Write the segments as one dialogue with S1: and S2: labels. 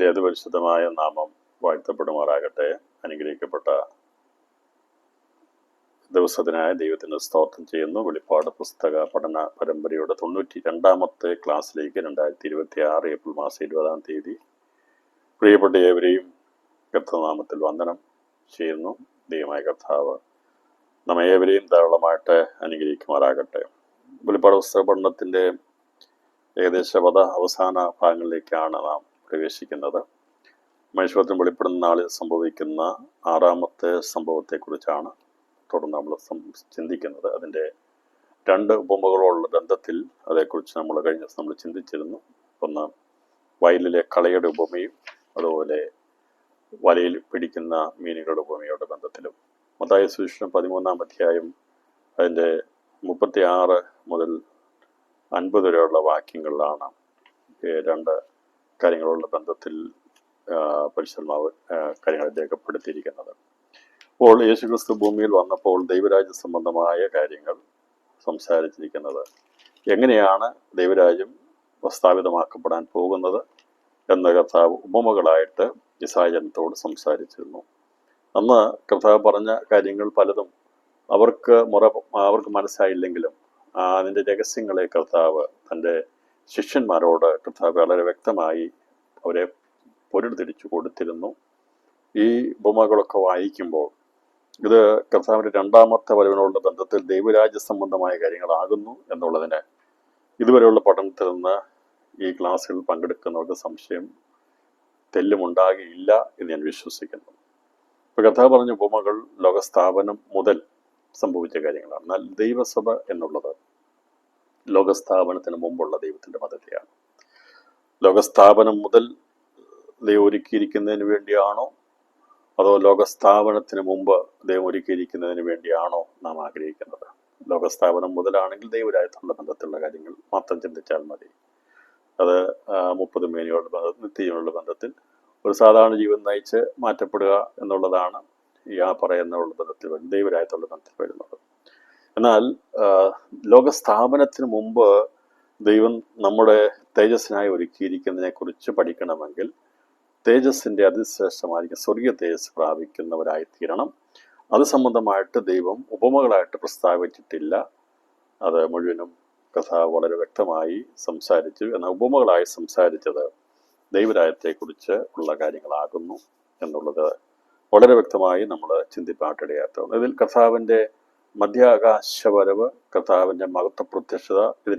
S1: ദൈവത്തിൻ്റെ അതിപരിശുദ്ധമായ നാമം വാഴ്ത്തപ്പെടുമാറാകട്ടെ. അനുഗ്രഹിക്കപ്പെട്ട ദിവസത്തിനായ ദൈവത്തിന് സ്തോത്രം ചെയ്യുന്നു. വെളിപ്പാട് പുസ്തക പഠന പരമ്പരയുടെ 92ാമത്തെ ക്ലാസ്സിലേക്ക് 2026 ഏപ്രിൽ മാസം 20-ാം തീയതി പ്രിയപ്പെട്ട ഏവരെയും കർത്തനാമത്തിൽ വന്ദനം ചെയ്യുന്നു. ദൈവമായ കർത്താവ് നമ്മെ ഏവരെയും ധാരാളമായിട്ട് അനുഗ്രഹിക്കുമാറാകട്ടെ. വെളിപ്പാട് പുസ്തക പഠനത്തിൻ്റെ ഏകദേശം അവസാന ഭാഗങ്ങളിലേക്കാണ് നാം പ്രവേശിക്കുന്നത്. മനുഷ്യത്വം വെളിപ്പെടുന്ന നാളിൽ സംഭവിക്കുന്ന 6ാമത്തെ സംഭവത്തെക്കുറിച്ചാണ് തുടർന്ന് നമ്മൾ ചിന്തിക്കുന്നത്. അതിൻ്റെ 2 ഉപമകളോടുള്ള ബന്ധത്തിൽ അതേക്കുറിച്ച് നമ്മൾ കഴിഞ്ഞ ദിവസം നമ്മൾ ചിന്തിച്ചിരുന്നു. ഒന്ന് വയലിലെ കളയുടെ ഉപമയും അതുപോലെ വലയിൽ പിടിക്കുന്ന മീനുകളുടെ ഉപമയുടെ ബന്ധത്തിലും. മത്തായി സുവിശേഷം 13-ാം അധ്യായം അതിൻ്റെ 36 മുതൽ 50 വരെയുള്ള വാക്യങ്ങളിലാണ് 2 കാര്യങ്ങളുള്ള ബന്ധത്തിൽ പരിശുദ്ധാത്മാവ് കാര്യങ്ങൾ രേഖപ്പെടുത്തിയിരിക്കുന്നത്. അപ്പോൾ യേശുക്രിസ്തു ഭൂമിയിൽ വന്നപ്പോൾ ദൈവരാജ്യ സംബന്ധമായ കാര്യങ്ങൾ സംസാരിച്ചിരിക്കുന്നത്, എങ്ങനെയാണ് ദൈവരാജ്യം പ്രസ്താവിതമാക്കപ്പെടാൻ പോകുന്നത് എന്ന കർത്താവ് ഉപമകളായിട്ട് യിസായാത്തോട് സംസാരിച്ചിരുന്നു. അന്ന് കർത്താവ് പറഞ്ഞ കാര്യങ്ങൾ പലതും അവർക്ക് മനസ്സായില്ലെങ്കിലും അതിൻ്റെ രഹസ്യങ്ങളെ കർത്താവ് തൻ്റെ ശിഷ്യന്മാരോട് കർത്താവ് വളരെ വ്യക്തമായി അവരെ പൊരുൾ തിരിച്ചു കൊടുത്തിരുന്നു. ഈ ഉപമകളൊക്കെ വായിക്കുമ്പോൾ ഇത് കർത്താവിൻ്റെ 2ാമത്തെ വരവിനോടുള്ള ബന്ധത്തിൽ ദൈവരാജ്യ സംബന്ധമായ കാര്യങ്ങളാകുന്നു എന്നുള്ളതിന് ഇതുവരെയുള്ള പഠനത്തിൽ നിന്ന് ഈ ക്ലാസ്സുകളിൽ പങ്കെടുക്കുന്നവർക്ക് സംശയം തെല്ലുമുണ്ടാകില്ല എന്ന് ഞാൻ വിശ്വസിക്കുന്നു. ഇപ്പോൾ കർത്താവ് പറഞ്ഞ ഉപമകൾ ലോകസ്ഥാപനം മുതൽ സംഭവിച്ച കാര്യങ്ങളാണ്. എന്നാൽ ദൈവസഭ എന്നുള്ളത് ലോകസ്ഥാപനത്തിന് മുമ്പുള്ള ദൈവത്തിൻ്റെ പദ്ധതിയാണ്. ലോകസ്ഥാപനം മുതൽ ദൈവം ഒരുക്കിയിരിക്കുന്നതിന് വേണ്ടിയാണോ അതോ ലോകസ്ഥാപനത്തിന് മുമ്പ് ദൈവം ഒരുക്കിയിരിക്കുന്നതിന് വേണ്ടിയാണോ നാം ആഗ്രഹിക്കുന്നത്? ലോകസ്ഥാപനം മുതലാണെങ്കിൽ ദൈവരാജ്യത്തുള്ള ബന്ധത്തിലുള്ള കാര്യങ്ങൾ മാത്രം ചിന്തിച്ചാൽ മതി. അത് 30 മേനിയോടുള്ള ബന്ധത്തിൽ, നിത്യജീവനുള്ള ബന്ധത്തിൽ ഒരു സാധാരണ ജീവൻ നയിച്ച് മാറ്റപ്പെടുക എന്നുള്ളതാണ് ഈ പറയുന്ന ബന്ധത്തിൽ ദൈവരാജ്യത്തുള്ള ബന്ധത്തിൽ വരുന്നത്. എന്നാൽ ലോകസ്ഥാപനത്തിന് മുമ്പ് ദൈവം നമ്മുടെ തേജസ്സിനായി ഒരുക്കിയിരിക്കുന്നതിനെ കുറിച്ച് പഠിക്കണമെങ്കിൽ തേജസ്സിൻ്റെ അതിശ്രേഷ്ഠമായിരിക്കും സ്വർഗീയ തേജസ് പ്രാപിക്കുന്നവരായി തീരണം. അത് സംബന്ധമായിട്ട് ദൈവം ഉപമകളായിട്ട് പ്രസ്താവിച്ചിട്ടില്ല. അത് മുഴുവനും കർത്താവ് വളരെ വ്യക്തമായി സംസാരിച്ചു. എന്നാൽ ഉപമകളായി സംസാരിച്ചത് ദൈവരാജ്യത്തെക്കുറിച്ച് ഉള്ള കാര്യങ്ങളാകുന്നു എന്നുള്ളത് വളരെ വ്യക്തമായി നമ്മൾ ചിന്തിപ്പാട്ടിടയാത്തത്. ഇതിൽ കർത്താവിൻ്റെ മധ്യാകാശവരവ്, കർത്താവിൻ്റെ മഹത്വ പ്രത്യക്ഷത, ഇത്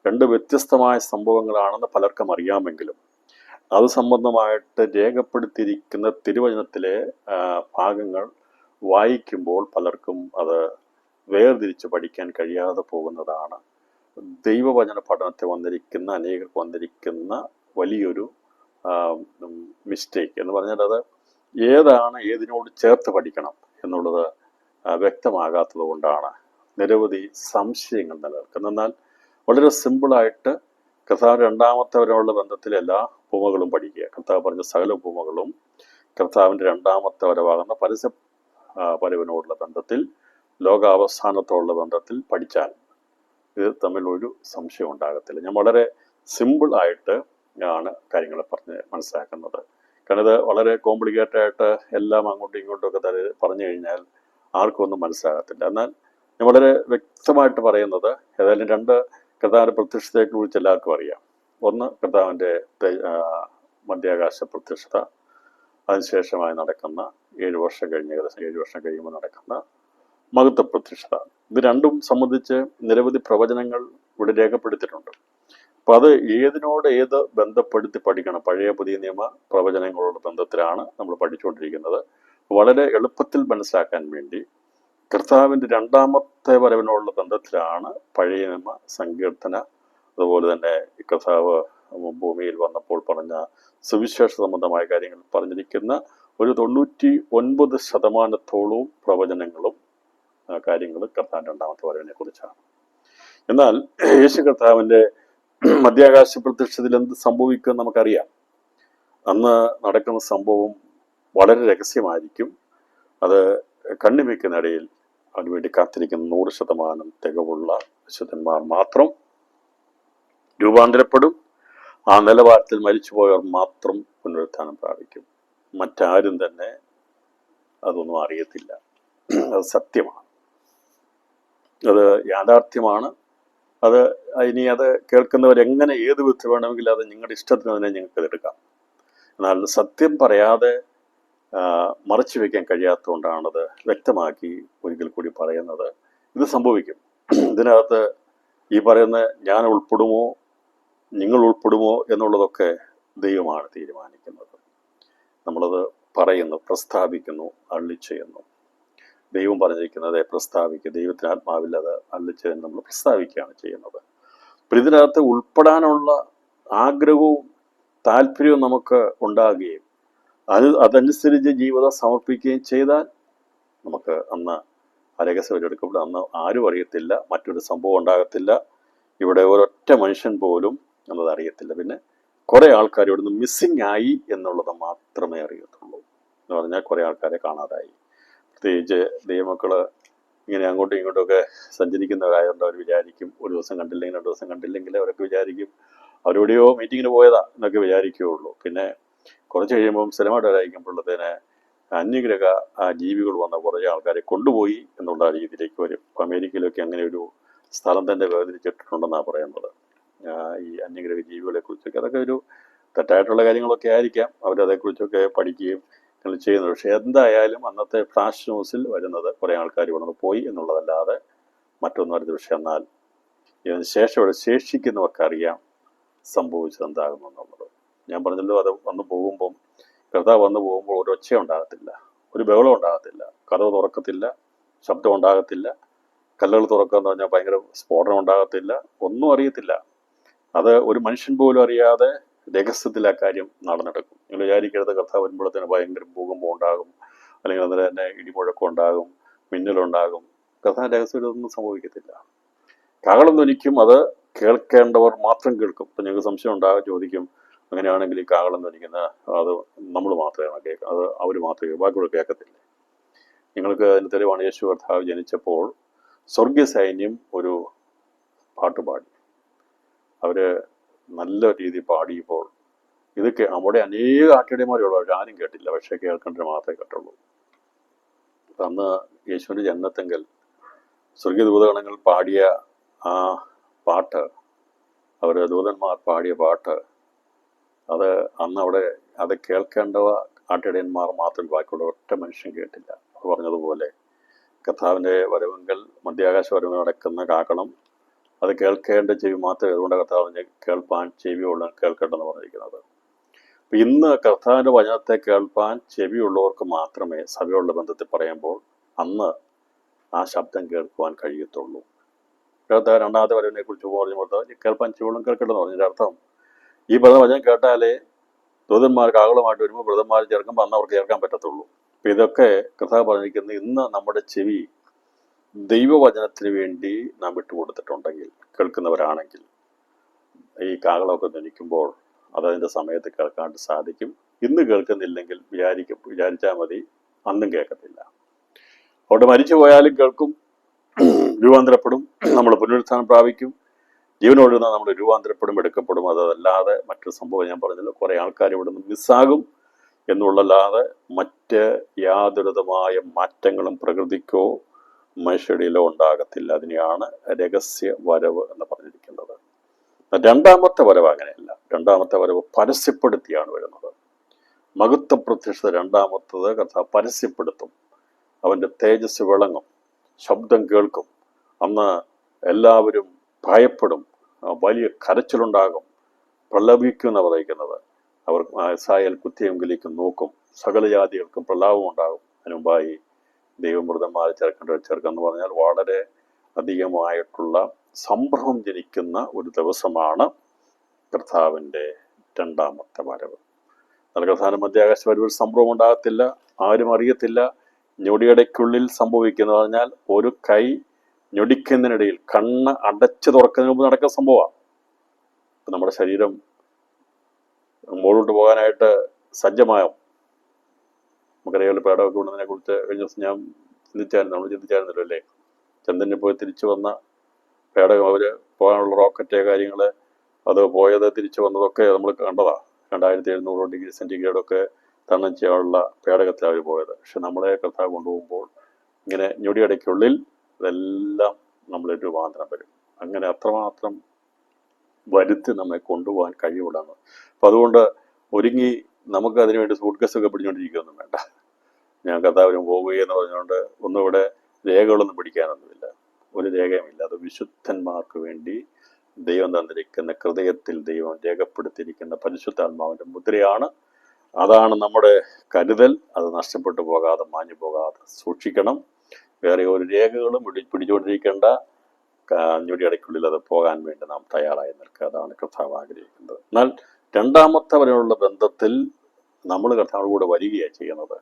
S1: രണ്ട് വ്യത്യസ്തമായ സംഭവങ്ങളാണെന്ന് പലർക്കും അറിയാമെങ്കിലും അത് സംബന്ധമായിട്ട് രേഖപ്പെടുത്തിയിരിക്കുന്ന തിരുവചനത്തിലെ ഭാഗങ്ങൾ വായിക്കുമ്പോൾ പലർക്കും അത് വേർതിരിച്ച് പഠിക്കാൻ കഴിയാതെ പോകുന്നതാണ്. ദൈവവചന പഠനത്തെ അനേകർക്ക് വന്നിരിക്കുന്ന വലിയൊരു മിസ്റ്റേക്ക് എന്ന് പറഞ്ഞാൽ അത് ഏതിനോട് ചേർത്ത് പഠിക്കണം എന്നുള്ളത് വ്യക്തമാകാത്തത് കൊണ്ടാണ് നിരവധി സംശയങ്ങൾ നിലനിൽക്കുന്നത്. എന്നാൽ വളരെ സിമ്പിളായിട്ട് കർത്താവ് 2ാമത്തെ വരവുള്ള ബന്ധത്തിൽ എല്ലാ ഉപമകളും പഠിക്കുക. കർത്താവ് പറഞ്ഞ സകല ഉപമകളും കർത്താവിൻ്റെ 2ാമത്തെ വരവാകുന്ന പരവിനോടുള്ള ബന്ധത്തിൽ, ലോകാവസാനത്തോടുള്ള ബന്ധത്തിൽ പഠിച്ചാൽ ഇത് തമ്മിൽ ഒരു സംശയം ഉണ്ടാകത്തില്ല. ഞാൻ വളരെ സിമ്പിളായിട്ട് ആണ് കാര്യങ്ങളെ മനസ്സിലാക്കുന്നത്. കാരണം ഇത് വളരെ കോംപ്ലിക്കേറ്റഡ് ആയിട്ട് എല്ലാം അങ്ങോട്ടും ഇങ്ങോട്ടും ഒക്കെ പറഞ്ഞു കഴിഞ്ഞാൽ ആർക്കും ഒന്നും മനസ്സിലാകത്തില്ല. എന്നാൽ ഞാൻ വളരെ വ്യക്തമായിട്ട് പറയുന്നത് ഏതായാലും 2 കർത്താവിൻ്റെ പ്രത്യക്ഷതയെക്കുറിച്ച് എല്ലാവർക്കും അറിയാം. ഒന്ന് കർത്താവിൻ്റെ മധ്യാകാശ പ്രത്യക്ഷത, അതിനുശേഷമായി നടക്കുന്ന 7 വർഷം കഴിഞ്ഞ് ഏകദേശം 7 വർഷം കഴിയുമ്പോൾ നടക്കുന്ന മഹത്വ പ്രത്യക്ഷത. ഇത് രണ്ടും സംബന്ധിച്ച് നിരവധി പ്രവചനങ്ങൾ ഇവിടെ രേഖപ്പെടുത്തിയിട്ടുണ്ട്. അപ്പോൾ അത് ഏത് ബന്ധപ്പെടുത്തി പഠിക്കണം. പഴയ പുതിയ നിയമ പ്രവചനങ്ങളോട് ബന്ധത്തിലാണ് നമ്മൾ പഠിച്ചുകൊണ്ടിരിക്കുന്നത്. വളരെ എളുപ്പത്തിൽ മനസ്സിലാക്കാൻ വേണ്ടി കർത്താവിൻ്റെ 2ാമത്തെ വരവിനോടുള്ള ബന്ധത്തിലാണ് പഴയ നിയമ സങ്കീർത്തന, അതുപോലെ തന്നെ കർത്താവ് ഭൂമിയിൽ വന്നപ്പോൾ പറഞ്ഞ സുവിശേഷ സംബന്ധമായ കാര്യങ്ങൾ പറഞ്ഞിരിക്കുന്ന ഒരു 99% പ്രവചനങ്ങളും കാര്യങ്ങളും കർത്താവിൻ്റെ 2ാമത്തെ വരവിനെ കുറിച്ചാണ്. എന്നാൽ യേശു കർത്താവിൻ്റെ മധ്യാകാശ പ്രത്യക്ഷത്തിൽ എന്ത് സംഭവിക്കുമെന്ന് നമുക്കറിയാം. അന്ന് നടക്കുന്ന സംഭവം വളരെ രഹസ്യമായിരിക്കും. അത് കണ്ണിമയ്ക്കുന്നിടയിൽ അതിനുവേണ്ടി കാത്തിരിക്കുന്ന 100% തികവുള്ള വിശുദ്ധന്മാർ മാത്രം രൂപാന്തരപ്പെടും. ആ നിലവാരത്തിൽ മരിച്ചുപോയവർ മാത്രം പുനരുത്ഥാനം പ്രാപിക്കും. മറ്റാരും തന്നെ അതൊന്നും അറിയത്തില്ല. അത് സത്യമാണ്, അത് യാഥാർത്ഥ്യമാണ്. അത് ഇനി അത് കേൾക്കുന്നവരെങ്ങനെ ഏത് വിധത്തിൽ വേണമെങ്കിലും അത് നിങ്ങളുടെ ഇഷ്ടത്തിന് തന്നെ നിങ്ങൾക്ക് എടുക്കാം. എന്നാൽ സത്യം പറയാതെ മറച്ചു വയ്ക്കാൻ കഴിയാത്തതുകൊണ്ടാണത് വ്യക്തമാക്കി ഒരിക്കൽ കൂടി പറയുന്നത്. ഇത് സംഭവിക്കും. ഇതിനകത്ത് ഈ പറയുന്ന ഞാൻ ഉൾപ്പെടുമോ നിങ്ങൾ ഉൾപ്പെടുമോ എന്നുള്ളതൊക്കെ ദൈവമാണ് തീരുമാനിക്കുന്നത്. നമ്മളത് പറയുന്നു, പ്രസ്താവിക്കുന്നു, അള്ളിച്ചെയ്യുന്നു. ദൈവം പറഞ്ഞിരിക്കുന്നത് പ്രസ്താവിക്കുക, ദൈവത്തിന് ആത്മാവിൽ അത് അള്ളിച്ചെയ്യുന്നു, നമ്മൾ പ്രസ്താവിക്കുകയാണ് ചെയ്യുന്നത്. അപ്പം ഇതിനകത്ത് ഉൾപ്പെടാനുള്ള ആഗ്രഹവും താല്പര്യവും നമുക്ക് ഉണ്ടാകുകയും അതനുസരിച്ച് ജീവിതം സമർപ്പിക്കുകയും ചെയ്താൽ നമുക്ക് അന്ന് ആ രഹസ്യം എടുക്കപ്പെടും. അന്ന് ആരും അറിയത്തില്ല, മറ്റൊരു സംഭവം ഉണ്ടാകത്തില്ല, ഇവിടെ ഒരൊറ്റ മനുഷ്യൻ പോലും എന്നത് അറിയത്തില്ല. പിന്നെ കുറേ ആൾക്കാർ ഇവിടുന്ന് മിസ്സിങ് ആയി എന്നുള്ളത് മാത്രമേ അറിയത്തുള്ളൂ. എന്ന് പറഞ്ഞാൽ കുറേ ആൾക്കാരെ കാണാതായി. പ്രത്യേകിച്ച് ദൈവമക്കള് ഇങ്ങനെ അങ്ങോട്ടും ഇങ്ങോട്ടുമൊക്കെ സഞ്ചരിക്കുന്നവരായതുകൊണ്ട് അവർ വിചാരിക്കും, ഒരു ദിവസം കണ്ടില്ലെങ്കിൽ 2 ദിവസം കണ്ടില്ലെങ്കിൽ അവരൊക്കെ വിചാരിക്കും അവരെവിടെയോ മീറ്റിങ്ങിന് പോയതാ എന്നൊക്കെ വിചാരിക്കുകയുള്ളൂ. പിന്നെ കുറച്ച് കഴിയുമ്പം സ്ഥിരമായിട്ടൊരായിരിക്കുമ്പോഴത്തേന് അന്യഗ്രഹ ജീവികൾ വന്ന കുറേ ആൾക്കാരെ കൊണ്ടുപോയി എന്നുള്ള രീതിയിലേക്ക് വരും. ഇപ്പം അമേരിക്കയിലൊക്കെ അങ്ങനെ ഒരു സ്ഥലം തന്നെ വേദനിച്ചിട്ടുണ്ടെന്നാണ് പറയുന്നത്. ഈ അന്യഗ്രഹ ജീവികളെ കുറിച്ചൊക്കെ അതൊക്കെ ഒരു തെറ്റായിട്ടുള്ള കാര്യങ്ങളൊക്കെ ആയിരിക്കാം, അവരതേക്കുറിച്ചൊക്കെ പഠിക്കുകയും ചെയ്യുന്നത്. പക്ഷെ എന്തായാലും അന്നത്തെ ഫ്ലാഷ് ന്യൂസിൽ വരുന്നത് കുറേ ആൾക്കാർ ഇവിടെ പോയി എന്നുള്ളതല്ലാതെ മറ്റൊന്നും വരുന്നത്. പക്ഷെ എന്നാൽ ഇതിന് ശേഷം ഇവിടെ ശേഷിക്കുന്നവർക്കറിയാം സംഭവിച്ചത് എന്താകുന്നു എന്നുള്ളത്. ഞാൻ പറഞ്ഞല്ലോ, അത് വന്നു പോകുമ്പം കർത്താവ് വന്നു പോകുമ്പോൾ ഒരു ഒച്ച ഉണ്ടാകത്തില്ല, ഒരു ബഹളം ഉണ്ടാകത്തില്ല, കതവ് തുറക്കത്തില്ല, ശബ്ദം ഉണ്ടാകത്തില്ല, കല്ലുകൾ തുറക്കുക എന്ന് പറഞ്ഞാൽ ഭയങ്കര സ്ഫോടനം ഉണ്ടാകത്തില്ല, ഒന്നും അറിയത്തില്ല. അത് ഒരു മനുഷ്യൻ പോലും അറിയാതെ രഹസ്യത്തിൽ ആ കാര്യം നടന്നെടുക്കും. നിങ്ങൾ വിചാരിക്കരുത് കർത്താവ് വരുമ്പോഴത്തേന് ഭയങ്കര ഭൂകമ്പം ഉണ്ടാകും, അല്ലെങ്കിൽ അതിൽ തന്നെ ഇടിമുഴക്കം ഉണ്ടാകും, മിന്നലുണ്ടാകും. കർത്താവ് രഹസ്യം ഇതൊന്നും സംഭവിക്കത്തില്ല. കാഹളം ധ്വനിക്കും, അത് കേൾക്കേണ്ടവർ മാത്രം കേൾക്കും. ഇപ്പം നിങ്ങൾക്ക് സംശയം ഉണ്ടാകും, ചോദിക്കും, അങ്ങനെയാണെങ്കിൽ ഈ കാഹളം ധ്വനിക്കുന്ന അത് നമ്മൾ മാത്രമേ കേൾക്കുക, അത് അവർ മാത്രമേ ബാക്കിയുള്ള കേൾക്കത്തില്ല. നിങ്ങൾക്ക് അതിന് തെളിവാണ്, യേശു കർത്താവ് ജനിച്ചപ്പോൾ സ്വർഗീയ സൈന്യം ഒരു പാട്ട് പാടി. അവര് നല്ല രീതിയിൽ പാടിയപ്പോൾ ഇതൊക്കെ അവിടെ അനേക ആട്ടിടയന്മാരുള്ളൂ, അവർ ആരും കേട്ടില്ല, പക്ഷെ കേൾക്കേണ്ടത് മാത്രമേ കേട്ടുള്ളൂ. അന്ന് യേശുവിൻ്റെ ജന്മത്തെങ്കിൽ സ്വർഗീയ ദൂതഗണങ്ങൾ പാടിയ ആ പാട്ട്, അവർ ദൂതന്മാർ പാടിയ പാട്ട്, അത് അന്ന് അവിടെ അത് കേൾക്കേണ്ടവ ആട്ടിടയന്മാർ മാത്രം, ബാക്കിയുള്ള ഒറ്റ മനുഷ്യൻ കേട്ടില്ല. അത് പറഞ്ഞതുപോലെ കർത്താവിൻ്റെ വരവെങ്കിൽ മധ്യാകാശ വരവ് നടക്കുന്ന കാക്കണം, അത് കേൾക്കേണ്ട ചെവി മാത്രമേ, അതുകൊണ്ട് കർത്താവിനെ കേൾപ്പാൻ ചെവിയുള്ള കേൾക്കട്ടെന്ന് പറഞ്ഞിരിക്കുന്നത്. അപ്പം ഇന്ന് കർത്താവിൻ്റെ വചനത്തെ കേൾപ്പാൻ ചെവിയുള്ളവർക്ക് മാത്രമേ സഭയുള്ള ബന്ധത്തിൽ പറയുമ്പോൾ അന്ന് ആ ശബ്ദം കേൾക്കുവാൻ കഴിയത്തുള്ളൂ. കർത്താവ് രണ്ടാമത്തെ വരവിനെ കുറിച്ച് പറഞ്ഞപ്പോൾ കേൾപ്പാൻ ചെവിയുള്ള കേൾക്കട്ടെന്ന് പറഞ്ഞതിൻ്റെ അർത്ഥം, ഈ വചനം കേട്ടാലേ ദൂതന്മാർ കാഹളമായിട്ട് വരുമ്പോൾ ബ്രതന്മാർ ചേർക്കുമ്പോൾ അന്ന് അവർക്ക് കേൾക്കാൻ പറ്റത്തുള്ളൂ. അപ്പം ഇതൊക്കെ കർത്താവ് പറഞ്ഞിരിക്കുന്നത്, ഇന്ന് നമ്മുടെ ചെവി ദൈവവചനത്തിന് വേണ്ടി നാം വിട്ടുകൊടുത്തിട്ടുണ്ടെങ്കിൽ, കേൾക്കുന്നവരാണെങ്കിൽ, ഈ കാഹളമൊക്കെ ധനിക്കുമ്പോൾ അതതിൻ്റെ സമയത്ത് കേൾക്കാണ്ട് സാധിക്കും. ഇന്ന് കേൾക്കുന്നില്ലെങ്കിൽ വിചാരിച്ചാൽ മതി, അന്നും കേൾക്കത്തില്ല. അവിടെ മരിച്ചു പോയാലും കേൾക്കും, രൂപാന്തരപ്പെടും, നമ്മൾ പുനരുത്ഥാനം പ്രാപിക്കും, ജീവനോടുന്ന നമ്മൾ രൂപാന്തരപ്പെടും, എടുക്കപ്പെടും. അതല്ലാതെ മറ്റൊരു സംഭവം ഞാൻ പറഞ്ഞല്ലോ, കുറേ ആൾക്കാർ ഇവിടെ നിന്ന് മിസ്സാകും എന്നുള്ളല്ലാതെ മറ്റ് യാതൊരുവിധമായ മാറ്റങ്ങളും പ്രകൃതിക്കോ മനുഷ്യടിയിലോ ഉണ്ടാകത്തില്ല. അതിനെയാണ് രഹസ്യ വരവ് എന്ന് പറഞ്ഞിരിക്കുന്നത്. രണ്ടാമത്തെ വരവ് അങ്ങനെയല്ല. രണ്ടാമത്തെ വരവ് പരസ്യപ്പെടുത്തിയാണ് വരുന്നത്. മഹത്വ പ്രത്യക്ഷത രണ്ടാമത്തത് കർത്താവ് പരസ്യപ്പെടുത്തും. അവൻ്റെ തേജസ് വിളങ്ങും, ശബ്ദം കേൾക്കും. അന്ന് എല്ലാവരും ഭയപ്പെടും, വലിയ കരച്ചിലുണ്ടാകും, പ്രലപിക്കും എന്ന് പറയുന്നത്. അവർ സായൽ കുത്തിയെങ്കിലേക്ക് നോക്കും, സകല ജാതികൾക്കും പ്രലാപം ഉണ്ടാകും. അതിനുമുമ്പായി ദൈവമൃതന്മാരെ ചേർക്കെന്ന് പറഞ്ഞാൽ വളരെ അധികമായിട്ടുള്ള സംഭ്രമം ജനിക്കുന്ന ഒരു ദിവസമാണ് കർത്താവിൻ്റെ രണ്ടാമത്തെ വരവ്. എന്നാൽ കർത്താവിൻ്റെ മധ്യാകാശ വരവിൽ സംഭവം ഉണ്ടാകത്തില്ല, ആരും അറിയത്തില്ല. ഞൊടിയടയ്ക്കുള്ളിൽ സംഭവിക്കുന്നത് പറഞ്ഞാൽ ഒരു കൈ ഞൊടിക്കുന്നതിനിടയിൽ, കണ്ണ് അടച്ചു തുറക്കുന്നതിന് മുമ്പ് നടക്കുന്ന സംഭവമാണ്. നമ്മുടെ ശരീരം മുകളിലോട്ട് പോകാനായിട്ട് സജ്ജമായോ? നമുക്കറിയാമല്ലോ, പേടകമൊക്കെ കൊണ്ടതിനെ കുറിച്ച് കഴിഞ്ഞ ദിവസം ഞാൻ നമ്മൾ ചിന്തിച്ചായിരുന്നല്ലോ അല്ലേ. ചന്ദ്രനിൽ പോയി തിരിച്ചു വന്ന പേടകം, അവർ പോകാനുള്ള റോക്കറ്റ് കാര്യങ്ങൾ, അത് പോയത് തിരിച്ചു വന്നതൊക്കെ നമ്മൾ കണ്ടതാണ്. 2700 ഡിഗ്രി സെൻറ്റിഗ്രേഡൊക്കെ തരണം ചെയ്യാനുള്ള പേടകത്തിലാണ് അവർ പോയത്. പക്ഷെ നമ്മളെ കർത്താവ് കൊണ്ടുപോകുമ്പോൾ ഇങ്ങനെ ഞൊടിയിടയ്ക്കുള്ളിൽ ഇതെല്ലാം നമ്മളെ രൂപാന്തരം വരും. അങ്ങനെ അത്രമാത്രം വരുത്തി നമ്മെ കൊണ്ടുപോകാൻ കഴിവുള്ളതാണ്. അപ്പം അതുകൊണ്ട് ഒരുങ്ങി നമുക്ക് അതിനുവേണ്ടി സൂട്ട്കേസൊക്കെ പിടിച്ചുകൊണ്ടിരിക്കുകയൊന്നും വേണ്ട. ഞാൻ കർത്താവിന് പോവുകയെന്ന് പറഞ്ഞുകൊണ്ട് ഒന്നും ഇവിടെ രേഖകളൊന്നും പിടിക്കാനൊന്നുമില്ല, ഒരു രേഖയുമില്ല. അത് വിശുദ്ധന്മാർക്ക് വേണ്ടി ദൈവം തന്നിരിക്കുന്ന, ഹൃദയത്തിൽ ദൈവം രേഖപ്പെടുത്തിയിരിക്കുന്ന പരിശുദ്ധാത്മാവിൻ്റെ മുദ്രയാണ്. അതാണ് നമ്മുടെ കരുതൽ. അത് നഷ്ടപ്പെട്ടു പോകാതെ, മാഞ്ഞു പോകാതെ സൂക്ഷിക്കണം. വേറെ ഒരു രേഖകളും പിടിച്ചുകൊണ്ടിരിക്കേണ്ട. ഞൊടിയടയ്ക്കുള്ളിൽ അത് പോകാൻ വേണ്ടി നാം തയ്യാറായി നിൽക്കുക. അതാണ് കർത്താവ് ആഗ്രഹിക്കുന്നത്. എന്നാൽ രണ്ടാമത്തെ വരെയുള്ള ബന്ധത്തിൽ നമ്മൾ കർത്താവിനോട് കൂടെ വരികയാണ് ചെയ്യുന്നത്.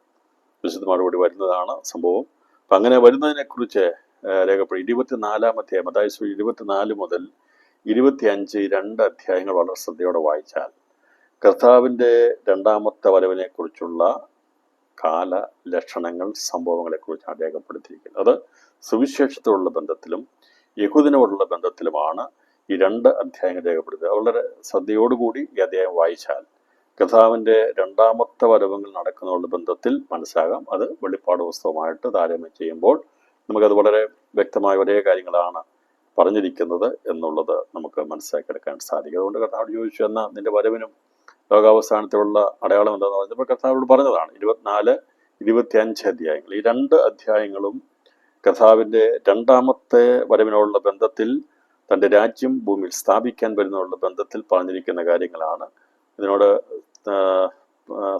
S1: വിശുദ്ധന്മാരുടെ കൂടി വരുന്നതാണ് സംഭവം. അപ്പം അങ്ങനെ വരുന്നതിനെക്കുറിച്ച് രേഖപ്പെടുത്തി 24 മത്തായി 24 മുതൽ 25 2 അധ്യായങ്ങൾ വളരെ ശ്രദ്ധയോടെ വായിച്ചാൽ കർത്താവിൻ്റെ രണ്ടാമത്തെ വരവിനെക്കുറിച്ചുള്ള കാല ലക്ഷണങ്ങൾ, സംഭവങ്ങളെക്കുറിച്ചാണ് രേഖപ്പെടുത്തിയിരിക്കുന്നത്. അത് സുവിശേഷത്തോടുള്ള ബന്ധത്തിലും യഹൂദനോടുള്ള ബന്ധത്തിലുമാണ് ഈ 2 അധ്യായങ്ങൾ രേഖപ്പെടുത്തുക. വളരെ ശ്രദ്ധയോടുകൂടി ഈ അധ്യായം വായിച്ചാൽ കർത്താവിൻ്റെ രണ്ടാമത്തെ വരവുകൾ നടക്കുന്നതിനുള്ള ബന്ധത്തിൽ മനസ്സിലാകാം. അത് വെളിപ്പാട് പുസ്തകമായിട്ട് താരതമ്യം ചെയ്യുമ്പോൾ നമുക്കത് വളരെ വ്യക്തമായ ഒരേ കാര്യങ്ങളാണ് പറഞ്ഞിരിക്കുന്നത് എന്നുള്ളത് നമുക്ക് മനസ്സിലാക്കിയെടുക്കാൻ സാധിക്കും. അതുകൊണ്ട് കർത്താവ് ചോദിച്ചു, എന്നാൽ നിന്റെ വരവിനും ലോകാവസാനത്തിലുള്ള അടയാളം എന്താണെന്ന് പറഞ്ഞപ്പോൾ കർത്താവോട് പറഞ്ഞതാണ് 24, 25 അധ്യായങ്ങൾ. ഈ 2 അധ്യായങ്ങളും കർത്താവിൻ്റെ രണ്ടാമത്തെ വരവിനോടുള്ള ബന്ധത്തിൽ, തൻ്റെ രാജ്യം ഭൂമിയിൽ സ്ഥാപിക്കാൻ വരുന്നതിനുള്ള ബന്ധത്തിൽ പറഞ്ഞിരിക്കുന്ന കാര്യങ്ങളാണ്. ഇതിനോട്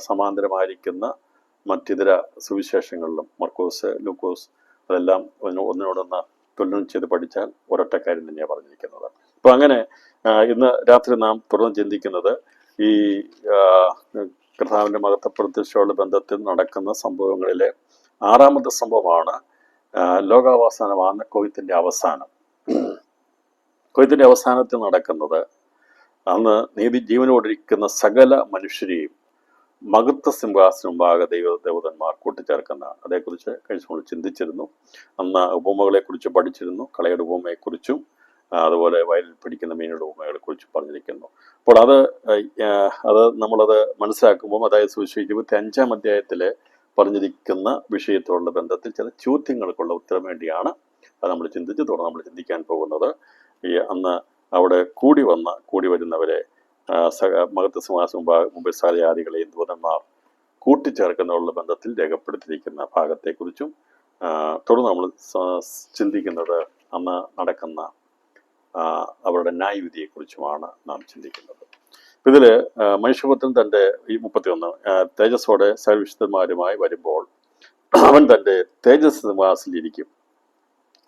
S1: സമാന്തരമായിരിക്കുന്ന മറ്റിതര സുവിശേഷങ്ങളിലും മർക്കോസ്, ലൂക്കോസ്, അതെല്ലാം ഒന്നിനോടൊന്ന് തുലനം ചെയ്ത് പഠിച്ചാൽ ഒരൊറ്റ കാര്യം തന്നെയാണ് പറഞ്ഞിരിക്കുന്നത്. അപ്പോൾ അങ്ങനെ ഇന്ന് രാത്രി നാം തുടർന്ന് ചിന്തിക്കുന്നത് ഈ കർത്താവിൻ്റെ മഹത്വപ്രതിഷ്ഠയുള്ള ബന്ധത്തിൽ നടക്കുന്ന സംഭവങ്ങളിലെ 6ാമത്തെ സംഭവമാണ് ലോകാവസാനമാണ് കൊയ്ത്തിൻ്റെ അവസാനം. കൊയ്ത്തിൻ്റെ അവസാനത്തിൽ നടക്കുന്നത് അന്ന് നീതി ജീവനോടിരിക്കുന്ന സകല മനുഷ്യരെയും മഹത്വ സിംഹാസനം മുമ്പാകെ ദേവദൂതന്മാർ കൂട്ടിച്ചേർക്കുന്നതാണ്. അതേക്കുറിച്ച് കഴിഞ്ഞ നമ്മൾ ചിന്തിച്ചിരുന്നു. അന്ന് ഉപമകളെക്കുറിച്ച് പഠിച്ചിരുന്നു. കളയുടെ ഉപമയെക്കുറിച്ചും അതുപോലെ വയലിൽ പിടിക്കുന്ന മീനുകളുടെ ഉപമകളെക്കുറിച്ചും പറഞ്ഞിരിക്കുന്നു. അപ്പോൾ അത് നമ്മളത് മനസ്സിലാക്കുമ്പോൾ, അതായത് സുവിശേഷം 25-ാം അധ്യായത്തിൽ പറഞ്ഞിരിക്കുന്ന വിഷയത്തോടുള്ള ബന്ധത്തിൽ ചില ചോദ്യങ്ങൾക്കുള്ള ഉത്തരം വേണ്ടിയാണ് അത് നമ്മൾ ചിന്തിച്ച് തുടർന്ന് നമ്മൾ ചിന്തിക്കാൻ പോകുന്നത്. അന്ന് അവിടെ കൂടി വരുന്നവരെ മഹത്വ സിംഹാസനം മുമ്പ് സകലജാതികളെയും ദൂതന്മാർ കൂട്ടിച്ചേർക്കുന്നതിനുള്ള ബന്ധത്തിൽ രേഖപ്പെടുത്തിയിരിക്കുന്ന ഭാഗത്തെക്കുറിച്ചും തുടർന്ന് നമ്മൾ ചിന്തിക്കുന്നത് അന്ന് നടക്കുന്ന അവരുടെ ന്യായവിധിയെക്കുറിച്ചുമാണ് നാം ചിന്തിക്കുന്നത്. ഇതിൽ മനുഷ്യപുത്രൻ തൻ്റെ ഈ 31 തേജസ്സോടെ സർവവിശുദ്ധന്മാരുമായി വരുമ്പോൾ അവൻ തൻ്റെ തേജസ് സിംഹാസനത്തിലിരിക്കും,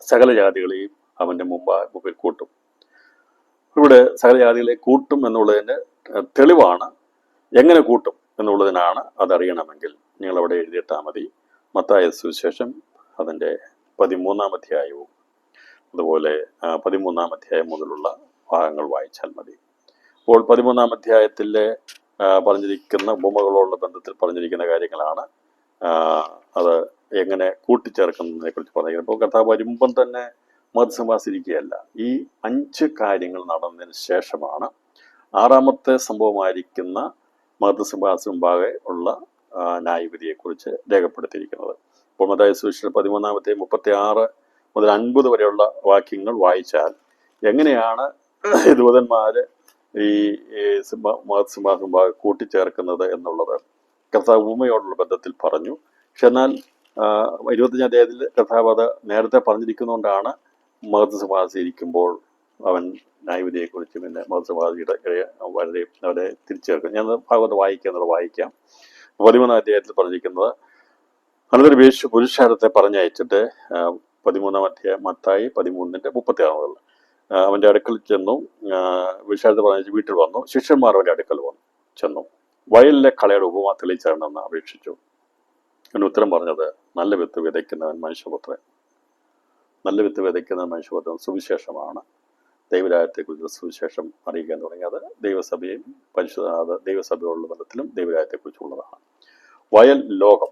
S1: സകല ജാതികളെയും അവൻ്റെ മുമ്പിൽ കൂട്ടും. ഇവിടെ സകല ജാതികളെ കൂട്ടും എന്നുള്ളതിൻ്റെ തെളിവാണ്. എങ്ങനെ കൂട്ടും എന്നുള്ളതിനാണ് അതറിയണമെങ്കിൽ നിങ്ങളവിടെ എഴുതിയിട്ടാൽ മതി. മത്തായി സുവിശേഷം അതിൻ്റെ 13-ാം അധ്യായവും അതുപോലെ 13-ാം അധ്യായം മുതലുള്ള ഭാഗങ്ങൾ വായിച്ചാൽ മതി. അപ്പോൾ 13-ാം അധ്യായത്തിലെ പറഞ്ഞിരിക്കുന്ന ഉപമകളോടുള്ള ബന്ധത്തിൽ പറഞ്ഞിരിക്കുന്ന കാര്യങ്ങളാണ്. അത് എങ്ങനെ കൂട്ടിച്ചേർക്കുന്നതിനെ കുറിച്ച് പറഞ്ഞിരിക്കുന്നത്. അപ്പോൾ കർത്താവ് വരുമ്പം തന്നെ മഹത്വസിംഹാസനിരിക്കുകയല്ല. ഈ 5 കാര്യങ്ങൾ നടന്നതിന് ശേഷമാണ് 6ാമത്തെ സംഭവമായിരിക്കുന്ന മഹത്വസിംഹാസനം മുമ്പാകെ ഉള്ള ന്യായവിധിയെക്കുറിച്ച് രേഖപ്പെടുത്തിയിരിക്കുന്നത്. അപ്പോൾ മത്തായി സുവിശേഷം 13-ാം അധ്യായം 36 മുതൽ 50 വരെയുള്ള വാക്യങ്ങൾ വായിച്ചാൽ എങ്ങനെയാണ് ദൂതന്മാർ ഈ മഹത്വസിംഹാസനം മുമ്പാകെ കൂട്ടിച്ചേർക്കുന്നത് എന്നുള്ളത് കർത്താവ് ഉപമയോടുള്ള ബന്ധത്തിൽ പറഞ്ഞു. പക്ഷെ എന്നാൽ 25-ാം അധ്യായത്തിൽ കർത്താവ് അത് നേരത്തെ പറഞ്ഞിരിക്കുന്നതുകൊണ്ടാണ് മഹത്വസിംഹാസനം ഇരിക്കുമ്പോൾ അവൻ ന്യായവിധിയെക്കുറിച്ചും പിന്നെ മഹത്വസിംഹാസനയുടെ വളരെ അവരെ തിരിച്ചേർക്കും. ഞാൻ ഭാഗത്ത് വായിക്കാം. 13-ാം അധ്യായത്തിൽ പറഞ്ഞിരിക്കുന്നത്, അനന്തരം യേശു പുരുഷാരത്തെ പറഞ്ഞയച്ചിട്ട് 13-ാം അധ്യായം മത്തായി 13-ന്റെ 36 അവൻ്റെ അടുക്കൽ ചെന്നു. പുരുഷാരത്തെ പറഞ്ഞയച്ച് വീട്ടിൽ വന്നു. ശിഷ്യന്മാർ അവൻ്റെ അടുക്കൽ ചെന്നു. വയലിലെ കളയുടെ ഉപമ തെളിയിച്ചേരണമെന്ന് അപേക്ഷിച്ചു. അതിന് ഉത്തരം പറഞ്ഞത്, നല്ല വിത്ത് വിതയ്ക്കുന്നവൻ മനുഷ്യപുത്രൻ. നല്ല വിത്ത് വിതയ്ക്കുന്നവൻ മനുഷ്യപുത്രൻ സുവിശേഷമാണ്. ദൈവരാജ്യത്തെക്കുറിച്ചുള്ള സുവിശേഷം അറിയിക്കാൻ തുടങ്ങിയത് ദൈവസഭയും ദൈവസഭയോടുള്ള ബന്ധത്തിലും ദൈവരാജ്യത്തെക്കുറിച്ചുള്ളതാണ്. വയൽ ലോകം.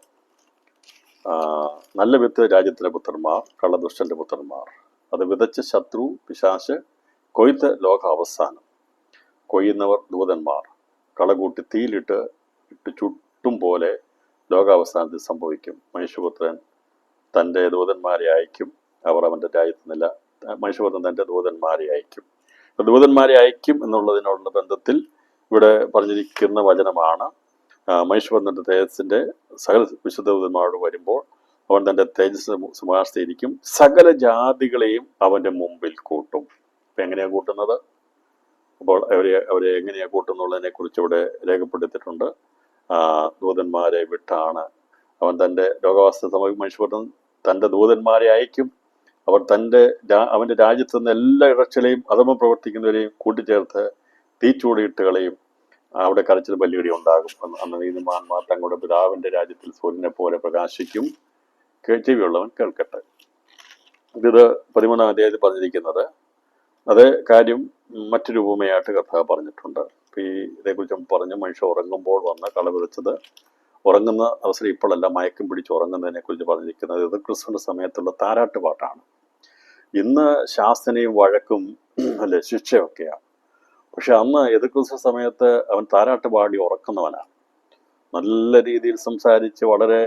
S1: നല്ല വിത്ത് രാജ്യത്തിൻ്റെ പുത്രന്മാർ, കള്ളദുഷ്ടന്റെ പുത്രന്മാർ. അത് വിതച്ച ശത്രു പിശാച്. കൊയ്ത്ത് ലോക അവസാനം. കൊയ്യുന്നവർ ദൂതന്മാർ. കളകൂട്ടി തീയിലിട്ട് ചുട്ടും പോലെ ലോകാവസാനത്തിൽ സംഭവിക്കും. മനുഷ്യപുത്രൻ തൻ്റെ ദൂതന്മാരെ അയക്കും, അവർ അവൻ്റെ രാജ്യത്ത് നില. മനുഷ്യപുത്രൻ തൻ്റെ ദൂതന്മാരെ അയക്കും. ദൂതന്മാരെ അയക്കും എന്നുള്ളതിനോടുള്ള ബന്ധത്തിൽ ഇവിടെ പറഞ്ഞിരിക്കുന്ന വചനമാണ് മനുഷ്യപുത്രൻ്റെ തേജസ്സിൻ്റെ സകല വിശുദ്ധ ദൂതന്മാരോട് വരുമ്പോൾ അവൻ തൻ്റെ തേജസ് സിംഹാസനത്തിലിരിക്കും, സകല ജാതികളെയും അവൻ്റെ മുമ്പിൽ കൂട്ടും. ഇപ്പം എങ്ങനെയാണ് കൂട്ടുന്നത്? അപ്പോൾ അവരെ എങ്ങനെയാണ് കൂട്ടുന്നുള്ളതിനെ കുറിച്ച് ഇവിടെ രേഖപ്പെടുത്തിയിട്ടുണ്ട്. ദൂതന്മാരെ വിട്ടാണ് അവൻ തൻ്റെ ലോകാവസ്ഥ സമയം മനുഷ്യപുത്രൻ തൻ്റെ ദൂതന്മാരെ അയക്കും. അവർ അവൻ്റെ രാജ്യത്ത് നിന്ന് എല്ലാ ഇടച്ചിലെയും അധമ പ്രവർത്തിക്കുന്നവരെയും കൂട്ടിച്ചേർത്ത് തീച്ചൂടിയിട്ട് കളയും. അവിടെ കരച്ചിൽ ബലിയടി ഉണ്ടാകും. അന്ന് നീതിമാന്മാർ തങ്ങളുടെ പിതാവിൻ്റെ രാജ്യത്തിൽ സൂര്യനെ പോലെ പ്രകാശിക്കും. ചെവിയുള്ളവൻ കേൾക്കട്ടെ. ഇത് 13-ാം അധ്യായത്തിൽ പറഞ്ഞിരിക്കുന്നത് അതേ കാര്യം മറ്റൊരു ഉപമയായിട്ട് കർത്താവ് പറഞ്ഞിട്ടുണ്ട്. ഇതേക്കുറിച്ച് പറഞ്ഞു, മനുഷ്യൻ ഉറങ്ങുമ്പോൾ വന്ന് കളവിളിച്ചത്. ഉറങ്ങുന്ന അവസരം ഇപ്പോഴല്ല, മയക്കം പിടിച്ച് ഉറങ്ങുന്നതിനെ കുറിച്ച് പറഞ്ഞിരിക്കുന്നത് ഇത് ക്രിസ്തുവിന്റെ സമയത്തുള്ള താരാട്ട് പാട്ടാണ്. ഇന്ന് ശാസനയും വഴക്കും അല്ലെ ശിക്ഷയൊക്കെയാണ്. പക്ഷെ അന്ന് എതിർക്രിസ്തു സമയത്ത് അവൻ താരാട്ട് പാടി ഉറക്കുന്നവനാണ്. നല്ല രീതിയിൽ സംസാരിച്ച് വളരെ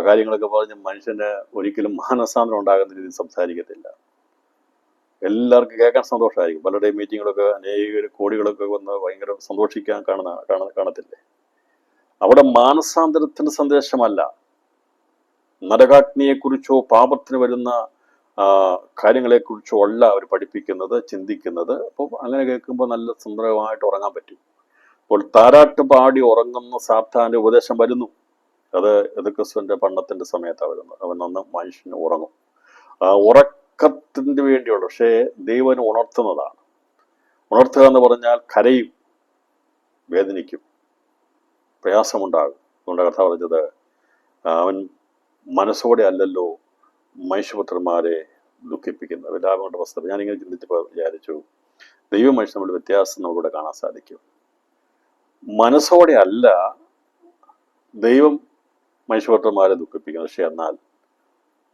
S1: കാര്യങ്ങളൊക്കെ പറഞ്ഞ് മനുഷ്യന് ഒരിക്കലും മാനസാന്തരം ഉണ്ടാകുന്ന രീതിയിൽ സംസാരിക്കത്തില്ല. എല്ലാവർക്കും കേൾക്കാൻ സന്തോഷമായിരിക്കും. പലരുടെയും മീറ്റിങ്ങുകളൊക്കെ അനേക കോടികളൊക്കെ വന്ന് ഭയങ്കര സന്തോഷിക്കാൻ കാണത്തില്ലേ? അവിടെ മാനസാന്തരത്തിന്റെ സന്ദേശമല്ല, നരകാഗ്നിയെക്കുറിച്ചോ പാപത്തിന് വരുന്ന കാര്യങ്ങളെക്കുറിച്ചോ അല്ല അവർ പഠിപ്പിക്കുന്നത്, ചിന്തിക്കുന്നത്. അപ്പോൾ അങ്ങനെ കേൾക്കുമ്പോൾ നല്ല സുന്ദരമായിട്ട് ഉറങ്ങാൻ പറ്റും. അപ്പോൾ താരാട്ട് പാടി ഉറങ്ങുന്ന സാത്താന്റെ ഉപദേശം വരുന്നു. അത് എതിർക്രിസ്തുവിന്റെ പണ്ടത്തിന്റെ സമയത്താണ് വരുന്നത്. അവൻ അന്ന് മനുഷ്യന് ഉറങ്ങും. ഉറക്കത്തിന് വേണ്ടിയുള്ള, പക്ഷേ ദൈവനെ ഉണർത്തുന്നതാണ്. ഉണർത്തുക എന്ന് പറഞ്ഞാൽ കരയും, വേദനിക്കും, പ്രയാസമുണ്ടാകും. അതുകൊണ്ട് കഥ പറഞ്ഞത് അവൻ മനസ്സോടെ അല്ലല്ലോ മനുഷ്യപുത്രന്മാരെ ദുഃഖിപ്പിക്കുന്നത്. വിലാപങ്ങളുടെ പുസ്തകം ഞാനിങ്ങനെ ചിന്തിച്ചപ്പോൾ വിചാരിച്ചു, ദൈവം മനുഷ്യൻ നമ്മുടെ വ്യത്യാസം നമുക്കിവിടെ കാണാൻ സാധിക്കും. മനസ്സോടെ അല്ല ദൈവം മനുഷ്യപുത്രന്മാരെ ദുഃഖിപ്പിക്കുന്നത്. പക്ഷെ എന്നാൽ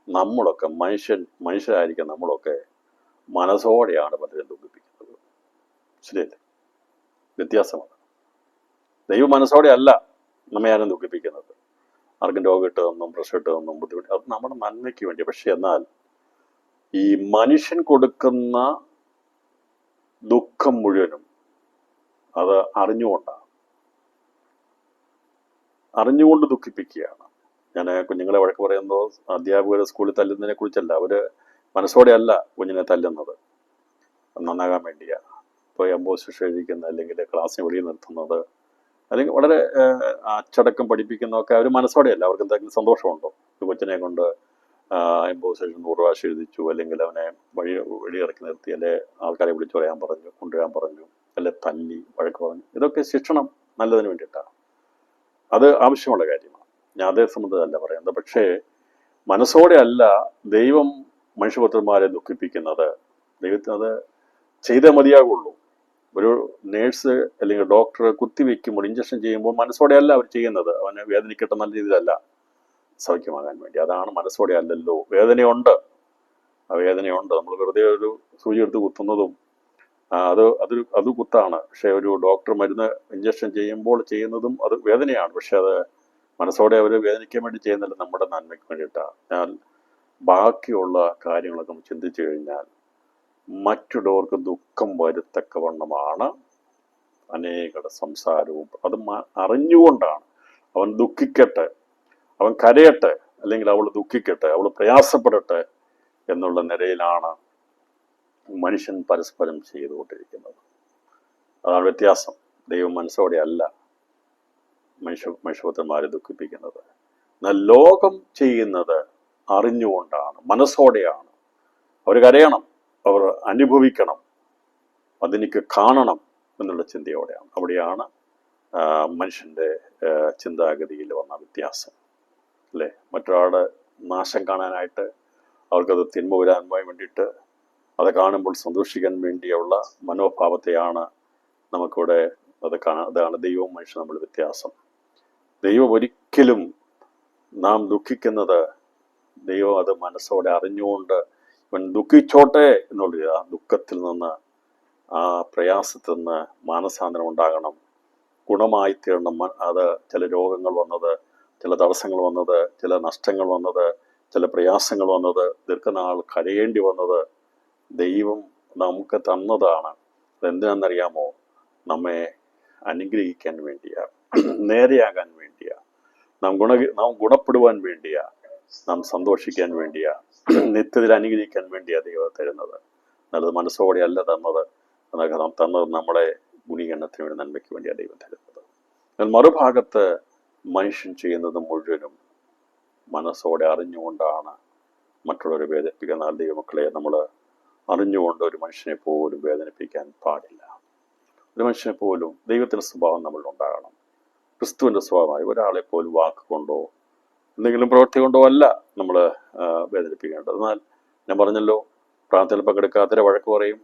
S1: നമ്മളൊക്കെ മനുഷ്യരായിരിക്കും, നമ്മളൊക്കെ മനസ്സോടെയാണ് പലരും ദുഃഖിപ്പിക്കുന്നത്. ശരിയല്ലേ? വ്യത്യാസമാണ്. ദൈവം മനസ്സോടെ അല്ല നമ്മെ ആരും ദുഃഖിപ്പിക്കുന്നത്. ആർക്കും രോഗം ഇട്ടതൊന്നും പ്രശ്നം ഇട്ടതൊന്നും ബുദ്ധിമുട്ട്, അത് നമ്മുടെ നന്മയ്ക്ക് വേണ്ടി. പക്ഷെ എന്നാൽ ഈ മനുഷ്യൻ കൊടുക്കുന്ന ദുഃഖം മുഴുവനും അത് അറിഞ്ഞുകൊണ്ട് ദുഃഖിപ്പിക്കുകയാണ്. ഞാൻ കുഞ്ഞുങ്ങളെ വഴക്ക് പറയുമ്പോൾ അധ്യാപകർ സ്കൂളിൽ തല്ലുന്നതിനെ കുറിച്ചല്ല, അവര് മനസ്സോടെ അല്ല കുഞ്ഞിനെ തല്ലുന്നത്, നന്നാകാൻ വേണ്ടിയാ. ഇപ്പോൾ എംബോസ് എഴുതിക്കുന്ന, അല്ലെങ്കിൽ ക്ലാസ്സിന് വെളിയിൽ നിർത്തുന്നത്, അല്ലെങ്കിൽ വളരെ അച്ചടക്കം പഠിപ്പിക്കുന്നതൊക്കെ അവർ മനസ്സോടെയല്ല. അവർക്ക് എന്തെങ്കിലും സന്തോഷമുണ്ടോ? ഒരു കൊച്ചിനെ കൊണ്ട് എംബോസിഷൻ 100 പ്രാവശ്യം എഴുതിച്ചു, അല്ലെങ്കിൽ അവനെ വെളിയിറക്കി നിർത്തി, അല്ലെ ആൾക്കാരെ വിളിച്ചു പറയാൻ പറഞ്ഞു, കൊണ്ടുവരാൻ പറഞ്ഞു, അല്ലെ തല്ലി വഴക്ക് പറഞ്ഞു. ഇതൊക്കെ ശിക്ഷണം നല്ലതിന് വേണ്ടിയിട്ടാണ്. അത് ആവശ്യമുള്ള കാര്യമാണ്. ഞാൻ അതേ സംബന്ധമല്ല പറയുന്നത്. പക്ഷേ മനസ്സോടെ അല്ല ദൈവം മനുഷ്യപുത്രന്മാരെ ദുഃഖിപ്പിക്കുന്നത്. ദൈവത്തിന് അത് ചെയ്തേ മതിയാകുള്ളൂ. ഒരു നേഴ്സ് അല്ലെങ്കിൽ ഡോക്ടർ കുത്തിവെക്കുമ്പോൾ, ഇഞ്ചക്ഷൻ ചെയ്യുമ്പോൾ മനസ്സോടെ അല്ല അവർ ചെയ്യുന്നത്. അവന് വേദനിക്കട്ടെ നല്ല രീതിയിലല്ല, സൗഖ്യമാകാൻ വേണ്ടി. അതാണ് മനസ്സോടെ അല്ലല്ലോ. വേദനയുണ്ട്, ആ വേദനയുണ്ട്. നമ്മൾ വെറുതെ ഒരു സൂചി എടുത്ത് കുത്തുന്നതും അത് കുത്താണ്. പക്ഷെ ഒരു ഡോക്ടർ മരുന്ന് ഇഞ്ചക്ഷൻ ചെയ്യുമ്പോൾ ചെയ്യുന്നതും അത് വേദനയാണ്. പക്ഷെ അത് മനസ്സോടെ അവർ വേദനിക്കാൻ വേണ്ടി ചെയ്യുന്നില്ല, നമ്മുടെ നന്മയ്ക്ക് വേണ്ടിയിട്ടാണ്. ഞാൻ ബാക്കിയുള്ള കാര്യങ്ങളൊക്കെ ചിന്തിച്ചു കഴിഞ്ഞാൽ മറ്റുള്ളവർക്ക് ദുഃഖം വരുത്തക്കവണ്ണമാണ് അനേകരുടെ സംസാരവും. അത് അറിഞ്ഞുകൊണ്ടാണ്. അവൻ ദുഃഖിക്കട്ടെ, അവൻ കരയട്ടെ, അല്ലെങ്കിൽ അവൾ ദുഃഖിക്കട്ടെ, അവൾ പ്രയാസപ്പെടട്ടെ എന്നുള്ള നിലയിലാണ് മനുഷ്യൻ പരസ്പരം ചെയ്തുകൊണ്ടിരിക്കുന്നത്. അതാണ് വ്യത്യാസം. ദൈവം മനസ്സോടെ അല്ല മനുഷ്യപുത്രന്മാരെ ദുഃഖിപ്പിക്കുന്നത്. എന്നാൽ ലോകം ചെയ്യുന്നത് അറിഞ്ഞുകൊണ്ടാണ്, മനസ്സോടെയാണ്. അവർ കരയണം, അവർ അനുഭവിക്കണം, അതെനിക്ക് കാണണം എന്നുള്ള ചിന്തയോടെയാണ്. അവിടെയാണ് മനുഷ്യൻ്റെ ചിന്താഗതിയിൽ വന്ന വ്യത്യാസം, അല്ലേ? മറ്റൊരാളുടെ നാശം കാണാനായിട്ട്, അവർക്കത് തിന്മ വരാൻ വേണ്ടിയിട്ട്, അത് കാണുമ്പോൾ സന്തോഷിക്കാൻ വേണ്ടിയുള്ള മനോഭാവത്തെയാണ് നമുക്കിവിടെ അതാണ് ദൈവവും മനുഷ്യനും നമ്മൾ വ്യത്യാസം. ദൈവം ഒരിക്കലും നാം ദുഃഖിക്കുന്നത്, ദൈവം അത് മനസ്സോടെ അറിഞ്ഞുകൊണ്ട് ഇവൻ ദുഃഖിച്ചോട്ടെ എന്നുള്ളത്, ആ ദുഃഖത്തിൽ നിന്ന്, ആ പ്രയാസത്തിൽ നിന്ന് മാനസാന്തരം ഉണ്ടാകണം ഗുണമായി തീരണം. അത് ചില രോഗങ്ങൾ വന്നത്, ചില തടസ്സങ്ങൾ വന്നത്, ചില നഷ്ടങ്ങൾ വന്നത്, ചില പ്രയാസങ്ങൾ വന്നത്, ദീർഘനാൾ കരയേണ്ടി വന്നത് ദൈവം നമുക്ക് തന്നതാണ്. അതെന്തിനാണെന്നറിയാമോ? നമ്മെ അനുഗ്രഹിക്കാൻ വേണ്ടിയാ, നേരെയാകാൻ വേണ്ടിയാ, നാം ഗുണപ്പെടുവാൻ വേണ്ടിയാ, നാം സന്തോഷിക്കാൻ വേണ്ടിയാ, നിത്യത്തിൽ അനുഗ്രഹിക്കാൻ വേണ്ടിയാ ദൈവം തരുന്നത്. നല്ലത് മനസ്സോടെ അല്ല തന്നത്. നാം തന്നത് നമ്മളെ ഗുണീകരണത്തിന് വേണ്ടി, നന്മയ്ക്ക് വേണ്ടിയാണ് ദൈവം തരുന്നത്. എന്നാൽ മറുഭാഗത്ത് മനുഷ്യൻ ചെയ്യുന്നത് മുഴുവനും മനസ്സോടെ അറിഞ്ഞുകൊണ്ടാണ് മറ്റുള്ളവരെ വേദനിപ്പിക്കുന്ന. ദൈവമക്കളെ, നമ്മൾ അറിഞ്ഞുകൊണ്ട് ഒരു മനുഷ്യനെ പോലും വേദനിപ്പിക്കാൻ പാടില്ല. ഒരു മനുഷ്യനെ പോലും ദൈവത്തിൻ്റെ സ്വഭാവം നമ്മളിലുണ്ടാകണം. ക്രിസ്തുവിൻ്റെ സ്വഭാവമായി ഒരാളെ പോലും വാക്കുകൊണ്ടോ എന്തെങ്കിലും പ്രവൃത്തി കൊണ്ടോ അല്ല നമ്മൾ വേദനിപ്പിക്കേണ്ടത്. എന്നാൽ ഞാൻ പറഞ്ഞല്ലോ, പ്രാർത്ഥനയിൽ പങ്കെടുക്കാത്തവരെ വഴക്ക് പറയും.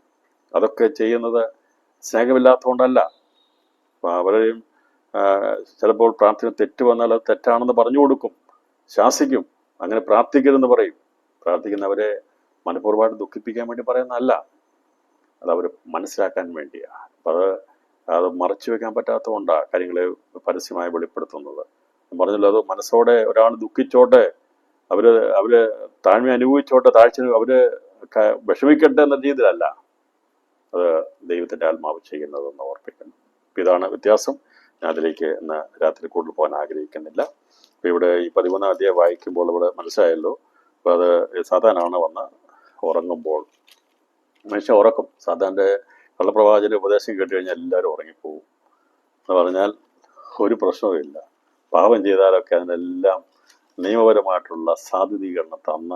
S1: അതൊക്കെ ചെയ്യുന്നത് സ്നേഹമില്ലാത്തതുകൊണ്ടല്ല. അവരെയും ചിലപ്പോൾ പ്രാർത്ഥന തെറ്റ് വന്നാൽ അത് തെറ്റാണെന്ന് പറഞ്ഞു കൊടുക്കും, ശാസിക്കും. അങ്ങനെ പ്രാർത്ഥിക്കരുതെന്ന് പറയും. പ്രാർത്ഥിക്കുന്നവരെ മനഃപൂർവ്വമായിട്ട് ദുഃഖിപ്പിക്കാൻ വേണ്ടി പറയുന്നതല്ല, അതവർ മനസ്സിലാക്കാൻ വേണ്ടിയാണ്. അപ്പം അത് മറച്ചു വെക്കാൻ പറ്റാത്തതുകൊണ്ടാണ് കാര്യങ്ങളെ പരസ്യമായി വെളിപ്പെടുത്തുന്നത്. ഞാൻ പറഞ്ഞല്ലോ, അത് മനസ്സോടെ ഒരാൾ ദുഃഖിച്ചോട്ടെ, അവര് താഴ്മ അനുഭവിച്ചോട്ടെ, താഴ്ച അവര് വിഷമിക്കട്ടെ എന്ന രീതിയിലല്ല അത് ദൈവത്തിൻ്റെ ആത്മാവ് ചെയ്യുന്നതെന്ന് ഓർപ്പിക്കുന്നു. അപ്പം ഇതാണ് വ്യത്യാസം. ഞാൻ അതിലേക്ക് ഇന്ന് രാത്രി കൂടുതൽ പോകാൻ ആഗ്രഹിക്കുന്നില്ല. അപ്പം ഇവിടെ ഈ 11-ാം അധ്യായം വായിക്കുമ്പോൾ ഇവിടെ മനസ്സിലായല്ലോ. അപ്പം അത് സാധാരണ വന്ന് ഉറങ്ങുമ്പോൾ മനുഷ്യൻ ഉറക്കും. സാധാരണ കള്ളപ്രവാചകന്റെ ഉപദേശം കേട്ട് കഴിഞ്ഞാൽ എല്ലാവരും ഉറങ്ങിപ്പോവും എന്ന് പറഞ്ഞാൽ ഒരു പ്രശ്നവുമില്ല. പാപം ചെയ്താലൊക്കെ അതിനെല്ലാം നിയമപരമായിട്ടുള്ള സാധ്യതീകരണം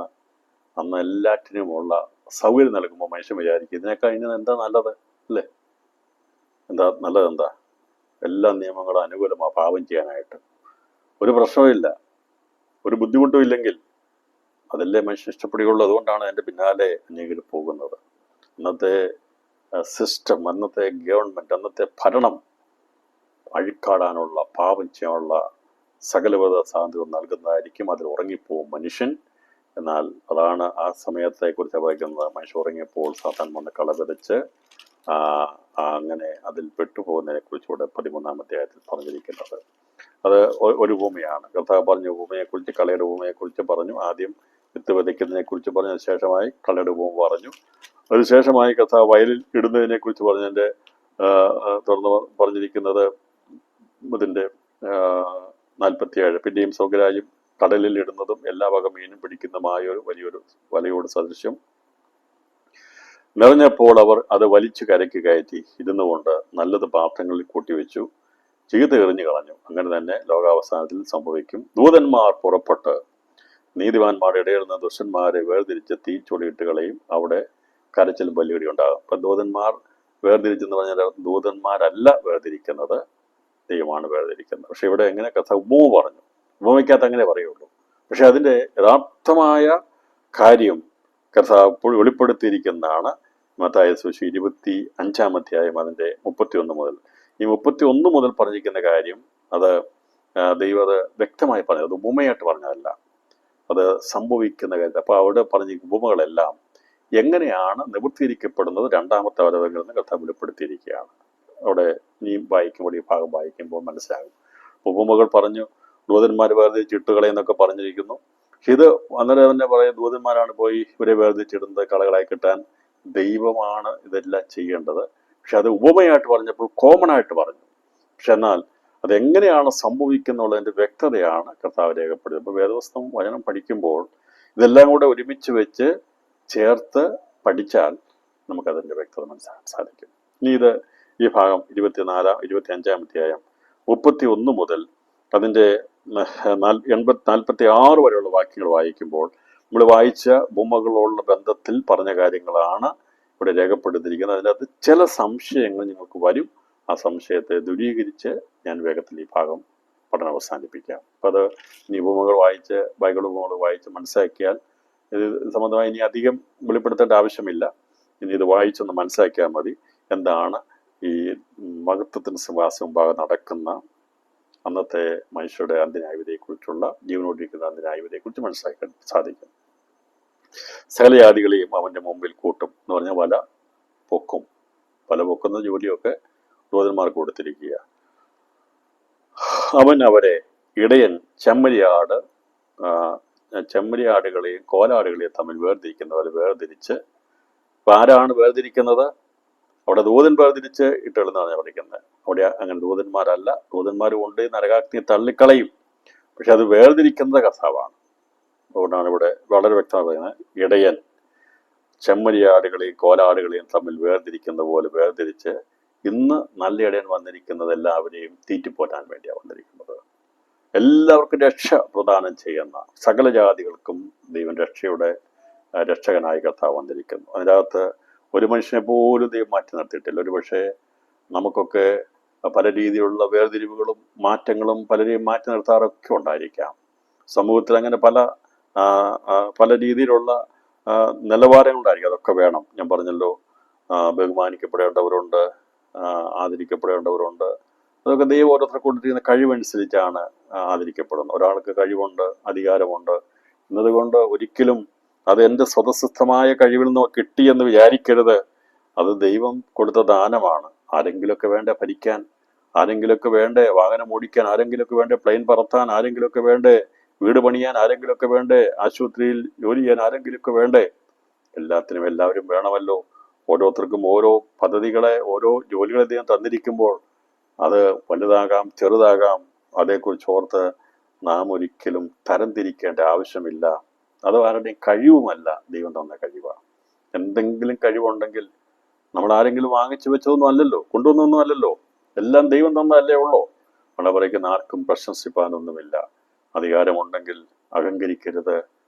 S1: അന്ന് എല്ലാറ്റിനുമുള്ള സൗകര്യം നൽകുമ്പോൾ മനുഷ്യൻ വിചാരിക്കും ഇതിനേക്കാൾ ഇനി എന്താ നല്ലത്, അല്ലേ? എന്താ നല്ലത്? എന്താ? എല്ലാ നിയമങ്ങളും അനുകൂലമാണ് പാപം ചെയ്യാനായിട്ട്. ഒരു പ്രശ്നവുമില്ല, ഒരു ബുദ്ധിമുട്ടും ഇല്ലെങ്കിൽ അതല്ലേ മനുഷ്യൻ ഇഷ്ടപ്പെടുകയുള്ളൂ. അതുകൊണ്ടാണ് അതിൻ്റെ പിന്നാലെ അനേകർ പോകുന്നത്. അന്നത്തെ സിസ്റ്റം, അന്നത്തെ ഗവൺമെൻറ്, അന്നത്തെ ഭരണം അഴിക്കാടാനുള്ള, പാപം ചെയ്യാനുള്ള സകലവിധ സ്വാതന്ത്ര്യം നൽകുന്നതായിരിക്കും. അതിൽ ഉറങ്ങിപ്പോവും മനുഷ്യൻ. എന്നാൽ അതാണ് ആ സമയത്തെക്കുറിച്ച് പറയുന്നത്. മനുഷ്യൻ ഉറങ്ങിയപ്പോൾ സാത്താൻ വന്ന് കള വിതച്ച് അങ്ങനെ അതിൽ പെട്ടുപോകുന്നതിനെ കുറിച്ചുകൂടെ 13-ാം അധ്യായത്തിൽ പറഞ്ഞിരിക്കുന്നത്. അത് ഒരു ഉപമയാണ്. കർത്താവ് പറഞ്ഞ ഉപമയെക്കുറിച്ച്, കളയുടെ ഉപമയെക്കുറിച്ച് പറഞ്ഞു. ആദ്യം വിത്ത് വിതയ്ക്കുന്നതിനെ കുറിച്ച് പറഞ്ഞു, അതിനുശേഷമായി കളയുടെ ഉപമ പറഞ്ഞു. അതിനുശേഷമായി കർത്താവ് വയലിൽ ഇടുന്നതിനെ കുറിച്ച് പറഞ്ഞതിൻ്റെ തുറന്ന് പറഞ്ഞിരിക്കുന്നത് ഇതിൻ്റെ 47. പിന്നെയും സ്വർഗ്ഗരാജ്യം കടലിൽ ഇടുന്നതും എല്ലാ വക മീനും പിടിക്കുന്നതുമായ വലിയൊരു വലയോട് സദൃശ്യം. നിറഞ്ഞപ്പോൾ അവർ അത് വലിച്ചു കരയ്ക്ക് കയറ്റി ഇരുന്നുകൊണ്ട് നല്ലത് പാത്രങ്ങളിൽ കൂട്ടിവെച്ചു, ചീത്ത എറിഞ്ഞു കളഞ്ഞു. അങ്ങനെ തന്നെ ലോകാവസാനത്തിൽ സംഭവിക്കും. ദൂതന്മാർ പുറപ്പെട്ട് നീതിമാന്മാരുടെ ഇടയിൽ നിന്ന് ദുഷ്ടന്മാരെ വേർതിരിച്ച് തീച്ചൊളിയിട്ട് കളയും. അവിടെ കരച്ചിലും ബലികടി ഉണ്ടാകും. അപ്പം ദൂതന്മാർ വേർതിരിച്ചെന്ന് പറഞ്ഞാൽ ദൂതന്മാരല്ല വേർതിരിക്കുന്നത്, ദൈവമാണ് വേർതിരിക്കുന്നത്. പക്ഷെ ഇവിടെ എങ്ങനെ കഥ ഉപമ പറഞ്ഞു, ഉപമയ്ക്കകത്ത് അങ്ങനെ പറയുള്ളൂ. പക്ഷെ അതിൻ്റെ യഥാർത്ഥമായ കാര്യം കർത്താവ് വെളിപ്പെടുത്തിയിരിക്കുന്നതാണ്. മത്തായി സുവിശേഷം 25-ാം അധ്യായം അതിൻ്റെ 31 മുതൽ. ഈ 31 മുതൽ പറഞ്ഞിരിക്കുന്ന കാര്യം അത് ദൈവം അത് വ്യക്തമായി പറഞ്ഞത്, അത് ഉപമയായിട്ട് പറഞ്ഞതല്ല, അത് സംഭവിക്കുന്ന കാര്യം. അപ്പോൾ അവിടെ പറഞ്ഞ ഉപമകളെല്ലാം എങ്ങനെയാണ് നിവൃത്തിയിരിക്കപ്പെടുന്നത് രണ്ടാമത്തെ വരവെങ്കിൽ നിന്ന് കർത്താവ് വെളിപ്പെടുത്തിയിരിക്കുകയാണ്. അവിടെ നീ വായിക്കുമ്പോൾ, ഈ ഭാഗം വായിക്കുമ്പോൾ മനസ്സിലാകും. ഉപമകൾ പറഞ്ഞു ദൂതന്മാർ വേർതിരിച്ചിട്ടുകളെ എന്നൊക്കെ പറഞ്ഞിരിക്കുന്നു. പക്ഷെ ഇത് അന്നേരം തന്നെ പറയും ദൂതന്മാരാണ് പോയി ഇവരെ വേർതിരിച്ചിടുന്നത്, കളകളായി കിട്ടാൻ ദൈവമാണ് ഇതെല്ലാം ചെയ്യേണ്ടത്. പക്ഷെ അത് ഉപമയായിട്ട് പറഞ്ഞപ്പോൾ കോമൺ ആയിട്ട് പറഞ്ഞു. പക്ഷെ എന്നാൽ അതെങ്ങനെയാണ് സംഭവിക്കുന്നുള്ളതിൻ്റെ വ്യക്തതയാണ് കർത്താവ് രേഖപ്പെടുത്തുന്നത്. ഇപ്പോൾ വേദപുസ്തകം വചനം പഠിക്കുമ്പോൾ ഇതെല്ലാം കൂടെ ഒരുമിച്ച് വെച്ച് ചേർത്ത് പഠിച്ചാൽ നമുക്കതിൻ്റെ വ്യക്തത മനസ്സിലാക്കാൻ സാധിക്കും. ഇനി ഈ ഭാഗം 25-ാം അധ്യായം 31 മുതൽ അതിൻ്റെ 46 വരെയുള്ള വാക്യങ്ങൾ വായിക്കുമ്പോൾ നമ്മൾ വായിച്ച ഉപമകളോടുള്ള ബന്ധത്തിൽ പറഞ്ഞ കാര്യങ്ങളാണ് ഇവിടെ രേഖപ്പെടുത്തിയിരിക്കുന്നത്. അതിനകത്ത് ചില സംശയങ്ങൾ നിങ്ങൾക്ക് വരും. ആ സംശയത്തെ ദൂരീകരിച്ച് ഞാൻ വേഗത്തിൽ ഈ ഭാഗം പഠനം അവസാനിപ്പിക്കാം. അപ്പം അത് ഇനി ബൈബിൾ ഉപമകൾ വായിച്ച് മനസ്സിലാക്കിയാൽ ഇത് സംബന്ധമായി ഇനി അധികം വെളിപ്പെടുത്തേണ്ട ആവശ്യമില്ല. ഇനി ഇത് വായിച്ചൊന്ന് മനസ്സിലാക്കിയാൽ മതി. എന്താണ് ഈ മഹത്വത്തിന് സിംഹാസനം ഭാഗം നടക്കുന്ന അന്നത്തെ മനുഷ്യരുടെ അന്ത്യന്യായവിധിയെക്കുറിച്ചുള്ള, ജീവനോടിരിക്കുന്ന അന്ത്യന്യായവിധിയെക്കുറിച്ച് മനസ്സിലാക്കാൻ സാധിക്കും. സകല ജാതികളെയും അവൻ്റെ മുമ്പിൽ കൂട്ടും എന്ന് പറഞ്ഞ പല പൊക്കുന്ന ജോലിയൊക്കെ ദൂതന്മാർക്ക് കൊടുത്തിരിക്കുക. അവൻ അവരെ ഇടയൻ ചെമ്മരിയാട് ചെമ്മരിയാടുകളെയും കോലാടുകളെയും തമ്മിൽ വേർതിരിക്കുന്നവർ വേർതിരിച്ച്. ഇപ്പം ആരാണ് വേർതിരിക്കുന്നത്? അവിടെ ദൂതൻ വേർതിരിച്ച് ഇട്ടെഴുന്നാണ് ഞാൻ പഠിക്കുന്നത്. അവിടെ അങ്ങനെ ദൂതന്മാരല്ല, ദൂതന്മാരും ഉണ്ട്, നരകാഗ്നി തള്ളിക്കളയും. പക്ഷെ അത് വേർതിരിക്കുന്നത് കർത്താവാണ്. അതുകൊണ്ടാണ് ഇവിടെ വളരെ വ്യക്തമായി പറയുന്നത്, ഇടയൻ ചെമ്മരിയാടുകളെയും കോലാടുകളെയും തമ്മിൽ വേർതിരിക്കുന്ന പോലെ വേർതിരിച്ച്. ഇന്ന് നല്ല ഇടയൻ വന്നിരിക്കുന്നത് എല്ലാവരെയും തീറ്റിപ്പോറ്റാൻ വേണ്ടിയാണ് വന്നിരിക്കുന്നത്. എല്ലാവർക്കും രക്ഷ പ്രദാനം ചെയ്യുന്ന സകല ജാതികൾക്കും ദൈവം രക്ഷകനായി കർത്താവ് വന്നിരിക്കുന്നു. അതിനകത്ത് ഒരു മനുഷ്യനെ പോലും ദൈവം മാറ്റി നിർത്തിയിട്ടില്ല. ഒരുപക്ഷെ നമുക്കൊക്കെ പല രീതിയിലുള്ള വേർതിരിവുകളും മാറ്റങ്ങളും പലരെയും മാറ്റി നിർത്താറൊക്കെ ഉണ്ടായിരിക്കാം. സമൂഹത്തിൽ അങ്ങനെ പല രീതിയിലുള്ള നിലവാരങ്ങളുണ്ടായിരിക്കും. അതൊക്കെ വേണം. ഞാൻ പറഞ്ഞല്ലോ, ബഹുമാനിക്കപ്പെടേണ്ടവരുണ്ട്, ആദരിക്കപ്പെടേണ്ടവരുണ്ട്. അതൊക്കെ ദൈവം ഓരോരുത്തരെ കൊണ്ടിരിക്കുന്ന കഴിവനുസരിച്ചാണ് ആദരിക്കപ്പെടുന്നത്. ഒരാൾക്ക് കഴിവുണ്ട്, അധികാരമുണ്ട് എന്നതുകൊണ്ട് ഒരിക്കലും അത് എൻ്റെ സ്വതസിദ്ധമായ കഴിവിൽ നിന്ന് കിട്ടിയെന്ന് വിചാരിക്കരുത്. അത് ദൈവം കൊടുത്ത ദാനമാണ്. ആരെങ്കിലുമൊക്കെ വേണ്ടേ ഭരിക്കാൻ, ആരെങ്കിലുമൊക്കെ വേണ്ടേ വാഹനം ഓടിക്കാൻ, ആരെങ്കിലുമൊക്കെ വേണ്ടേ പ്ലെയിൻ പറത്താൻ, ആരെങ്കിലുമൊക്കെ വേണ്ടേ വീട് പണിയാൻ, ആരെങ്കിലുമൊക്കെ വേണ്ടേ ആശുപത്രിയിൽ ജോലി ചെയ്യാൻ, ആരെങ്കിലുമൊക്കെ വേണ്ടേ. എല്ലാത്തിനും എല്ലാവരും വേണമല്ലോ. ഓരോരുത്തർക്കും ഓരോ പദ്ധതികളെ, ഓരോ ജോലികളെ ദൈവം തന്നിരിക്കുമ്പോൾ അത് വലുതാകാം ചെറുതാകാം, അതേക്കുറിച്ച് ഓർത്ത് നാം ഒരിക്കലും തരംതിരിക്കേണ്ട ആവശ്യമില്ല. അത് ആരുടെയും കഴിവുമല്ല, ദൈവം തന്ന കഴിവാണ്. എന്തെങ്കിലും കഴിവുണ്ടെങ്കിൽ നമ്മൾ ആരെങ്കിലും വാങ്ങിച്ചു വെച്ചതൊന്നും അല്ലല്ലോ, കൊണ്ടുവന്നൊന്നും അല്ലല്ലോ. എല്ലാം ദൈവം തന്നല്ലേ ഉള്ളൂ. നമ്മളെ പറയുന്ന ആർക്കും പ്രശംസിപ്പാനൊന്നുമില്ല. അധികാരമുണ്ടെങ്കിൽ അഹങ്കരിക്കരുത്.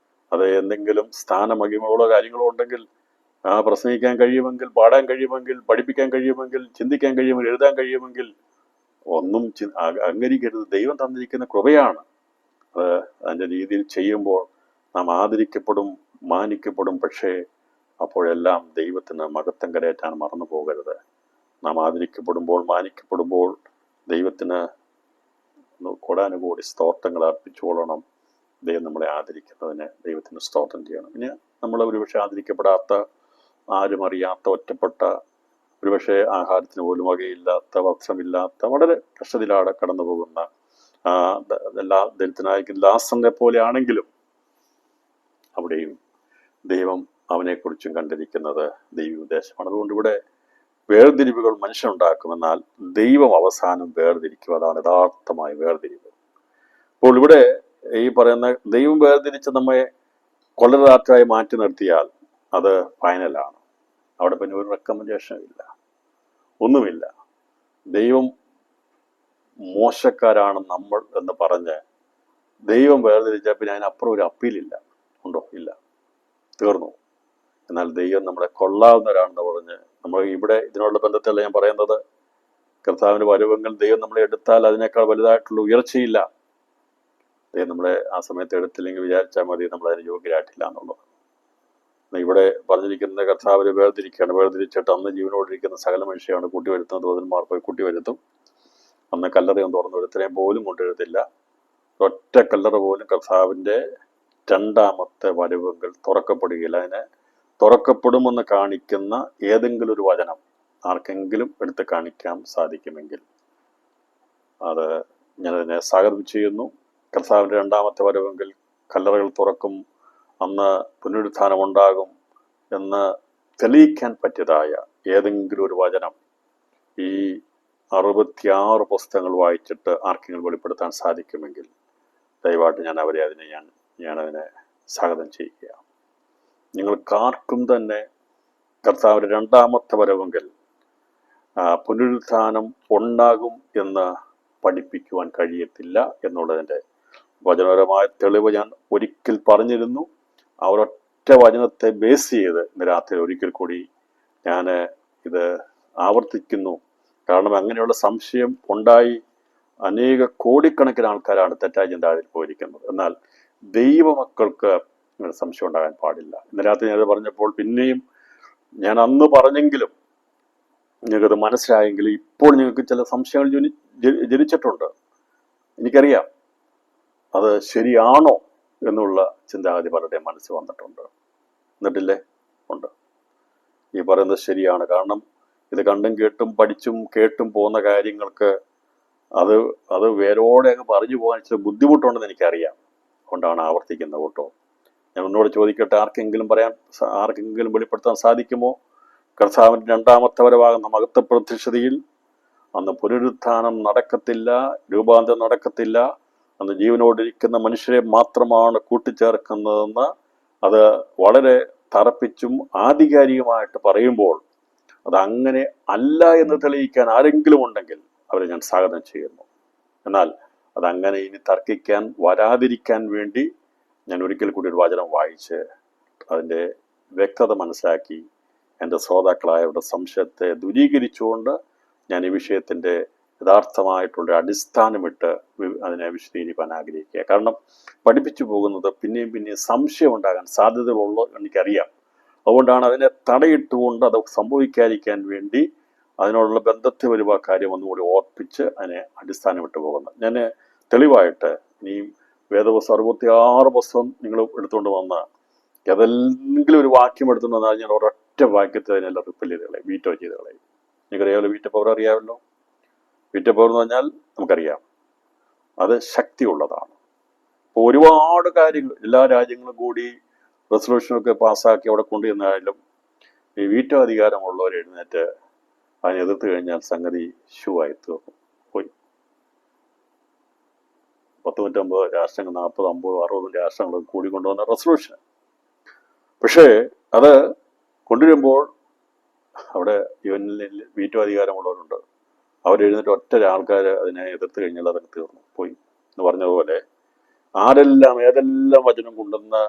S1: അത് എന്തെങ്കിലും സ്ഥാനമഹിമകളോ കാര്യങ്ങളോ ഉണ്ടെങ്കിൽ പ്രസംഗിക്കാൻ കഴിയുമെങ്കിൽ, പാടാൻ കഴിയുമെങ്കിൽ, പഠിപ്പിക്കാൻ കഴിയുമെങ്കിൽ, ചിന്തിക്കാൻ കഴിയുമെങ്കിൽ, എഴുതാൻ കഴിയുമെങ്കിൽ ഒന്നും അഹങ്കരിക്കരുത്. ദൈവം തന്നിരിക്കുന്ന കൃപയാണ്. അത് അതിൻ്റെ രീതിയിൽ ചെയ്യുമ്പോൾ നാം ആദരിക്കപ്പെടും, മാനിക്കപ്പെടും. പക്ഷേ അപ്പോഴെല്ലാം ദൈവത്തിന് മഹത്വം കരയറ്റാൻ മറന്നു പോകരുത്. നാം ആദരിക്കപ്പെടുമ്പോൾ, മാനിക്കപ്പെടുമ്പോൾ ദൈവത്തിന് കോടാനുകോടി സ്തോത്രങ്ങൾ അർപ്പിച്ചുകൊള്ളണം. ദൈവം നമ്മളെ ആദരിക്കുന്നതിന് ദൈവത്തിന് സ്തോത്രം ചെയ്യണം. ഇനി നമ്മൾ ഒരുപക്ഷെ ആദരിക്കപ്പെടാത്ത, ആരും അറിയാത്ത, ഒറ്റപ്പെട്ട, ഒരുപക്ഷെ ആഹാരത്തിന് പോലും വകയില്ലാത്ത, വസ്ത്രമില്ലാത്ത, വളരെ കഷ്ടത്തിലാണ് കടന്നു പോകുന്ന എല്ലാ ദരിദ്രനായിരിക്കുന്ന ലാസറിനെ പോലെ ആണെങ്കിലും അവിടെയും ദൈവം അവനെക്കുറിച്ചും കണ്ടിരിക്കുന്നത് ദൈവോദ്ദേശമാണ്. അതുകൊണ്ട് ഇവിടെ വേർതിരിവുകൾ മനുഷ്യനുണ്ടാക്കുമെന്നാൽ ദൈവം അവസാനം വേർതിരിക്കും. അതാണ് യഥാർത്ഥമായ വേർതിരിവ്. അപ്പോൾ ഇവിടെ ഈ പറയുന്ന ദൈവം വേർതിരിച്ച് നമ്മെ കൊള്ളരാറ്റായി മാറ്റി നിർത്തിയാൽ അത് ഫൈനലാണ്. അവിടെ പിന്നെ ഒരു റെക്കമെൻഡേഷനും ഇല്ല, ഒന്നുമില്ല. ദൈവം മോശക്കാരാണ് നമ്മൾ എന്ന് പറഞ്ഞ് ദൈവം വേർതിരിച്ചാൽ പിന്നെ അതിനപ്പുറം ഒരു അപ്പീലില്ല. ഉണ്ടോ? ഇല്ല, തീർന്നു. എന്നാൽ ദൈവം നമ്മളെ കൊള്ളാവുന്നവരാണെന്ന് പറഞ്ഞ് നമ്മൾ ഇവിടെ ഇതിനുള്ള ബന്ധത്തിലല്ല ഞാൻ പറയുന്നത്. കർത്താവിൻ്റെ വരവെങ്കിൽ ദൈവം നമ്മളെ എടുത്താൽ അതിനേക്കാൾ വലുതായിട്ടുള്ള ഉയർച്ചയില്ല. ദൈവം നമ്മളെ ആ സമയത്ത് എടുത്തില്ലെങ്കിൽ വിചാരിച്ചാൽ മതി നമ്മളതിന് യോഗ്യരായിട്ടില്ല എന്നുള്ളത്. ഇവിടെ പറഞ്ഞിരിക്കുന്ന കർത്താവിനെ വേർതിരിക്കുകയാണ്. വേർതിരിച്ചിട്ട് അന്ന് ജീവനോടിരിക്കുന്ന സകല മനുഷ്യയാണ് കൂട്ടിവരുത്തുന്നത്. ദൂതന്മാർ പോയി കൂട്ടിവരുത്തും. അന്ന് കല്ലറയൊന്നും തുറന്നു ഒരുത്തരെയും പോലും കൊണ്ടുവരുത്തില്ല. ഒറ്റ കല്ലറ പോലും കർത്താവിൻ്റെ രണ്ടാമത്തെ വരവെങ്കിൽ തുറക്കപ്പെടുകയില്ല. അതിനെ തുറക്കപ്പെടുമെന്ന് കാണിക്കുന്ന ഏതെങ്കിലും ഒരു വചനം ആർക്കെങ്കിലും എടുത്ത് കാണിക്കാൻ സാധിക്കുമെങ്കിൽ അത് ഞാനതിനെ സ്വാഗതം ചെയ്യുന്നു. കർത്താവിൻ്റെ രണ്ടാമത്തെ വരവെങ്കിൽ കല്ലറകൾ തുറക്കും, അന്ന് പുനരുത്ഥാനം ഉണ്ടാകും എന്ന് തെളിയിക്കാൻ പറ്റിയതായ ഏതെങ്കിലും ഒരു വചനം ഈ 66 പുസ്തകങ്ങൾ വായിച്ചിട്ട് ആർക്കെങ്കിലും വെളിപ്പെടുത്താൻ സാധിക്കുമെങ്കിൽ ദയവായിട്ട് ഞാനതിനെ സ്വാഗതം ചെയ്യുക. നിങ്ങൾക്കാർക്കും തന്നെ കർത്താവിൻ്റെ രണ്ടാമത്തെ വരവെങ്കിൽ പുനരുത്ഥാനം ഉണ്ടാകും എന്ന് പഠിപ്പിക്കുവാൻ കഴിയത്തില്ല എന്നുള്ളതിൻ്റെ വചനപരമായ തെളിവ് ഞാൻ ഒരിക്കൽ പറഞ്ഞിരുന്നു. ആ ഒരൊറ്റ വചനത്തെ ബേസ് ചെയ്ത് ഇന്ന് രാത്രി ഒരിക്കൽ കൂടി ഞാൻ ഇത് ആവർത്തിക്കുന്നു. കാരണം അങ്ങനെയുള്ള സംശയം ഉണ്ടായി അനേക കോടിക്കണക്കിന് ആൾക്കാരാണ് തെറ്റായ ചിന്താഗതിയിൽ പോയിരിക്കുന്നത്. എന്നാൽ ദൈവമക്കൾക്ക് അങ്ങനെ സംശയം ഉണ്ടാകാൻ പാടില്ല. ഇന്ന് രാത്രി ഞാനത് പറഞ്ഞപ്പോൾ പിന്നെയും ഞാൻ അന്ന് പറഞ്ഞെങ്കിലും നിങ്ങൾക്കത് മനസ്സിലായെങ്കിലും ഇപ്പോൾ നിങ്ങൾക്ക് ചില സംശയങ്ങൾ ജനിച്ചിട്ടുണ്ട്. എനിക്കറിയാം അത് ശരിയാണോ എന്നുള്ള ചിന്താഗതി പലരുടെയും മനസ്സിൽ വന്നിട്ടുണ്ട്. എന്നിട്ടില്ലേ? ഉണ്ട്. ഈ പറയുന്നത് ശരിയാണ്. കാരണം ഇത് കണ്ടും കേട്ടും പഠിച്ചും കേട്ടും പോകുന്ന കാര്യങ്ങൾക്ക് അത് അത് വേരോടെ അങ്ങ് പറഞ്ഞു പോകാൻ ഇച്ചിരി ബുദ്ധിമുട്ടുണ്ടെന്ന് എനിക്കറിയാം. അതുകൊണ്ടാണ് ആവർത്തിക്കുന്നത് കേട്ടോ. ഞാൻ ഒന്നുകൂടെ ചോദിക്കട്ടെ, ആർക്കെങ്കിലും വെളിപ്പെടുത്താൻ സാധിക്കുമോ? കർത്താവിൻ്റെ രണ്ടാമത്തെ വരവാകുന്ന മഹത്വ പ്രത്യക്ഷതയിൽ അന്ന് പുനരുത്ഥാനം നടക്കത്തില്ല, രൂപാന്തരം നടക്കത്തില്ല. അന്ന് ജീവനോടിരിക്കുന്ന മനുഷ്യരെ മാത്രമാണ് കൂട്ടിച്ചേർക്കുന്നതെന്ന് അത് വളരെ തറപ്പിച്ചും ആധികാരികമായിട്ട് പറയുമ്പോൾ അതങ്ങനെ അല്ല എന്ന് തെളിയിക്കാൻ ആരെങ്കിലും ഉണ്ടെങ്കിൽ അവരെ ഞാൻ സ്വാഗതം ചെയ്യുന്നു. എന്നാൽ അതങ്ങനെ ഇനി തർക്കിക്കാൻ വരാതിരിക്കാൻ വേണ്ടി ഞാൻ ഒരിക്കൽ കൂടി ഒരു വചനം വായിച്ച് അതിൻ്റെ വ്യക്തത മനസ്സിലാക്കി എൻ്റെ ശ്രോതാക്കളായവരുടെ സംശയത്തെ ദൂരീകരിച്ചുകൊണ്ട് ഞാൻ ഈ വിഷയത്തിൻ്റെ യഥാർത്ഥമായിട്ടുള്ള അടിസ്ഥാനമിട്ട് അതിനെ വിശദീകരിക്കാൻ ആഗ്രഹിക്കുക. കാരണം പഠിപ്പിച്ചു പോകുന്നത് പിന്നെയും പിന്നെയും സംശയം ഉണ്ടാകാൻ സാധ്യതകളുള്ളത് എനിക്കറിയാം. അതുകൊണ്ടാണ് അതിനെ തടയിട്ടുകൊണ്ട് അത് സംഭവിക്കാതിരിക്കാൻ വേണ്ടി അതിനോടുള്ള ബന്ധത്തെ ഒരു കാര്യം ഒന്നുകൂടി ഓർപ്പിച്ച് അതിനെ അടിസ്ഥാനമിട്ട് പോകുന്നത്. ഞാൻ തെളിവായിട്ട് ഇനിയും വേദപുസ്തകം 66 പുസ്തകം നിങ്ങൾ എടുത്തുകൊണ്ട് വന്ന ഏതെങ്കിലും ഒരു വാക്യം എടുത്തുകൊണ്ട് വന്നാൽ ഞാൻ ഒരൊറ്റ വാക്യത്തിൽ അതിനെല്ലാം റിപ്പൽ ചെയ്ത് കളയും, വീറ്റോ ചെയ്ത് കളയും. നിങ്ങൾക്കറിയാമല്ലോ വീറ്റോ പവർ അറിയാമല്ലോ. വീറ്റോ പവർ എന്ന് പറഞ്ഞാൽ നമുക്കറിയാം അത് ശക്തിയുള്ളതാണ്. ഇപ്പോൾ ഒരുപാട് കാര്യങ്ങൾ എല്ലാ രാജ്യങ്ങളും കൂടി റെസൊല്യൂഷനൊക്കെ പാസ്സാക്കി അവിടെ കൊണ്ടുവന്നാലും ഈ വീറ്റോ അധികാരമുള്ളവർ എഴുന്നേറ്റ് അതിനെ എതിർത്ത് കഴിഞ്ഞാൽ സംഗതി ഷൂവായി തീർന്നു പോയി. 150 രാഷ്ട്രങ്ങൾ, 40, 50, 60 രാഷ്ട്രങ്ങൾ കൂടി കൊണ്ടുവന്ന റെസൊല്യൂഷൻ. പക്ഷേ അത് കൊണ്ടുവരുമ്പോൾ അവിടെ യുഎന്നിൽ വീറ്റോ അധികാരമുള്ളവരുണ്ട്. അവരെഴുന്നേറ്റ് ഒറ്റ ആൾക്കാർ അതിനെ എതിർത്ത് കഴിഞ്ഞാൽ അതൊക്കെ തീർന്നു പോയി എന്ന് പറഞ്ഞതുപോലെ ആരെല്ലാം ഏതെല്ലാം വചനം കൊണ്ടുവന്ന്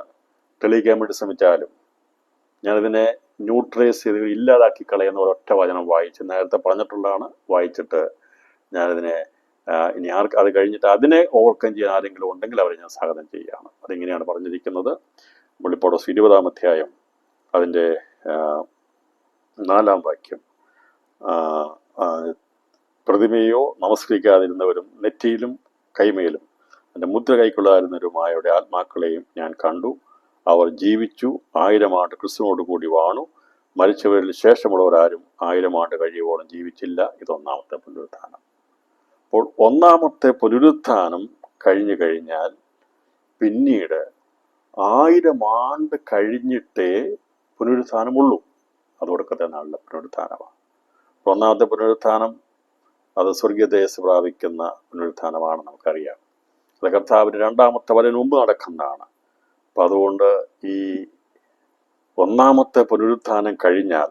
S1: തെളിയിക്കാൻ വേണ്ടി ശ്രമിച്ചാലും ഞാനിതിനെ ന്യൂട്രലൈസ് ചെയ്ത് ഇല്ലാതാക്കി കളയുന്ന ഒരൊറ്റ വചനം വായിച്ച് നേരത്തെ പറഞ്ഞിട്ടുള്ളതാണ്. വായിച്ചിട്ട് ഞാനിതിനെ ഇനി അത് കഴിഞ്ഞിട്ട് അതിനെ ഓവർകം ചെയ്യാൻ ആരെങ്കിലും ഉണ്ടെങ്കിൽ അവരെ ഞാൻ സ്വാഗതം ചെയ്യുകയാണ്. അതിങ്ങനെയാണ് പറഞ്ഞിരിക്കുന്നത്. വെളിപ്പാട് 20-ാം അധ്യായം അതിൻ്റെ 4-ാം വാക്യം. പ്രതിമയോ നമസ്കരിക്കാതിരുന്നവരും നെറ്റിയിലും കൈമേലും എൻ്റെ മുദ്ര കൈക്കൊള്ളാതിരുന്നവരുമായവരുടെ ആത്മാക്കളെയും ഞാൻ കണ്ടു. അവർ ജീവിച്ചു, 1000 ആണ്ട് ക്രിസ്തുവിനോട് കൂടി വാണു. മരിച്ചവരിൽ ശേഷമുള്ളവരാരും 1000 ആണ്ട് കഴിയുവോളം ജീവിച്ചില്ല. ഇത് ഒന്നാമത്തെ പുനരുത്ഥാനം. അപ്പോൾ ഒന്നാമത്തെ പുനരുത്ഥാനം കഴിഞ്ഞു കഴിഞ്ഞാൽ പിന്നീട് 1000 ആണ്ട് കഴിഞ്ഞിട്ടേ പുനരുത്ഥാനമുള്ളൂ. അത് ഒടുക്കത്തെ നാളിലെ പുനരുത്ഥാനമാണ്. ഒന്നാമത്തെ പുനരുത്ഥാനം അത് സ്വർഗീയദേശ പ്രാപിക്കുന്ന പുനരുത്ഥാനമാണ്, നമുക്കറിയാം. അത് കർത്താവിൻ്റെ രണ്ടാമത്തെ വരവിന് മുമ്പ് നടക്കുന്നതാണ്. അപ്പം അതുകൊണ്ട് ഈ ഒന്നാമത്തെ പുനരുത്ഥാനം കഴിഞ്ഞാൽ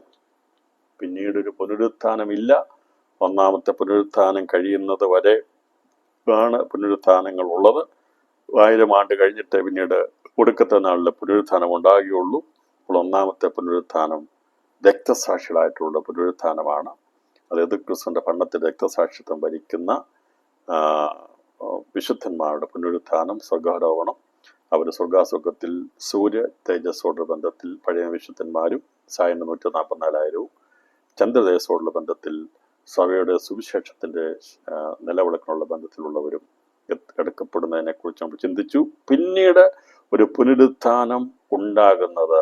S1: പിന്നീടൊരു പുനരുത്ഥാനമില്ല. ഒന്നാമത്തെ പുനരുത്ഥാനം കഴിയുന്നത് വരെ ആണ് പുനരുത്ഥാനങ്ങൾ ഉള്ളത്. 1000 ആണ്ട് കഴിഞ്ഞിട്ട് പിന്നീട് ഒടുക്കത്തെ നാളിലെ പുനരുത്ഥാനം ഉണ്ടാകുകയുള്ളൂ. അപ്പോൾ ഒന്നാമത്തെ പുനരുത്ഥാനം രക്തസാക്ഷികളായിട്ടുള്ള പുനരുത്ഥാനമാണ്. അതായത് ക്രിസ്തുവിൻ്റെ ഭരണത്തിൽ രക്തസാക്ഷിത്വം ഭരിക്കുന്ന വിശുദ്ധന്മാരുടെ പുനരുത്ഥാനം, സ്വർഗാരോഹണം. അവർ സ്വർഗാസുഖത്തിൽ സൂര്യ തേജസ്സോടുള്ള ബന്ധത്തിൽ പഴയ വിശുദ്ധന്മാരും സായന 144,000 ചന്ദ്രദേശോടുള്ള ബന്ധത്തിൽ സഭയുടെ സുവിശേഷത്തിൻ്റെ നിലവിളക്കിനുള്ള ബന്ധത്തിലുള്ളവരും എടുക്കപ്പെടുന്നതിനെ കുറിച്ച് നമ്മൾ ചിന്തിച്ചു. പിന്നീട് ഒരു പുനരുത്ഥാനം ഉണ്ടാകുന്നത്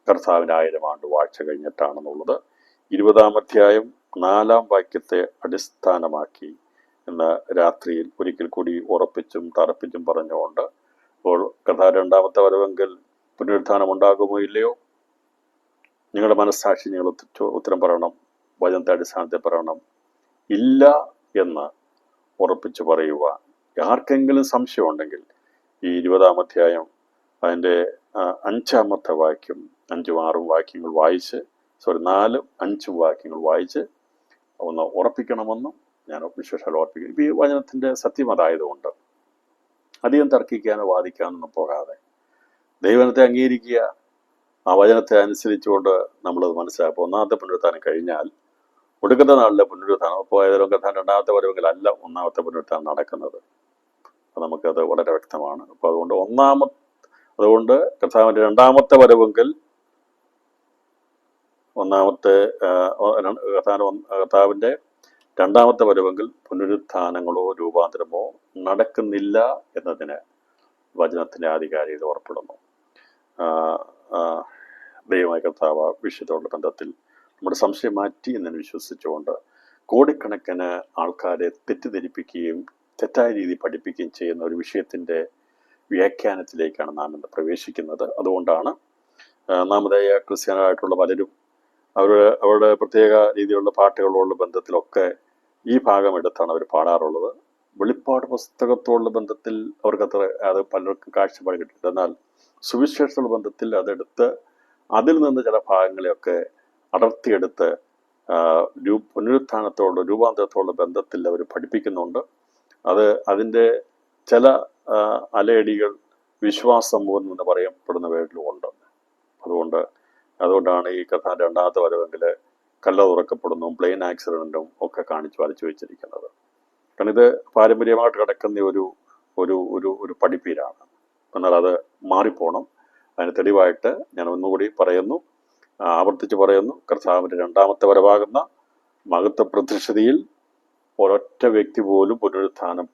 S1: കർത്താവിൻ്റെ 1000 ആണ്ട് വാഴ്ച കഴിഞ്ഞിട്ടാണെന്നുള്ളത് 20-ാം അധ്യായം 4-ാം വാക്യത്തെ അടിസ്ഥാനമാക്കി ഇന്ന് രാത്രിയിൽ ഒരിക്കൽ കൂടി ഉറപ്പിച്ചും തറപ്പിച്ചും പറഞ്ഞുകൊണ്ട്, അപ്പോൾ കർത്താവ് രണ്ടാമത്തെ വരവെങ്കിൽ പുനരുത്ഥാനം ഉണ്ടാകുമോ ഇല്ലയോ? നിങ്ങളുടെ മനസ്സാക്ഷി നിങ്ങൾ ഉത്തരം പറയണം, വചനത്തെ അടിസ്ഥാനത്തിൽ പറയണം. ഇല്ല എന്ന് ഉറപ്പിച്ച് പറയുവാൻ ആർക്കെങ്കിലും സംശയമുണ്ടെങ്കിൽ ഈ 20-ാം അധ്യായം അതിൻ്റെ 5-ാമത്തെ വാക്യം, 5ഉം 6ഉം വാക്യങ്ങൾ വായിച്ച് 4, 5 വാക്യങ്ങൾ വായിച്ച് ഒന്ന് ഉറപ്പിക്കണമെന്നും ഞാൻ വിശേഷാൽ ഓർപ്പിക്കുന്നു. ഇപ്പോൾ ഈ വചനത്തിൻ്റെ സത്യം അതായതുകൊണ്ട് അധികം തർക്കിക്കാനോ വാദിക്കാനൊന്നും പോകാതെ ദൈവത്തെ അംഗീകരിക്കുക, ആ വചനത്തെ അനുസരിച്ചുകൊണ്ട് നമ്മളത് മനസ്സിലാക്കുക. ഒന്നാമത്തെ പുനരുത്ഥാനം കഴിഞ്ഞാൽ ഒടുക്കത്തെ നാളിലെ പുനരുത്ഥാനം, അപ്പോൾ ഏതെങ്കിലും കർത്താവിൻ്റെ രണ്ടാമത്തെ വരവെങ്കിലല്ല ഒന്നാമത്തെ പുനരുത്ഥാനം നടക്കുന്നത്. അപ്പോൾ നമുക്കത് വളരെ വ്യക്തമാണ്. അപ്പോൾ അതുകൊണ്ട് കർത്താവിൻ്റെ രണ്ടാമത്തെ വരവെങ്കിൽ കർത്താവിൻ്റെ രണ്ടാമത്തെ വരവെങ്കിൽ പുനരുത്ഥാനങ്ങളോ രൂപാന്തരമോ നടക്കുന്നില്ല എന്നതിന് വചനത്തിൻ്റെ ആധികാരികത ഉറപ്പെടുന്നു. ദൈവമായ കർത്താവ് വിശുദ്ധമുള്ള ബന്ധത്തിൽ നമ്മുടെ സംശയം മാറ്റി എന്ന് വിശ്വസിച്ചുകൊണ്ട് കോടിക്കണക്കിന് ആൾക്കാരെ തെറ്റിദ്ധരിപ്പിക്കുകയും തെറ്റായ രീതി പഠിപ്പിക്കുകയും ചെയ്യുന്ന ഒരു വിഷയത്തിൻ്റെ വ്യാഖ്യാനത്തിലേക്കാണ് നാം ഇന്ന് പ്രവേശിക്കുന്നത്. അതുകൊണ്ടാണ് നാമധേയ ക്രിസ്ത്യാനായിട്ടുള്ള പലരും അവരുടെ പ്രത്യേക രീതിയിലുള്ള പാട്ടുകളോടുള്ള ബന്ധത്തിലൊക്കെ ഈ ഭാഗം എടുത്താണ് അവർ പാടാറുള്ളത്. വെളിപ്പാട് പുസ്തകത്തോടുള്ള ബന്ധത്തിൽ അവർക്കത്ര അത് പലർക്കും കാഴ്ചപ്പാട് കിട്ടിയിട്ടുണ്ട്. എന്നാൽ സുവിശേഷമുള്ള ബന്ധത്തിൽ അതെടുത്ത് അതിൽ നിന്ന് ചില ഭാഗങ്ങളെയൊക്കെ അടർത്തിയെടുത്ത് പുനരുത്ഥാനത്തോടുള്ള രൂപാന്തരത്തോടുള്ള ബന്ധത്തിൽ അവർ പഠിപ്പിക്കുന്നുണ്ട്. അതിൻ്റെ ചില അലയടികൾ വിശ്വാസമൂഹം എന്ന് പറയപ്പെടുന്നവരിലുമുണ്ട്. അതുകൊണ്ടാണ് ഈ കഥ രണ്ടാമത്തെ വരവെങ്കിൽ കല്ല തുറക്കപ്പെടുന്നതും പ്ലെയിൻ ആക്സിഡൻറ്റും ഒക്കെ കാണിച്ച് വരച്ചു വെച്ചിരിക്കുന്നത്. കാരണം ഇത് പാരമ്പര്യമായിട്ട് കിടക്കുന്ന ഒരു ഒരു ഒരു ഒരു പഠിപ്പീരാണ്. എന്നാൽ അത് മാറിപ്പോണം. അതിന് തെളിവായിട്ട് ഞാൻ ഒന്നുകൂടി പറയുന്നു, ആവർത്തിച്ച് പറയുന്നു, കർത്താവിൻ്റെ രണ്ടാമത്തെ വരവാകുന്ന മഹത്വ പ്രത്യക്ഷതയിൽ ഒരൊറ്റ വ്യക്തി പോലും പുനരുത്ഥാനം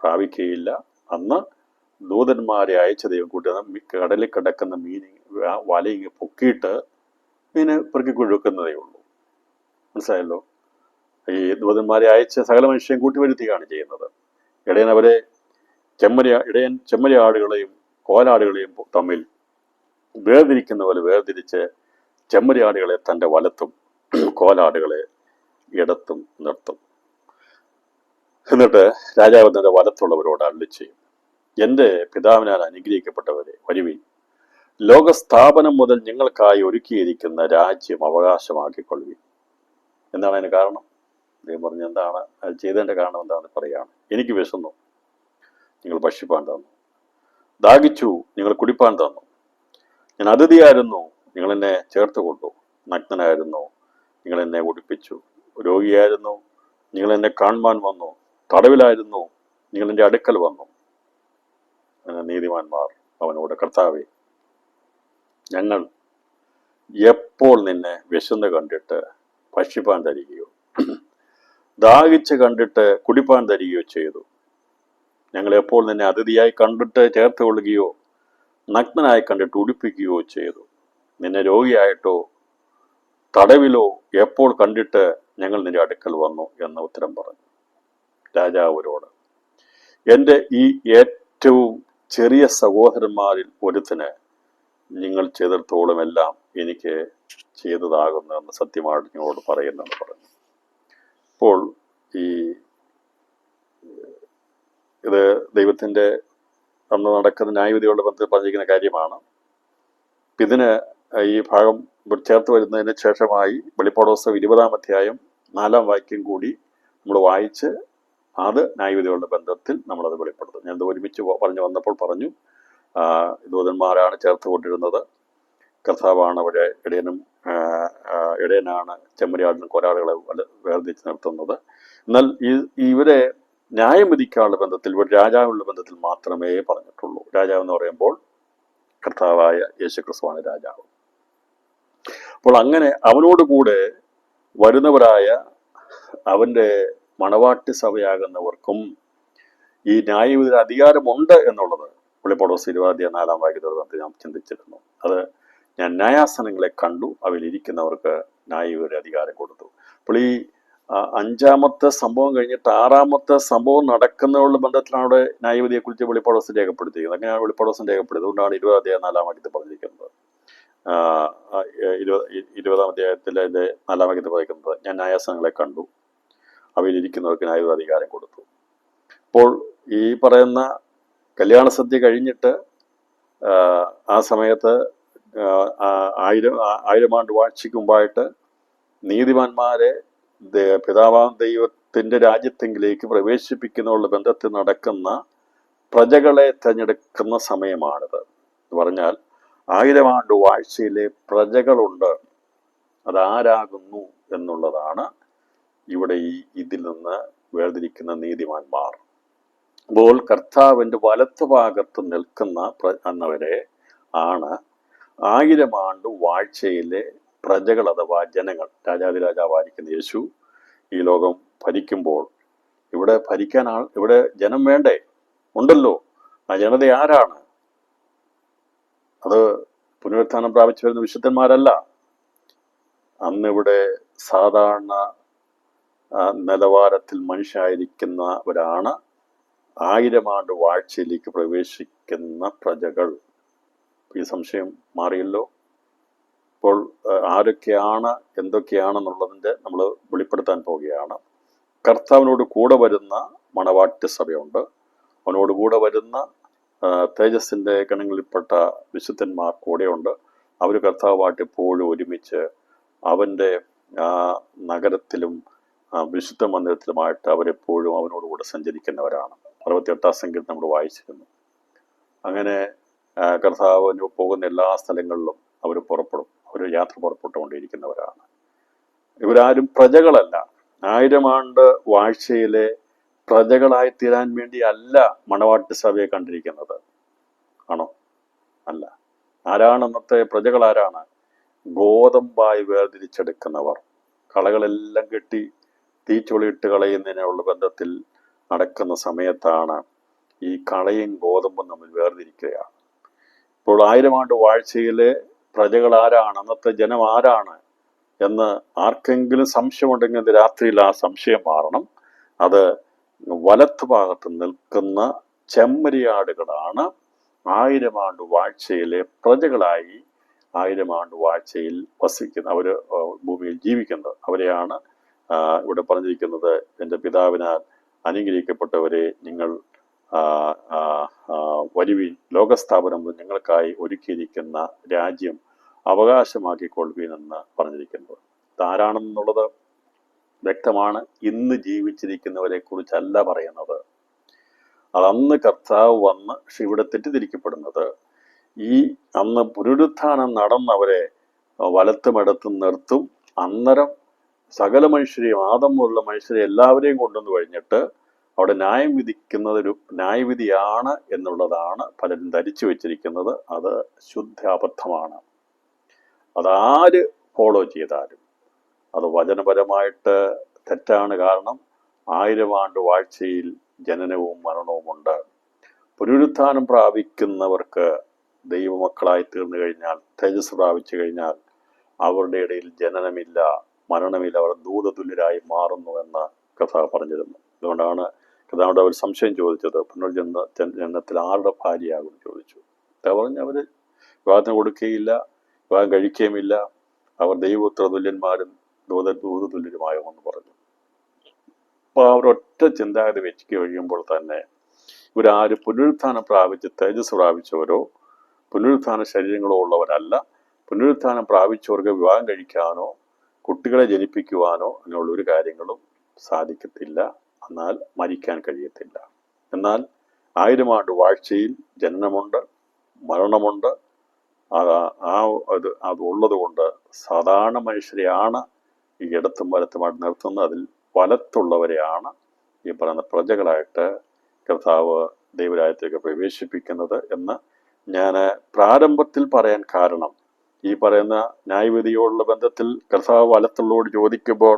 S1: പ്രാപിക്കുകയില്ല. അന്ന് ദൂതന്മാരെ അയച്ച ദൈവം കൂട്ടി കടലിൽ കിടക്കുന്ന വല ഇങ്ങനെ പൊക്കിയിട്ട് മീനെ പെറുക്കി കൊഴുക്കുന്നതേ ഉള്ളൂ. മനസ്സിലായല്ലോ? ഈ ദൂതന്മാരെ അയച്ച് സകല മനുഷ്യൻ കൂട്ടി വരുത്തുകയാണ് ചെയ്യുന്നത്. ഇടയൻ അവരെ ചെമ്മരിയാടുകളെയും കോലാടുകളെയും തമ്മിൽ വേർതിരിക്കുന്ന പോലെ വേർതിരിച്ച് ചെമ്മരിയാടുകളെ തൻ്റെ വലത്തും കോലാടുകളെ ഇടത്തും നിർത്തും. എന്നിട്ട് രാജാവ് തൻ്റെ വലത്തുള്ളവരോട് അരുളി ചെയ്യും, എൻ്റെ പിതാവിനാൽ അനുഗ്രഹിക്കപ്പെട്ടവരെ വരുവിൻ, ലോകസ്ഥാപനം മുതൽ നിങ്ങൾക്കായി ഒരുക്കിയിരിക്കുന്ന രാജ്യം അവകാശമാക്കിക്കൊള്ളുവിൻ. എന്താണ് അതിന് കാരണം? ദൈവം പറഞ്ഞ് എന്താണ് അത് ചെയ്തതിൻ്റെ കാരണം എന്താണെന്ന് പറയുകയാണ്. എനിക്ക് വിശന്നു, നിങ്ങൾ ഭക്ഷിപ്പാൻ തന്നു. ദാഹിച്ചു, നിങ്ങൾ കുടിപ്പാൻ തന്നു. ഞാൻ അതിഥിയായിരുന്നു, നിങ്ങൾ എന്നെ ചേർത്ത് കൊണ്ടു. നഗ്നനായിരുന്നു, നിങ്ങൾ എന്നെ ഉടുപ്പിച്ചു. രോഗിയായിരുന്നു, നിങ്ങൾ എന്നെ കാണുവാൻ വന്നു. തടവിലായിരുന്നു, നിങ്ങൾ എൻ്റെ അടുക്കൽ വന്നു. നീതിമാന്മാർ അവനോട്, കർത്താവേ, ഞങ്ങൾ എപ്പോൾ നിന്നെ വിശന്ന് കണ്ടിട്ട് ഭക്ഷിപ്പാൻ തരികയോ ദാഹിച്ച് കണ്ടിട്ട് കുടിപ്പാൻ തരികയോ ചെയ്തു? ഞങ്ങൾ എപ്പോൾ നിന്നെ അതിഥിയായി കണ്ടിട്ട് ചേർത്ത് കൊള്ളുകയോ നഗ്നനായി കണ്ടിട്ട് ഉടുപ്പിക്കുകയോ ചെയ്തു? നിന്നെ രോഗിയായിട്ടോ തടവിലോ എപ്പോൾ കണ്ടിട്ട് ഞങ്ങൾ നിന്റെ അടുക്കൽ വന്നു എന്ന് ഉത്തരം പറഞ്ഞു. രാജാവരോട്, എൻ്റെ ഈ ഏറ്റവും ചെറിയ സഹോദരന്മാരിൽ ഒരുത്തിന് നിങ്ങൾ ചെയ്തിടത്തോളം എല്ലാം എനിക്ക് ചെയ്തതാകുന്നു എന്ന് സത്യമായിട്ട് നിങ്ങളോട് പറയുന്നെന്ന് പറഞ്ഞു. അപ്പോൾ ഇത് ദൈവത്തിൻ്റെ അന്ന് നടക്കുന്ന ന്യായവിധിയോട് ബന്ധത്തിൽ പറഞ്ഞിരിക്കുന്ന കാര്യമാണ്. ഇതിന് ഈ ഭാഗം ചേർത്ത് വരുന്നതിന് ശേഷമായി വെളിപ്പാട് പുസ്തകം 20-ാം അധ്യായം 4-ാം വാക്യം കൂടി നമ്മൾ വായിച്ച് അത് ന്യായവിധികളുടെ ബന്ധത്തിൽ നമ്മളത് വെളിപ്പെടുത്തും. ഞാനത് ഒരുമിച്ച് പറഞ്ഞു വന്നപ്പോൾ പറഞ്ഞു, ദൂതന്മാരാണ് ചേർത്ത് കൊണ്ടിരുന്നത്, കർത്താവാണ് അവിടെ ഇടയനാണ് ചെമ്മരിയാടിനും കൊരാടുകളെ വേർതിരിച്ച് നിർത്തുന്നത്. എന്നാൽ ഇവരെ ന്യായം വിധിക്കാനുള്ള ബന്ധത്തിൽ, ഒരു രാജാവിനുള്ള ബന്ധത്തിൽ മാത്രമേ പറഞ്ഞിട്ടുള്ളൂ. രാജാവ് എന്ന് പറയുമ്പോൾ കർത്താവായ യേശുക്രിസ്തുവാണ് രാജാവ്. അപ്പോൾ അങ്ങനെ അവനോടുകൂടെ വരുന്നവരായ അവൻ്റെ മണവാട്ടി സഭയാകുന്നവർക്കും ഈ ന്യായവിധിയുടെ അധികാരമുണ്ട് എന്നുള്ളത് വെളിപ്പാട് പുസ്തകം 20-ാം 4-ാം വാക്യത്തോട് നാം ചിന്തിച്ചിരുന്നു. അത് ഞാൻ ന്യായാസനങ്ങളെ കണ്ടു, അവയിലിരിക്കുന്നവർക്ക് ന്യായവിധിയുടെ അധികാരം കൊടുത്തു. അപ്പോൾ ഈ 5-ാമത്തെ സംഭവം കഴിഞ്ഞിട്ട് 6-ാമത്തെ സംഭവം നടക്കുന്നതിനുള്ള ബന്ധത്തിലാണ് അവിടെ ന്യായവിധിയെക്കുറിച്ച് വെളിപ്പാട് പുസ്തകം രേഖപ്പെടുത്തിയിരിക്കുന്നത്. അങ്ങനെയാണ് വെളിപ്പാട് പുസ്തകം രേഖപ്പെടുത്തിയത്. അതുകൊണ്ടാണ് 20-ാം അധ്യായം 4-ാം വാക്യത്തിൽ പറഞ്ഞിരിക്കുന്നത്. 20-ാം അധ്യായത്തിലെ 4-ാം വാക്യത്തിൽ പറയുന്നത്, ഞാൻ ന്യായാസനങ്ങളെ കണ്ടു, അവയിലിരിക്കുന്നവർക്ക് ന്യായവിധി അധികാരം കൊടുത്തു. അപ്പോൾ ഈ പറയുന്ന കല്യാണ സദ്യ കഴിഞ്ഞിട്ട് ആ സമയത്ത് 1000 ആണ്ട് വാഴ്ചയ്ക്ക് മുമ്പായിട്ട് നീതിമാന്മാരെ പിതാവാം ദൈവത്തിൻ്റെ രാജ്യത്തെങ്കിലേക്ക് പ്രവേശിപ്പിക്കുന്നതിനുള്ള ബന്ധത്തിൽ നടക്കുന്ന പ്രജകളെ തിരഞ്ഞെടുക്കുന്ന സമയമാണിത്. എന്ന് പറഞ്ഞാൽ 1000 ആണ്ട് വാഴ്ചയിലെ പ്രജകളുണ്ട്, അതാരാകുന്നു എന്നുള്ളതാണ് ഇവിടെ ഇതിൽ നിന്ന് വേർതിരിക്കുന്ന നീതിമാന്മാർ. അപ്പോൾ കർത്താവിൻ്റെ വലത്ത് ഭാഗത്ത് നിൽക്കുന്ന എന്നവരെ ആണ് 1000 ആണ്ട് വാഴ്ചയിലെ പ്രജകൾ അഥവാ ജനങ്ങൾ. രാജാവായിരിക്കുന്ന യേശു ഈ ലോകം ഭരിക്കുമ്പോൾ ഇവിടെ ഭരിക്കാൻ ഇവിടെ ജനം വേണ്ടേ? ഉണ്ടല്ലോ. ആ ജനത ആരാണ്? അത് പുനരുത്ഥാനം പ്രാപിച്ചു വരുന്ന വിശുദ്ധന്മാരല്ല. അന്നിവിടെ സാധാരണ നിലവാരത്തിൽ മനുഷ്യരായിരിക്കുന്നവരാണ് 1000 ആണ്ട് വാഴ്ചയിലേക്ക് പ്രവേശിക്കുന്ന പ്രജകൾ. ഈ സംശയം മാറിയല്ലോ. ഇപ്പോൾ ആരൊക്കെയാണ് എന്തൊക്കെയാണെന്നുള്ളതിൻ്റെ നമ്മൾ വെളിപ്പെടുത്താൻ പോവുകയാണ്. കർത്താവിനോട് കൂടെ വരുന്ന മണവാട്ടി സഭയുണ്ട്. അവനോട് കൂടെ വരുന്ന തേജസ്സിൻ്റെ ഗണങ്ങളിൽപ്പെട്ട വിശുദ്ധന്മാർ കൂടെയുണ്ട്. അവർ കർത്താവായിട്ട് എപ്പോഴും ഒരുമിച്ച് അവൻ്റെ നഗരത്തിലും വിശുദ്ധ മന്ദിരത്തിലുമായിട്ട് അവരെപ്പോഴും അവനോടുകൂടെ സഞ്ചരിക്കുന്നവരാണ്. 68 സംഖ്യയിൽ നമ്മൾ വായിച്ചിരുന്നു. അങ്ങനെ കർത്താവിന് പോകുന്ന എല്ലാ സ്ഥലങ്ങളിലും അവർ പുറപ്പെടും. അവർ യാത്ര പുറപ്പെട്ടുകൊണ്ടിരിക്കുന്നവരാണ്. ഇവരാരും പ്രജകളല്ല. 1000 ആണ്ട് വാഴ്ചയിലെ പ്രജകളായി തീരാൻ വേണ്ടി അല്ല മണവാട്ടി സഭയെ കണ്ടിരിക്കുന്നത്. ആണോ? അല്ല. ആരാണ് അന്നത്തെ പ്രജകൾ? ആരാണ്? ഗോതമ്പായി വേർതിരിച്ചെടുക്കുന്നവർ. കളകളെല്ലാം കെട്ടി തീച്ചൊളിയിട്ട് കളയുന്നതിനുള്ള ബന്ധത്തിൽ നടക്കുന്ന സമയത്താണ് ഈ കളയും ഗോതമ്പും തമ്മിൽ വേർതിരിക്കുകയാണ്. ഇപ്പോൾ 1000 ആണ്ട് വാഴ്ചയിലെ പ്രജകൾ ആരാണ്, അന്നത്തെ ജനം ആരാണ് എന്ന് ആർക്കെങ്കിലും സംശയമുണ്ടെങ്കിൽ രാത്രിയിൽ ആ സംശയം മാറണം. അത് വലത്ത് ഭാഗത്ത് നിൽക്കുന്ന ചെമ്മരിയാടുകളാണ് 1000 ആണ്ട് വാഴ്ചയിലെ പ്രജകളായി 1000 ആണ്ട് വാഴ്ചയിൽ വസിക്കുന്ന, അവർ ഭൂമിയിൽ ജീവിക്കുന്നത്. അവരെയാണ് ഇവിടെ പറഞ്ഞിരിക്കുന്നത്, എൻ്റെ പിതാവിനാൽ അനുഗ്രഹിക്കപ്പെട്ടവരെ നിങ്ങൾ വരുവീൻ, ലോകസ്ഥാപനം നിങ്ങൾക്കായി ഒരുക്കിയിരിക്കുന്ന രാജ്യം അവകാശമാക്കിക്കൊള്ളുവീനെന്ന് പറഞ്ഞിരിക്കുന്നത്. ഇതാരാണെന്നുള്ളത് വ്യക്തമാണ്. ഇന്ന് ജീവിച്ചിരിക്കുന്നവരെ കുറിച്ചല്ല പറയുന്നത്. അതന്ന് കർത്താവ് വന്ന് ഇവിടെ തെറ്റിദ്ധരിക്കപ്പെടുന്നത് ഈ അന്ന് പുനരുത്ഥാനം നടന്നവരെ വലത്തുമിടത്തും നിർത്തും. അന്നേരം സകല മനുഷ്യരെയും, ആദം മുതലുള്ള മനുഷ്യരെ എല്ലാവരെയും കൊണ്ടുവന്ന് കഴിഞ്ഞിട്ട് അവിടെ ന്യായം വിധിക്കുന്നത് ഒരു ന്യായവിധിയാണ് എന്നുള്ളതാണ് പലരും ധരിച്ചു വെച്ചിരിക്കുന്നത്. അത് ശുദ്ധാബദ്ധമാണ്. അതാര് ഫോളോ ചെയ്താലും അത് വചനപരമായിട്ട് തെറ്റാണ്. കാരണം 1000 ആണ്ട് വാഴ്ചയിൽ ജനനവും മരണവുമുണ്ട്. പുനരുത്ഥാനം പ്രാപിക്കുന്നവർക്ക് ദൈവമക്കളായി തീർന്നു കഴിഞ്ഞാൽ, തേജസ് പ്രാപിച്ചു കഴിഞ്ഞാൽ അവരുടെ ഇടയിൽ ജനനമില്ല, മരണമില്ല, അവർ ദൂതതുല്യരായി മാറുന്നു എന്ന് കർത്താവ് പറഞ്ഞിരുന്നു. അതുകൊണ്ടാണ് കർത്താവിനോട് അവർ സംശയം ചോദിച്ചത്, പുനർജന്മത്തിൽ ആരുടെ ഭാര്യയാകും ചോദിച്ചു. കർത്താവ് പറഞ്ഞു, അവർ വിവാഹത്തിന് കൊടുക്കുകയില്ല, വിവാഹം കഴിക്കുകയുമില്ല, അവർ ദൈവപുത്ര തുല്യന്മാരും ദൂതതുല്യരുമായെന്ന് പറഞ്ഞു. അപ്പോൾ അവരൊറ്റ ചിന്താഗതി വെച്ച് കഴിയുമ്പോൾ തന്നെ ഇവരാരും പുനരുത്ഥാനം പ്രാപിച്ച് തേജസ് പ്രാപിച്ചവരോ പുനരുത്ഥാന ശരീരങ്ങളോ ഉള്ളവരല്ല. പുനരുത്ഥാനം പ്രാപിച്ചവർക്ക് വിവാഹം കഴിക്കാനോ കുട്ടികളെ ജനിപ്പിക്കുവാനോ അങ്ങനെയുള്ള ഒരു കാര്യങ്ങളും സാധിക്കത്തില്ല. എന്നാൽ മരിക്കാൻ കഴിയത്തില്ല. എന്നാൽ 1000 ആണ്ട് വാഴ്ചയിൽ ജനനമുണ്ട്, മരണമുണ്ട്. അത് ഉള്ളത് കൊണ്ട് സാധാരണ മനുഷ്യരെയാണ് ഈ ഇടത്തും വലത്തുമായിട്ട് നിർത്തുന്നത്. അതിൽ വലത്തുള്ളവരെയാണ് ഈ പറയുന്ന പ്രജകളായിട്ട് കർത്താവ് ദൈവരാജ്യത്തേക്ക് പ്രവേശിപ്പിക്കുന്നത് എന്ന് ഞാൻ പ്രാരംഭത്തിൽ പറയാൻ കാരണം, ഈ പറയുന്ന ന്യായവിധിയോടുള്ള ബന്ധത്തിൽ കർത്താവ് വലത്തുള്ളവരോട് ചോദിക്കുമ്പോൾ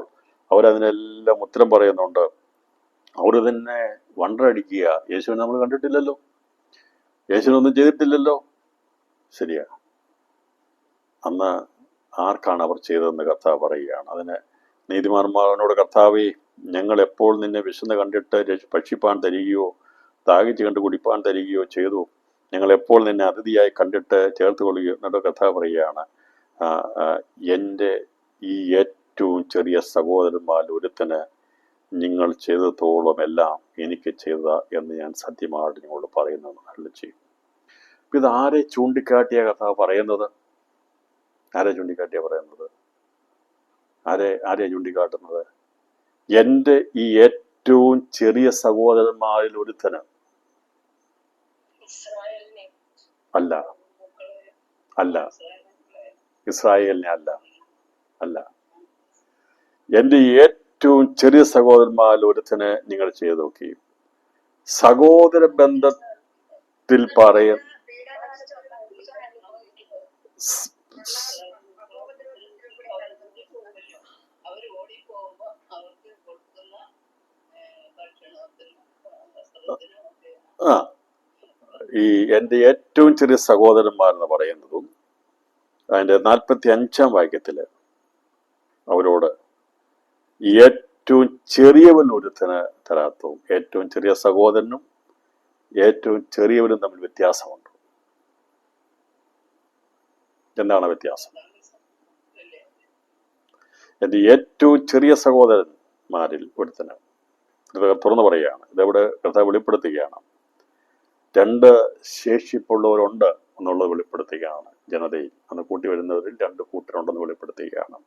S1: അവരതിനെല്ലാം ഉത്തരം പറയുന്നുണ്ട്. അവർ തന്നെ വണ്ടടിക്കുക, യേശുവിനെ നമ്മൾ കണ്ടിട്ടില്ലല്ലോ, യേശുവിനൊന്നും ചെയ്തിട്ടില്ലല്ലോ. ശരിയാ, അന്ന് ആർക്കാണ് അവർ ചെയ്തതെന്ന് കർത്താവ് പറയുകയാണ്. അതിന് നീതിമാന്മാരനോട്, കർത്താവേ, ഞങ്ങൾ എപ്പോൾ നിന്നെ വിശന്ന് കണ്ടിട്ട് ഭക്ഷിപ്പാൻ തരികയോ ദാഹിച്ച് കണ്ട് കുടിപ്പാൻ തരികയോ ചെയ്തു? ഞങ്ങൾ എപ്പോൾ നിന്നെ അതിഥിയായി കണ്ടിട്ട് ചേർത്ത് കൊള്ളുകയോ? എന്നിട്ട് കർത്താവ് പറയുകയാണ്, എൻ്റെ ഈ ഏറ്റവും ചെറിയ സഹോദരന്മാരിൽ ഒരുത്തന് നിങ്ങൾ ചെയ്തതോളം എല്ലാം എനിക്ക് ചെയ്ത എന്ന് ഞാൻ സത്യമായിട്ട് നിങ്ങളോട് പറയുന്നത് അല്ല ചെയ്യും. അപ്പം ഇത് ആരെ ചൂണ്ടിക്കാട്ടിയ കർത്താവ് പറയുന്നത്? ആരെ ചൂണ്ടിക്കാട്ടിയ പറയുന്നത്? ആരെയാ ചൂണ്ടിക്കാട്ടുന്നത്? എൻ്റെ ഈ ഏറ്റവും ചെറിയ സഹോദരന്മാരിൽ ഒരുത്തന് അല്ല, അല്ല, ഇസ്രായേലിനെ അല്ല, എൻ്റെ ഏറ്റവും ചെറിയ സഹോദരന്മാരിൽ ഒരുത്തന് നിങ്ങൾ ചെയ്തു നോക്കി. സഹോദര ബന്ധത്തിൽ ഈ എൻ്റെ ഏറ്റവും ചെറിയ സഹോദരന്മാരെന്ന് പറയുന്നതും അതിൻ്റെ 45-ാം വാക്യത്തില് അവരോട് ഏറ്റവും ചെറിയവൻ ഒരുത്തന് തരാത്തവും ഏറ്റവും ചെറിയ സഹോദരനും ഏറ്റവും ചെറിയവനും തമ്മിൽ വ്യത്യാസമുണ്ട്. എന്താണ് വ്യത്യാസം? എൻ്റെ ഏറ്റവും ചെറിയ സഹോദരന്മാരിൽ ഒരുത്തന്, തുറന്നു പറയുകയാണ്, ഇതെവിടെ കർത്താവ് വെളിപ്പെടുത്തുകയാണ്. 2 ശേഷിപ്പുള്ളവരുണ്ട് എന്നുള്ളത് വെളിപ്പെടുത്തുകയാണ്. ജനതയിൽ അന്ന് കൂട്ടി വരുന്നവരിൽ 2 കൂട്ടരുണ്ടെന്ന് വെളിപ്പെടുത്തുകയാണ്.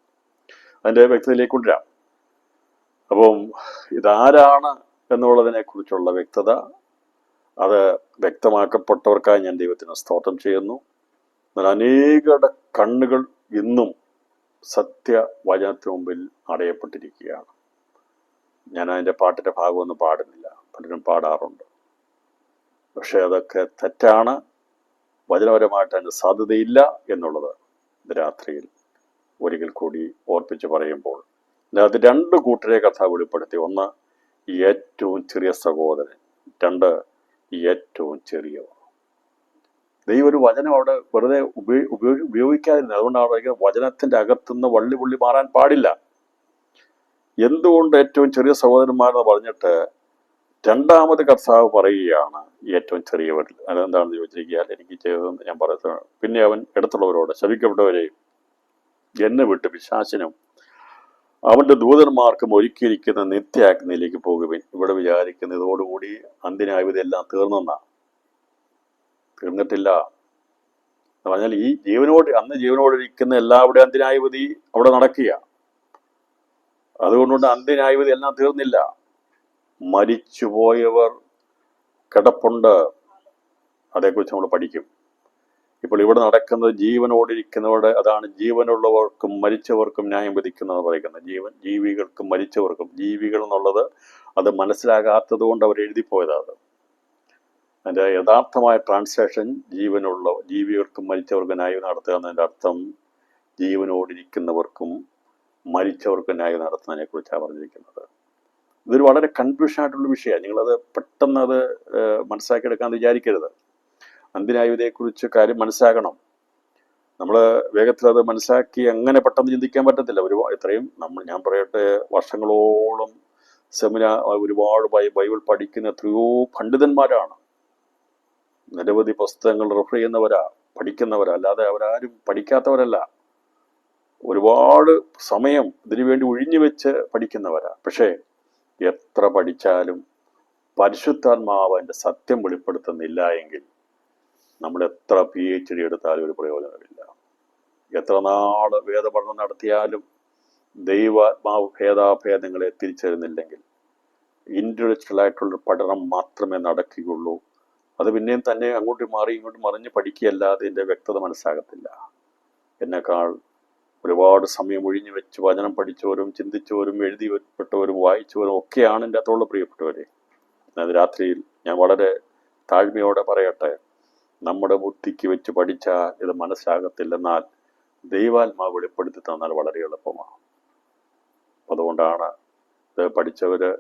S1: അതിൻ്റെ വ്യക്തതയിലേക്ക് കൊണ്ടുവരാം. അപ്പം ഇതാരാണ് എന്നുള്ളതിനെ കുറിച്ചുള്ള വ്യക്തത അത് വ്യക്തമാക്കപ്പെട്ടവർക്കായി ഞാൻ ദൈവത്തിന് സ്തോത്രം ചെയ്യുന്നു. എന്നാൽ അനേകരുടെ കണ്ണുകൾ ഇന്നും സത്യവചനത്തിന് മുമ്പിൽ അടയപ്പെട്ടിരിക്കുകയാണ്. ഞാൻ അതിൻ്റെ പാട്ടിൻ്റെ ഭാഗമൊന്നും പാടുന്നില്ല, പലരും പാടാറുണ്ട്. പക്ഷെ അതൊക്കെ തെറ്റാണ്. വചനപരമായിട്ട് അതിന് സാധ്യതയില്ല എന്നുള്ളത് ഇത് രാത്രിയിൽ ഒരിക്കൽ കൂടി ഓർപ്പിച്ച് പറയുമ്പോൾ അതിനകത്ത് 2 കൂട്ടരെ കഥ വെളിപ്പെടുത്തി. 1 ഈ ഏറ്റവും ചെറിയ സഹോദരൻ, 2 ഈ ഏറ്റവും ചെറിയവർ. ദൈവം ഒരു വചനം അവിടെ വെറുതെ ഉപയോഗിക്കാതിരുന്നത്. അതുകൊണ്ടാണ് വചനത്തിന്റെ അകത്തുനിന്ന് വള്ളി മാറാൻ പാടില്ല. എന്തുകൊണ്ട് ഏറ്റവും ചെറിയ സഹോദരന്മാരെന്ന് പറഞ്ഞിട്ട് 2ാമത് കർത്താവ് പറയുകയാണ് ഏറ്റവും ചെറിയവരിൽ. അതെന്താണെന്ന് ചോദിച്ചിരിക്കാൻ എനിക്ക് ചെയ്തതെന്ന് ഞാൻ പറയുന്നത്. പിന്നെ അവൻ അടുത്തുള്ളവരോട്, ശപിക്കപ്പെട്ടവരെയും എന്നെ വിട്ട് പിശാചിനും അവന്റെ ദൂതന്മാർക്കും ഒരുക്കിയിരിക്കുന്ന നിത്യാഗ്നിയിലേക്ക് പോകുവിൻ. ഇവിടെ വിചാരിക്കുന്ന ഇതോടുകൂടി അന്ത്യന്യായവിധി എല്ലാം തീർന്നിട്ടില്ല എന്ന് പറഞ്ഞാൽ ഈ അന്ന് ജീവനോടിരിക്കുന്ന എല്ലാവരുടെ അന്ത്യന്യായവിധി അവിടെ നടക്കുക. അതുകൊണ്ടുകൊണ്ട് അന്ത്യന്യായവിധി എല്ലാം തീർന്നില്ല. മരിച്ചുപോയവർ കിടപ്പുണ്ട്, അതേക്കുറിച്ച് നമ്മൾ പഠിക്കും. ഇപ്പോൾ ഇവിടെ നടക്കുന്നത് ജീവനോടിരിക്കുന്നവരുടെ, അതാണ് ജീവനുള്ളവർക്കും മരിച്ചവർക്കും ന്യായം വിധിക്കുന്നത് പറയുന്നത്. ജീവികൾക്കും മരിച്ചവർക്കും. ജീവികൾ എന്നുള്ളത് അത് മനസ്സിലാകാത്തത് കൊണ്ട് അവർ എഴുതിപ്പോയതാണ്. അതിൻ്റെ യഥാർത്ഥമായ ട്രാൻസ്ലേഷൻ ജീവികൾക്കും മരിച്ചവർക്കും ന്യായം നടത്തുക എന്നതിൻ്റെ അർത്ഥം ജീവനോടിരിക്കുന്നവർക്കും മരിച്ചവർക്കും ന്യായം നടത്തുന്നതിനെ കുറിച്ചാണ് പറഞ്ഞിരിക്കുന്നത്. ഇതൊരു വളരെ കൺഫ്യൂഷൻ ആയിട്ടുള്ള വിഷയമാണ്. നിങ്ങളത് പെട്ടെന്ന് അത് മനസ്സിലാക്കിയെടുക്കാമെന്ന് വിചാരിക്കരുത്. അന്ത്യന്യായവിധിയെക്കുറിച്ച് കാര്യം മനസ്സിലാക്കണം. നമ്മൾ വേഗത്തിൽ അത് മനസ്സിലാക്കി അങ്ങനെ പെട്ടെന്ന് ചിന്തിക്കാൻ പറ്റത്തില്ല. ഇത്രയും ഞാൻ പറയട്ടെ, വർഷങ്ങളോളം ഒരുപാട് ബൈബിൾ പഠിക്കുന്ന എത്രയോ പണ്ഡിതന്മാരാണ്. നിരവധി പുസ്തകങ്ങൾ റെഫർ ചെയ്യുന്നവരാ, പഠിക്കുന്നവരാ, അല്ലാതെ അവരാരും പഠിക്കാത്തവരല്ല. ഒരുപാട് സമയം ഇതിനു വേണ്ടി ഒഴിഞ്ഞു വെച്ച് പഠിക്കുന്നവരാ. പക്ഷേ എത്ര പഠിച്ചാലും പരിശുദ്ധാത്മാവ് അതിൻ്റെ സത്യം വെളിപ്പെടുത്തുന്നില്ല എങ്കിൽ നമ്മൾ എത്ര PhD എടുത്താലും ഒരു പ്രയോജനമില്ല. എത്ര നാള് വേദപഠനം നടത്തിയാലും ദൈവാത്മാവ് ഭേദാഭേദങ്ങളെ തിരിച്ചറിയുന്നില്ലെങ്കിൽ ഇൻ്റലക്ച്വലായിട്ടുള്ള പഠനം മാത്രമേ നടക്കുകയുള്ളൂ. അത് പിന്നെയും തന്നെ അങ്ങോട്ട് മാറി ഇങ്ങോട്ട് മറിഞ്ഞ് പഠിക്കുകയല്ലാതെ ഇതിൻ്റെ വ്യക്തത മനസ്സിലാകത്തില്ല. എന്നെക്കാൾ ഒരുപാട് സമയം ഒഴിഞ്ഞു വെച്ച് വചനം പഠിച്ചവരും ചിന്തിച്ചവരും എഴുതിപ്പെട്ടവരും വായിച്ചവരും ഒക്കെയാണ് എൻ്റെ അകത്തുള്ള പ്രിയപ്പെട്ടവരെ. അത് രാത്രിയിൽ ഞാൻ വളരെ താഴ്മയോടെ പറയട്ടെ, നമ്മുടെ ബുദ്ധിക്ക് വെച്ച് പഠിച്ചാൽ ഇത് മനസ്സിലാകത്തില്ലെന്നാൽ ദൈവാത്മാവ് വെളിപ്പെടുത്തി തന്നാൽ വളരെ എളുപ്പമാണ്. അതുകൊണ്ടാണ് ഇത് പഠിച്ചവര്,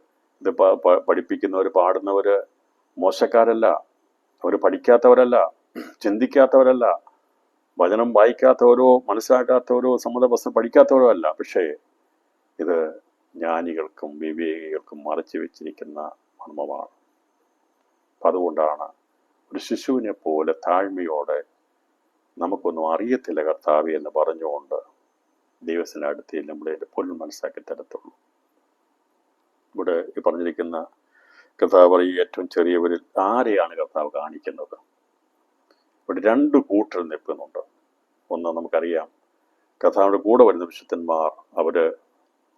S1: ഇത് പഠിപ്പിക്കുന്നവർ, പാടുന്നവര് മോശക്കാരല്ല, അവർ പഠിക്കാത്തവരല്ല, ചിന്തിക്കാത്തവരല്ല, വചനം വായിക്കാത്തവരോ മനസ്സിലാക്കാത്തവരോ സമ്മതവസ്ത്രം പഠിക്കാത്തവരോ അല്ല. പക്ഷേ ഇത് ജ്ഞാനികൾക്കും വിവേകികൾക്കും മറച്ചു വെച്ചിരിക്കുന്ന മർമ്മമാണ്. അപ്പം അതുകൊണ്ടാണ് ഒരു ശിശുവിനെ പോലെ താഴ്മയോടെ നമുക്കൊന്നും അറിയത്തില്ല കർത്താവേ എന്ന് പറഞ്ഞുകൊണ്ട് ദൈവത്തിൻ്റെ അടുത്ത് നമ്മളെ എപ്പോഴും മനസ്സിലാക്കി തരത്തുള്ളൂ. ഇവിടെ ഈ പറഞ്ഞിരിക്കുന്ന കർത്താവ് പറയും ഏറ്റവും ചെറിയവരിൽ ആരെയാണ് കർത്താവ് കാണിക്കുന്നത്? ഇവിടെ 2 കൂട്ടർ നിൽക്കുന്നുണ്ട്. ഒന്ന് നമുക്കറിയാം, കർത്താവിൻ്റെ കൂടെ വരുന്ന വിശുദ്ധന്മാർ, അവര്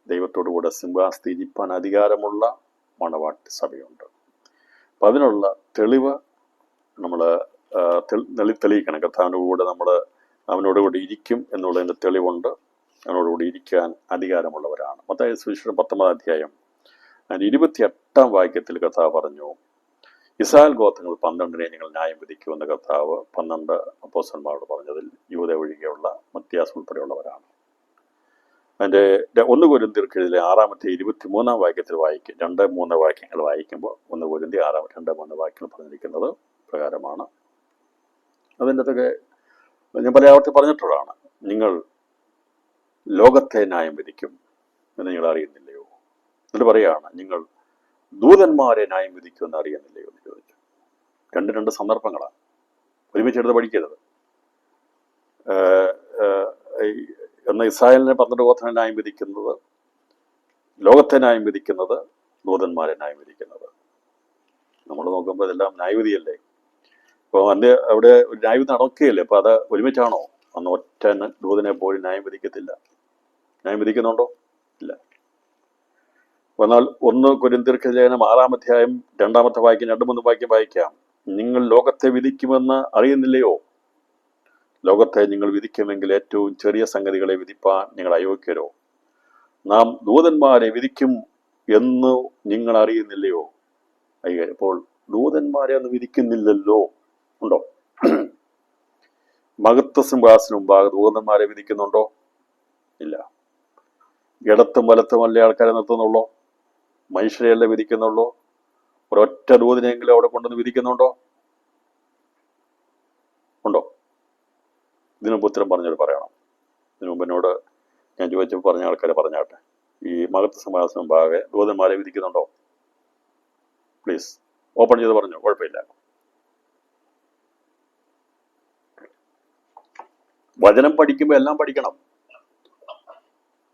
S1: ദൈവത്തോടു കൂടെ സിംഹാസനത്തിരിപ്പാൻ അധികാരമുള്ള മണവാട്ടി സഭയുണ്ട്. അപ്പം അതിനുള്ള തെളിവ് നമ്മൾ തെളിയിക്കണം. കർത്താവിൻ്റെ കൂടെ നമ്മൾ അവനോടുകൂടി ഇരിക്കും എന്നുള്ളതിൻ്റെ തെളിവുണ്ട്. അവനോടുകൂടി ഇരിക്കാൻ അധികാരമുള്ളവരാണ്. മത്തായി സുവിശേഷം 19-ാം അധ്യായം 28-ാം വാക്യത്തിൽ കർത്താവ് പറഞ്ഞു, ഇസ്രായേൽ ഗോത്രങ്ങൾ 12 നിങ്ങൾ ന്യായം വിധിക്കുമെന്ന് കർത്താവ് 12 അപ്പോസ്തലന്മാരോട് പറഞ്ഞതിൽ യൂദ ഒഴികെയുള്ള മത്യാസ് ഉൾപ്പെടെയുള്ളവരാണ്. അതിൻ്റെ 1 കൊരിന്ത്യർക്കെതിരെ 6-ാം അധ്യായം 23-ാം വാക്യത്തിൽ 2-3 വാക്യങ്ങൾ വായിക്കുമ്പോൾ 1 കൊരിന്ത്യർ 2-3 വാക്യങ്ങൾ പറഞ്ഞിരിക്കുന്നത് പ്രകാരമാണ്. അതിൻ്റെ അകത്തൊക്കെ ഞാൻ പല ആവർത്തി പറഞ്ഞിട്ടുള്ളതാണ്. നിങ്ങൾ ലോകത്തെ ന്യായം വിധിക്കും എന്ന് നിങ്ങൾ അറിയുന്നില്ലയോ? എന്നിട്ട് പറയുകയാണ്, നിങ്ങൾ ദൂതന്മാരെ ന്യായം വിധിക്കുമെന്ന് അറിയുന്നില്ലയോ എന്ന് ചോദിച്ചു. രണ്ട് സന്ദർഭങ്ങളാണ്, ഒരുമിച്ചെടുത്ത് പഠിക്കരുത്. എന്ന ഇസ്രായേലിനെ 12 ഗോത്രനെ ന്യായം വിധിക്കുന്നത്, ലോകത്തെ ന്യായം വിധിക്കുന്നത്, ദൂതന്മാരെ ന്യായം വിധിക്കുന്നത്. നമ്മൾ നോക്കുമ്പോൾ ഇതെല്ലാം ന്യായവിധിയല്ലേ. ഇപ്പോൾ അവിടെ ഒരു ന്യായവിധി നടക്കുകയല്ലേ, അപ്പോൾ അത് ഒരുമിച്ചാണോ? അന്ന് ഒറ്റ ദൂതനെ പോലും ന്യായം വിധിക്കത്തില്ല. ന്യായം വിധിക്കുന്നുണ്ടോ? ഇല്ല. എന്നാൽ 1 കൊരിന്ത്യർക്ക് ലേഖനം 6-ാം അധ്യായം 2-ാമത്തെ വാക്യം 2-3 വാക്യം വായിക്കാം. നിങ്ങൾ ലോകത്തെ വിധിക്കുമെന്ന് അറിയുന്നില്ലയോ? ലോകത്തെ നിങ്ങൾ വിധിക്കുമെങ്കിൽ ഏറ്റവും ചെറിയ സംഗതികളെ വിധിപ്പാൻ നിങ്ങൾ അയോഗ്യരോ? നാം ദൂതന്മാരെ വിധിക്കും എന്ന് നിങ്ങൾ അറിയുന്നില്ലയോ? അയ്യോ, അപ്പോൾ ദൂതന്മാരെ ഒന്നും വിധിക്കുന്നില്ലല്ലോ. ഉണ്ടോ? മഹത്വ സിംഹാസനം മുമ്പാകെ ദൂതന്മാരെ വിധിക്കുന്നുണ്ടോ? ഇല്ല. ഇടത്തും വലത്തും അല്ലേ ആൾക്കാരെ നിർത്തുന്നുള്ളൂ? മനുഷ്യരെയല്ലേ വിധിക്കുന്നുള്ളൂ? ഒരൊറ്റ ദൂതനെങ്കിലും അവിടെ കൊണ്ടുവന്ന് വിധിക്കുന്നുണ്ടോ? ഉണ്ടോ? ഇതിനുമ്പ് ഉത്തരം പറഞ്ഞവർ പറയണം. ഇതിനു മുമ്പ് എന്നോട് ഞാൻ ചോദിച്ചപ്പോൾ പറഞ്ഞ ആൾക്കാരെ പറഞ്ഞാട്ടെ. ഈ മഹത്വ സിംഹാസനം മുമ്പാകെ ദൂതന്മാരെ വിധിക്കുന്നുണ്ടോ? പ്ലീസ് ഓപ്പൺ ചെയ്ത് പറഞ്ഞു, കുഴപ്പമില്ല. വചനം പഠിക്കുമ്പോൾ എല്ലാം പഠിക്കണം.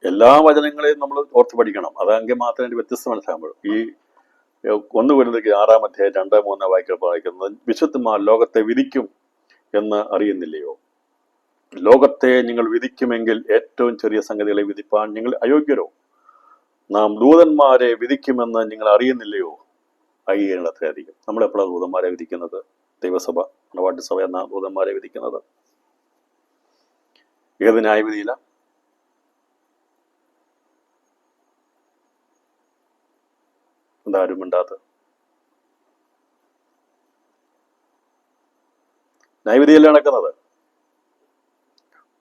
S1: എല്ലാ വചനങ്ങളെയും നമ്മൾ ഓർത്ത് പഠിക്കണം. അതെങ്കിൽ മാത്രമേ അതിന്റെ വ്യത്യസ്തം മനസ്സിലാകുമ്പോൾ. ഈ 1 കൊരിന്ത്യർക്ക് 6-ാം അധ്യായം 2-3 വാക്യം വായിക്കുന്നത്, വിശുദ്ധന്മാർ ലോകത്തെ വിധിക്കും എന്ന് അറിയുന്നില്ലയോ? ലോകത്തെ നിങ്ങൾ വിധിക്കുമെങ്കിൽ ഏറ്റവും ചെറിയ സംഗതികളെ വിധിപ്പാൻ നിങ്ങൾ അയോഗ്യരോ? നാം ദൂതന്മാരെ വിധിക്കുമെന്ന് നിങ്ങൾ അറിയുന്നില്ലയോ? അയ്യങ്ങൾ അത്രയധികം. നമ്മളെപ്പോഴാണ് ദൂതന്മാരെ വിധിക്കുന്നത്? ദൈവസഭ, മണവാട്ടി സഭ എന്ന ദൂതന്മാരെ വിധിക്കുന്നത് ഏത് ന്യായവിധിയില? എന്താരും മിണ്ടാത്തത്? ന്യായവിധിയല്ലേ നടക്കുന്നത്?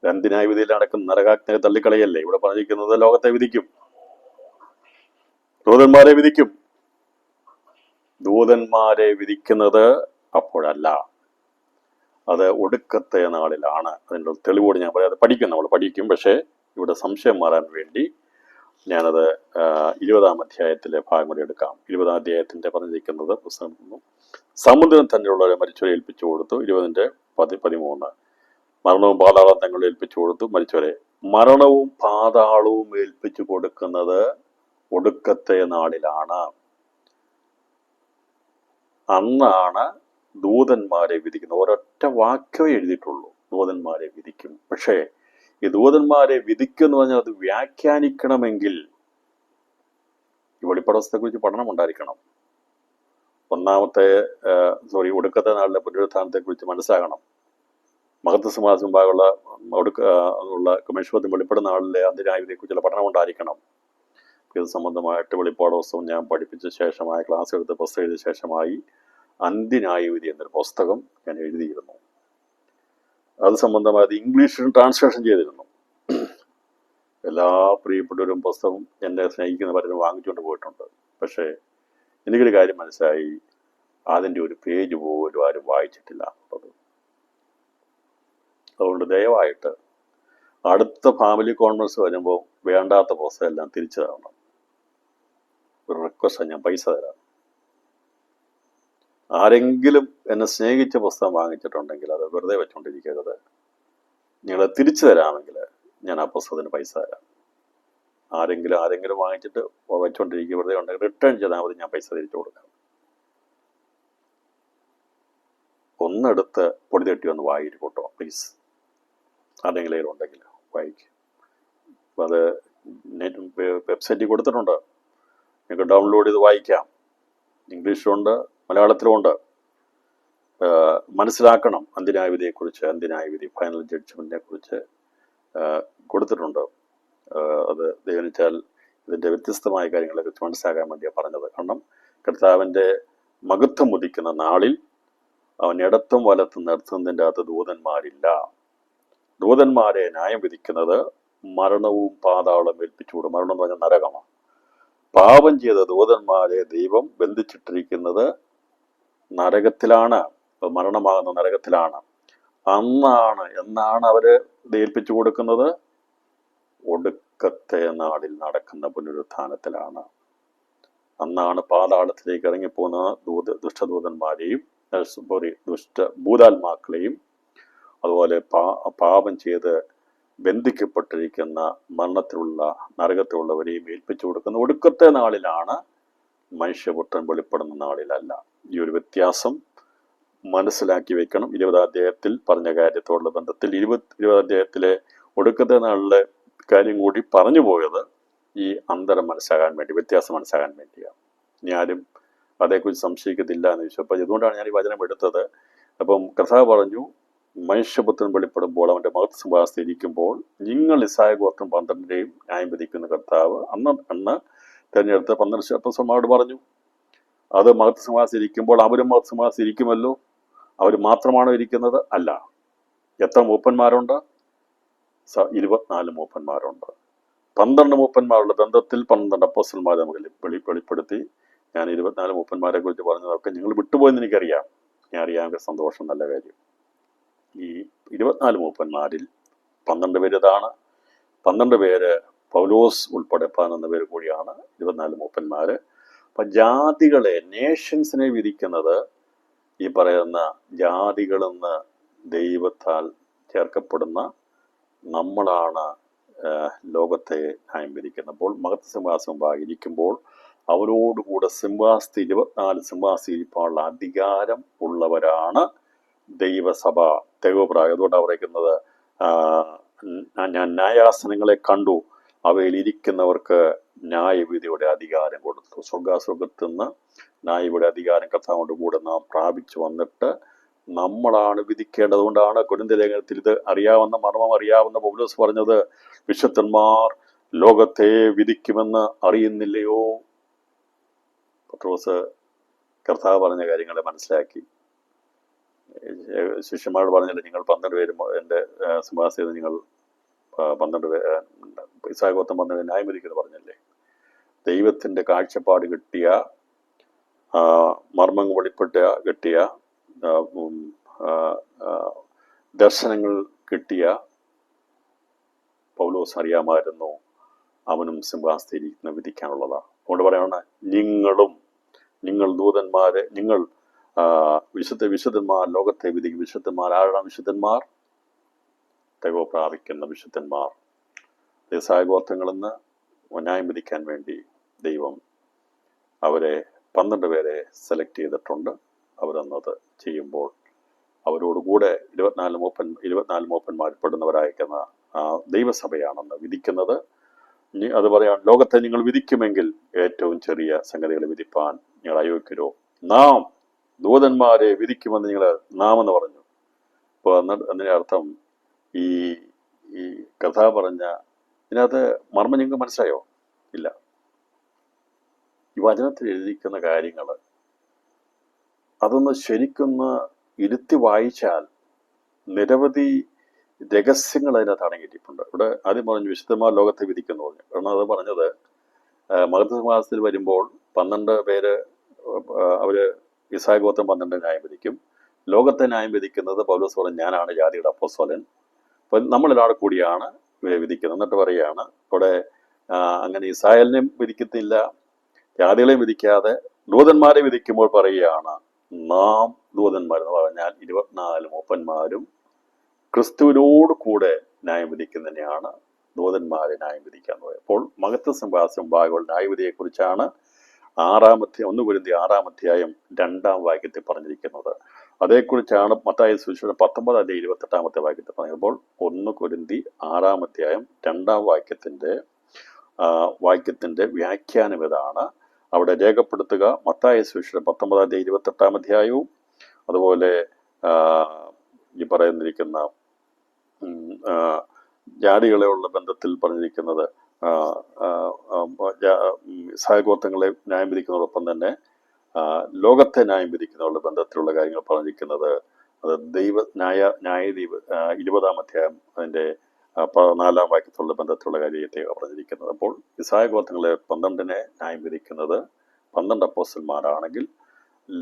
S1: എന്ത് ന്യായവിധിയിൽ നടക്കുന്ന? നരകാഗ്നിയെ തള്ളിക്കളയല്ലേ. ഇവിടെ പറഞ്ഞിരിക്കുന്നത് ലോകത്തെ വിധിക്കും, ദൂതന്മാരെ വിധിക്കും. ദൂതന്മാരെ വിധിക്കുന്നത് അപ്പോഴല്ല, അത് ഒടുക്കത്തെ നാളിലാണ്. അതിൻ്റെ തെളിവോട് ഞാൻ പറയാതെ പഠിക്കും, നമ്മൾ പഠിക്കും. പക്ഷേ ഇവിടെ സംശയം മാറാൻ വേണ്ടി ഞാനത് 20-ാം അധ്യായത്തിലെ ഭാഗം കൂടി എടുക്കാം. 20-ാം അധ്യായത്തിന്റെ പറഞ്ഞിരിക്കുന്നത്, പുസ്തകം സമുദ്രം തന്നെയുള്ളവരെ മരിച്ചവരെ ഏൽപ്പിച്ചു കൊടുത്തു. 20-ന്റെ 13 മരണവും പാതാളവും തങ്ങൾ ഏൽപ്പിച്ചു കൊടുത്തു മരിച്ചവരെ. മരണവും പാതാളവും ഏൽപ്പിച്ചു കൊടുക്കുന്നത് ഒടുക്കത്തെ നാളിലാണ്. അന്നാണ് ദൂതന്മാരെ വിധിക്കുന്നത്. ഒരൊറ്റ വാക്യമേ എഴുതിയിട്ടുള്ളൂ, ദൂതന്മാരെ വിധിക്കും. പക്ഷേ ഈ ദൂതന്മാരെ വിധിക്കും എന്ന് പറഞ്ഞാൽ അത് വ്യാഖ്യാനിക്കണമെങ്കിൽ ഈ വെളിപ്പാട് കുറിച്ച് പഠനം ഉണ്ടായിരിക്കണം. ഒടുക്കത്തെ നാളിലെ പുനരുത്ഥാനത്തെ കുറിച്ച് മനസ്സിലാകണം. മഹത്വ സിംഹാസനം മുമ്പാകുള്ള കമേശ്വരത്തിൽ വെളിപ്പെടുന്ന നാളിലെ അന്ത്യന്യായവിധിയെ കുറിച്ചുള്ള പഠനം ഉണ്ടായിരിക്കണം. ഇത് സംബന്ധമായിട്ട് വെളിപ്പാട് പുസ്തകം ഞാൻ പഠിപ്പിച്ച ശേഷമായി, ക്ലാസ് എടുത്ത് പുസ്തകം എഴുതിയ ശേഷമായി അന്ത്യന്യായവിധി എന്നൊരു പുസ്തകം ഞാൻ എഴുതിയിരുന്നു. അത് സംബന്ധമായത് ഇംഗ്ലീഷിൽ ട്രാൻസ്ലേഷൻ ചെയ്തിരുന്നു. എല്ലാ പ്രിയപ്പെട്ടവരും പുസ്തകം എന്നെ സ്നേഹിക്കുന്ന പലരും വാങ്ങിച്ചുകൊണ്ട് പോയിട്ടുണ്ട്. പക്ഷേ എനിക്കൊരു കാര്യം മനസ്സിലായി, അതിൻ്റെ ഒരു പേജ് പോലും ആരും വായിച്ചിട്ടില്ല എന്നുള്ളത്. അതുകൊണ്ട് ദയവായിട്ട് അടുത്ത ഫാമിലി കോൺഫറൻസ് വരുമ്പോൾ വേണ്ടാത്ത പുസ്തകം എല്ലാം തിരിച്ചു തരണം. ഒരു റിക്വസ്റ്റ്, ഞാൻ പൈസ തരാം. ആരെങ്കിലും എന്നെ സ്നേഹിച്ച പുസ്തകം വാങ്ങിച്ചിട്ടുണ്ടെങ്കിൽ അത് വെറുതെ വെച്ചുകൊണ്ടിരിക്കരുത്. നിങ്ങളെ തിരിച്ചു തരാമെങ്കിൽ ഞാൻ ആ പുസ്തകത്തിന് പൈസ തരാം. ആരെങ്കിലും വാങ്ങിച്ചിട്ട് വെച്ചുകൊണ്ടിരിക്കുക വെറുതെ ഉണ്ടെങ്കിൽ റിട്ടേൺ ചെയ്താൽ മതി, ഞാൻ പൈസ തിരിച്ചു കൊടുക്കാം. ഒന്നെടുത്ത് പൊടി തട്ടി ഒന്ന് വായിച്ചു കൂട്ടോ പ്ലീസ്. ആരെങ്കിലും ഉണ്ടെങ്കിൽ വായിക്കും. അത് വെബ്സൈറ്റിൽ കൊടുത്തിട്ടുണ്ട്, നിങ്ങൾക്ക് ഡൗൺലോഡ് ചെയ്ത് വായിക്കാം. ഇംഗ്ലീഷിലുണ്ട്, മലയാളത്തിലുമുണ്ട്. മനസ്സിലാക്കണം അന്ത്യന്യായവിധിയെക്കുറിച്ച്, അന്ത്യന്യായവിധി ഫൈനൽ ജഡ്ജ്മെന്റിനെ കുറിച്ച് കൊടുത്തിട്ടുണ്ട്. അത് ദയവനിച്ചാൽ ഇതിൻ്റെ വ്യത്യസ്തമായ കാര്യങ്ങളെക്കുറിച്ച് മനസ്സിലാക്കാൻ വേണ്ടിയാണ് പറഞ്ഞത്. കാരണം കർത്താവിൻ്റെ മഹത്വം ഉദിക്കുന്ന നാളിൽ അവൻ ഇടത്തും വലത്തും നിർത്തുന്നതിൻ്റെ അകത്ത് ദൂതന്മാരില്ല. ദൂതന്മാരെ ന്യായം വിധിക്കുന്നത് മരണവും പാതാളം ഏൽപ്പിച്ചുകൂടും. മരണം എന്ന് പറഞ്ഞാൽ നരകമാണ്. പാപം ചെയ്ത ദൂതന്മാരെ ദൈവം ബന്ധിച്ചിട്ടിരിക്കുന്നത് നരകത്തിലാണ്, മരണമാകുന്ന നരകത്തിലാണ്. എന്നാണ് അവര് ഏൽപ്പിച്ചു കൊടുക്കുന്നത്? ഒടുക്കത്തെ നാളിൽ നടക്കുന്ന പുനരുത്ഥാനത്തിലാണ്. അന്നാണ് പാതാളത്തിലേക്ക് ഇറങ്ങിപ്പോകുന്ന ദുഷ്ടദൂതന്മാരെയും ഭൂതാത്മാക്കളെയും അതുപോലെ പാപം ചെയ്ത് ബന്ധിക്കപ്പെട്ടിരിക്കുന്ന മരണത്തിലുള്ള നരകത്തിലുള്ളവരെയും ഏൽപ്പിച്ചു കൊടുക്കുന്ന ഒടുക്കത്തെ നാളിലാണ് മനുഷ്യപുത്രൻ വെളിപ്പെടുന്ന നാളിലല്ല. ഈ ഒരു വ്യത്യാസം മനസ്സിലാക്കി വെക്കണം. 20-ാം അധ്യായത്തിൽ പറഞ്ഞ കാര്യത്തോടുള്ള ബന്ധത്തിൽ 20-ാം അധ്യായത്തിലെ ഒടുക്കത്തെ നാളിലെ കാര്യം കൂടി പറഞ്ഞു പോയത് ഈ അന്തരം മനസ്സിലാകാൻ വേണ്ടി, വ്യത്യാസം മനസ്സിലാകാൻ വേണ്ടിയാണ്. ഇനി ആരും അതേക്കുറിച്ച് സംശയിക്കത്തില്ല എന്ന് ചോദിച്ചു. അപ്പം ഇതുകൊണ്ടാണ് ഞാൻ ഈ വചനം എടുത്തത്. അപ്പം കർത്താവ് പറഞ്ഞു, മനുഷ്യപുത്രൻ വെളിപ്പെടുമ്പോൾ അവന്റെ മഹത്വസിംഹാസനത്തിൽ ഇരിക്കുമ്പോൾ നിങ്ങൾ ഇസ്രായേൽ ഗോത്രം 12 ന്യായം വിധിക്കുന്ന കർത്താവ് അന്ന് തിരഞ്ഞെടുത്ത 12 അപ്പോസ്തലന്മാരോട് പറഞ്ഞു, അത് മഹത്വസിംഹാസനത്തിൽ ഇരിക്കുമ്പോൾ അവരും മഹത്വസിംഹാസനത്തിൽ ഇരിക്കുമല്ലോ. അവർ മാത്രമാണോ ഇരിക്കുന്നത്? അല്ല. എത്ര മൂപ്പന്മാരുണ്ട്? 24 മൂപ്പന്മാരുണ്ട്. 12 മൂപ്പന്മാരുടെ ബന്ധത്തിൽ 12 അപ്പോസ്തലന്മാരെ നമുക്ക് വെളിപ്പെടുത്തി. ഞാൻ 24 മൂപ്പന്മാരെ കുറിച്ച് പറഞ്ഞതൊക്കെ നിങ്ങൾ വിട്ടുപോയെന്ന് എനിക്കറിയാം. ഞാൻ അറിയാമെങ്കിൽ സന്തോഷം, നല്ല കാര്യം. ഈ 24 മൂപ്പന്മാരിൽ 12 പേര് ഇതാണ്. 12 പേര് പൗലോസ് ഉൾപ്പെടെ 11 പേര് കൂടിയാണ് 24 മൂപ്പന്മാര്. അപ്പൊ ജാതികളെ, നേഷൻസിനെ വിധിക്കുന്നത് ഈ പറയുന്ന ജാതികളെന്ന് ദൈവത്താൽ ചേർക്കപ്പെടുന്ന നമ്മളാണ് ലോകത്തെ ന്യായം വിധിക്കുന്നപ്പോൾ. മഹത്വസിംഹാസനം ഇരിക്കുമ്പോൾ അവരോടുകൂടെ 24 സിംഹാസനത്തിൽ ഇരിക്കാനുള്ള അധികാരം ഉള്ളവരാണ് ദൈവസഭ, ദൈവപ്രായം. അതുകൊണ്ടാണ് പറയുന്നത്, ഞാൻ ന്യായാസനങ്ങളെ കണ്ടു, അവയിൽ ഇരിക്കുന്നവർക്ക് ന്യായവിധിയുടെ അധികാരം കൊടുത്തു. സ്വർഗാസ്വർഗത്തിൽ നിന്ന് ന്യായവിധിയുടെ അധികാരം കർത്താവിന്റെ കൂടെ നാം പ്രാപിച്ചു വന്നിട്ട് നമ്മളാണ് വിധിക്കേണ്ടത്. അതുകൊണ്ടാണ് കൊരിന്ത്യർ ലേഖനത്തിൽ ഇത് അറിയാവുന്ന മർമ്മം അറിയാവുന്ന പൗലോസ് പറഞ്ഞത്, വിശുദ്ധന്മാർ ലോകത്തെ വിധിക്കുമെന്ന് അറിയുന്നില്ലയോ? പത്രോസ് കർത്താവ് പറഞ്ഞ കാര്യങ്ങളെ മനസ്സിലാക്കി. ശിഷ്യന്മാരോട് പറഞ്ഞില്ല, നിങ്ങൾ 12 പേരും എൻ്റെ സിംഹാസനത്തിൽ നിങ്ങൾ 12 പേര് ഇസ്രായേൽ ഗോത്രം 12 ന്യായം വിധിക്കുന്നു പറഞ്ഞല്ലേ. ദൈവത്തിന്റെ കാഴ്ചപ്പാട് കിട്ടിയ, മർമ്മങ്ങൾ വെളിപ്പെട്ട കിട്ടിയ, ദർശനങ്ങൾ കിട്ടിയ പൗലോസ് അറിയാമായിരുന്നു അവനും സിംഹാസനത്തിൽ വിധിക്കാനുള്ളതാണ്. അതുകൊണ്ട് പറയാണ്, നിങ്ങൾ ദൂതന്മാരെ, നിങ്ങൾ വിശുദ്ധന്മാർ ലോകത്തെ വിധിക്കും. വിശുദ്ധന്മാർ ആരാണ്? വിശുദ്ധന്മാർ ദൈവം പ്രാപിക്കുന്ന വിശുദ്ധന്മാർ. ഇസ്രായേൽ ഗോത്രങ്ങളെന്ന് ന്യായം വിധിക്കാൻ വേണ്ടി ദൈവം അവരെ 12 പേരെ സെലക്ട് ചെയ്തിട്ടുണ്ട്. അവരന്നത് ചെയ്യുമ്പോൾ അവരോടുകൂടെ 24 മൂപ്പന്മാരിൽപ്പെടുന്നവരായിരിക്കുന്ന ദൈവസഭയാണെന്ന് വിധിക്കുന്നത്. അത് പറയാൻ, ലോകത്തെ നിങ്ങൾ വിധിക്കുമെങ്കിൽ ഏറ്റവും ചെറിയ സംഗതികളെ വിധിപ്പാൻ നിങ്ങൾ അയോഗ്യരോ, നാം ദൂതന്മാരെ വിധിക്കുമെന്ന് നാം എന്ന് പറഞ്ഞു. അപ്പോൾ അതിൻ്റെ അർത്ഥം ഈ കഥ പറഞ്ഞ ഇതിനകത്ത് മർമ്മം നിങ്ങൾക്ക് മനസ്സിലായോ? ഇല്ല. ഈ വചനത്തിൽ എഴുതിയിരിക്കുന്ന കാര്യങ്ങൾ അതൊന്ന് ശരിക്കൊന്ന് ഇരുത്തി വായിച്ചാൽ നിരവധി രഹസ്യങ്ങൾ അതിനകത്ത് അടങ്ങിയിട്ടുണ്ട്. ഇവിടെ ആദ്യം പറഞ്ഞു വിശുദ്ധന്മാർ ലോകത്തെ വിധിക്കുന്നു പറഞ്ഞു. കാരണം അത് പറഞ്ഞത് മഹത്വസിംഹാസനത്തിൽ വരുമ്പോൾ 12 പേര് അവര് ഇസ്രായേൽ ഗോത്രം 12 ന്യായം വിധിക്കും. ലോകത്തെ ന്യായം വിധിക്കുന്നത് പൗലോസ് പറഞ്ഞു, ഞാനാണ് ജാതിയുടെ അപ്പോസ്തലൻ. അപ്പൊ നമ്മളൊരാൾ കൂടിയാണ് ഇവരെ വിധിക്കുന്നത്. എന്നിട്ട് പറയുകയാണ് അവിടെ, അങ്ങനെ ഇസ്രായേലിനെയും വിധിക്കത്തില്ല, ജാതികളെയും വിധിക്കാതെ ദൂതന്മാരെ വിധിക്കുമ്പോൾ പറയുകയാണ്, നാം ദൂതന്മാരെന്ന് പറഞ്ഞാൽ 24 മൂപ്പന്മാരും ക്രിസ്തുവിനോട് കൂടെ ന്യായം വിധിക്കുന്നതിനെയാണ് ദൂതന്മാരെ ന്യായം വിധിക്കാൻ പറയുന്നത്. അപ്പോൾ മഹത്വസിംഹാസനം ഭാഗങ്ങൾ ന്യായവിധിയെക്കുറിച്ചാണ് 1 കൊരിന്ത്യർ 6-ാം അധ്യായം 2-ാം വാക്യത്തിൽ പറഞ്ഞിരിക്കുന്നത്. അതേക്കുറിച്ചാണ് മത്തായി സുവിശേഷം 19-ാം അധ്യായം 28-ാമത്തെ വാക്യത്തിൽ പറഞ്ഞപ്പോൾ 1 കൊരിന്ത്യർ 6-ാം അധ്യായം 2-ാം വാക്യത്തിന്റെ വ്യാഖ്യാനം ഇതാണ് അവിടെ രേഖപ്പെടുത്തുക. മത്തായി സുവിശേഷം 19-ാം അധ്യായം 28-ാം അധ്യായവും അതുപോലെ ഈ പറയുന്നിരിക്കുന്ന ജാതികളെയുള്ള ബന്ധത്തിൽ പറഞ്ഞിരിക്കുന്നത്, സഹഗോത്രങ്ങളെ ന്യായം വിധിക്കുന്നതോടൊപ്പം തന്നെ ലോകത്തെ ന്യായം വിധിക്കുന്നവരുടെ ബന്ധത്തിലുള്ള കാര്യങ്ങൾ പറഞ്ഞിരിക്കുന്നത്, അത് ന്യായാധിപ 20-ാം അധ്യായം അതിൻ്റെ 14-ാം വാക്യത്തിലുള്ള ബന്ധത്തിലുള്ള കാര്യത്തെ പറഞ്ഞിരിക്കുന്നത്. അപ്പോൾ സഹഗോത്രങ്ങളെ 12-നെ ന്യായം വിധിക്കുന്നത് 12 അപ്പോസ്തലന്മാരാണെങ്കിൽ